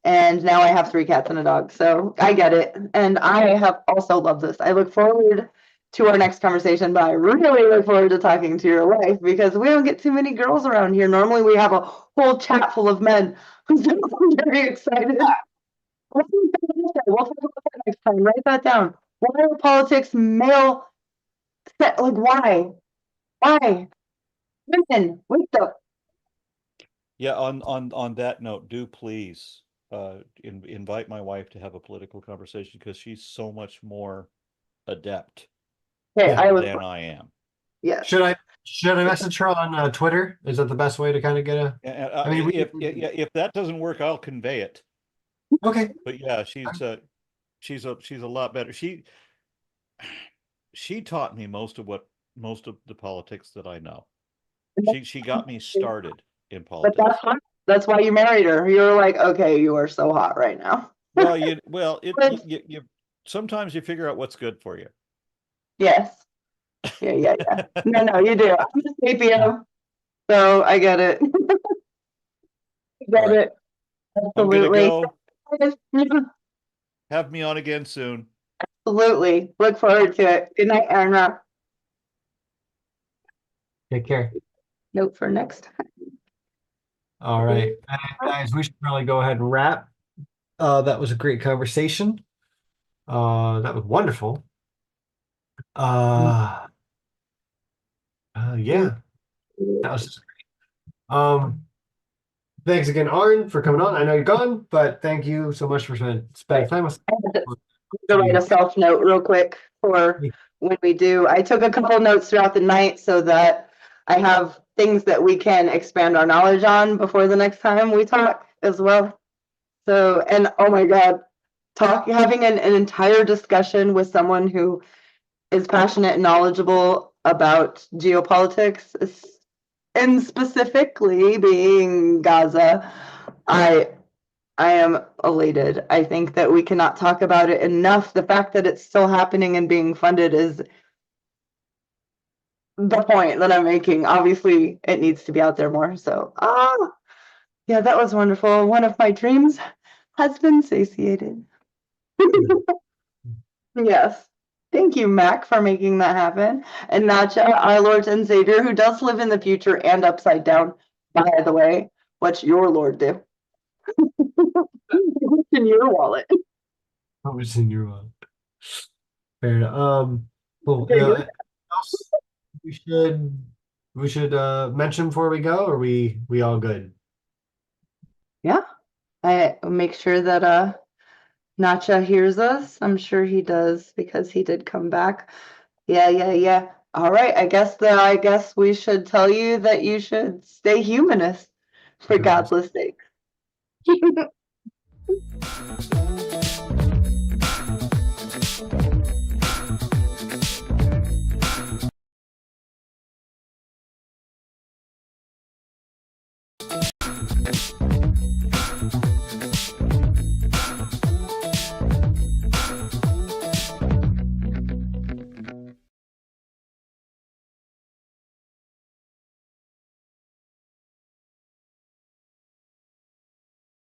S2: And now I have 3 cats and a dog. So I get it, and I have also loved this. I look forward to our next conversation, but I really look forward to talking to your wife because we don't get too many girls around here. Normally, we have a whole chat full of men. So I'm very excited. We'll talk about that next time. Write that down. Why are politics male? Like, why? Why? Women, what the?
S3: Yeah, on that note, do please invite my wife to have a political conversation because she's so much more adept
S2: Okay,
S1: Yeah.
S3: than I am.
S2: Yes.
S1: Should I message her on Twitter? Is that the best way to kind of get a?
S3: I
S1: I mean,
S3: mean, if that doesn't work, I'll convey it.
S1: Okay.
S3: But yeah, she's a lot better. She taught me most of the politics that I know. She got me started in
S2: But
S3: politics.
S2: that's why you married her. You were like, okay, you are so hot right now.
S3: You sometimes you figure out what's good for you.
S2: Yes. Yeah. No, you do. I'm a sapio, so I get it.
S3: All right.
S2: It.
S3: I'm gonna
S2: Absolutely.
S3: go. Have me on again soon.
S2: Absolutely. Look forward to it. Good night, Aron Ra.
S1: Take care.
S2: Note for next time.
S1: All right, guys, we should probably go ahead and wrap. That was a great conversation. That was wonderful. Yeah, that was just great. Thanks again, Aron, for coming on. I know you're gone, but thank you so much for spending time with us.
S2: To write a self note real quick for when we do. I took a couple notes throughout the night so that I have things that we can expand our knowledge on before the next time we talk as well. So, and oh my God, having an entire discussion with someone who is passionate and knowledgeable about geopolitics, and specifically being Gaza, I am elated. I think that we cannot talk about it enough. The fact that it's still happening and being funded is the point that I'm making. Obviously, it needs to be out there more. So, yeah, that was wonderful. One of my dreams has been satiated. Yes. Thank you, Mac, for making that happen. And Nacha, our Lord and Savior, who does live in the future and upside down, by the way. What's your Lord do? What's in your wallet?
S1: What was in your wallet? Fair enough. Cool. Else we should mention before we go, or we all good?
S2: Yeah. I make sure that Nacha hears us. I'm sure he does because he did come back. Yeah. All right. I guess we should tell you that you should stay humanist for God's sake.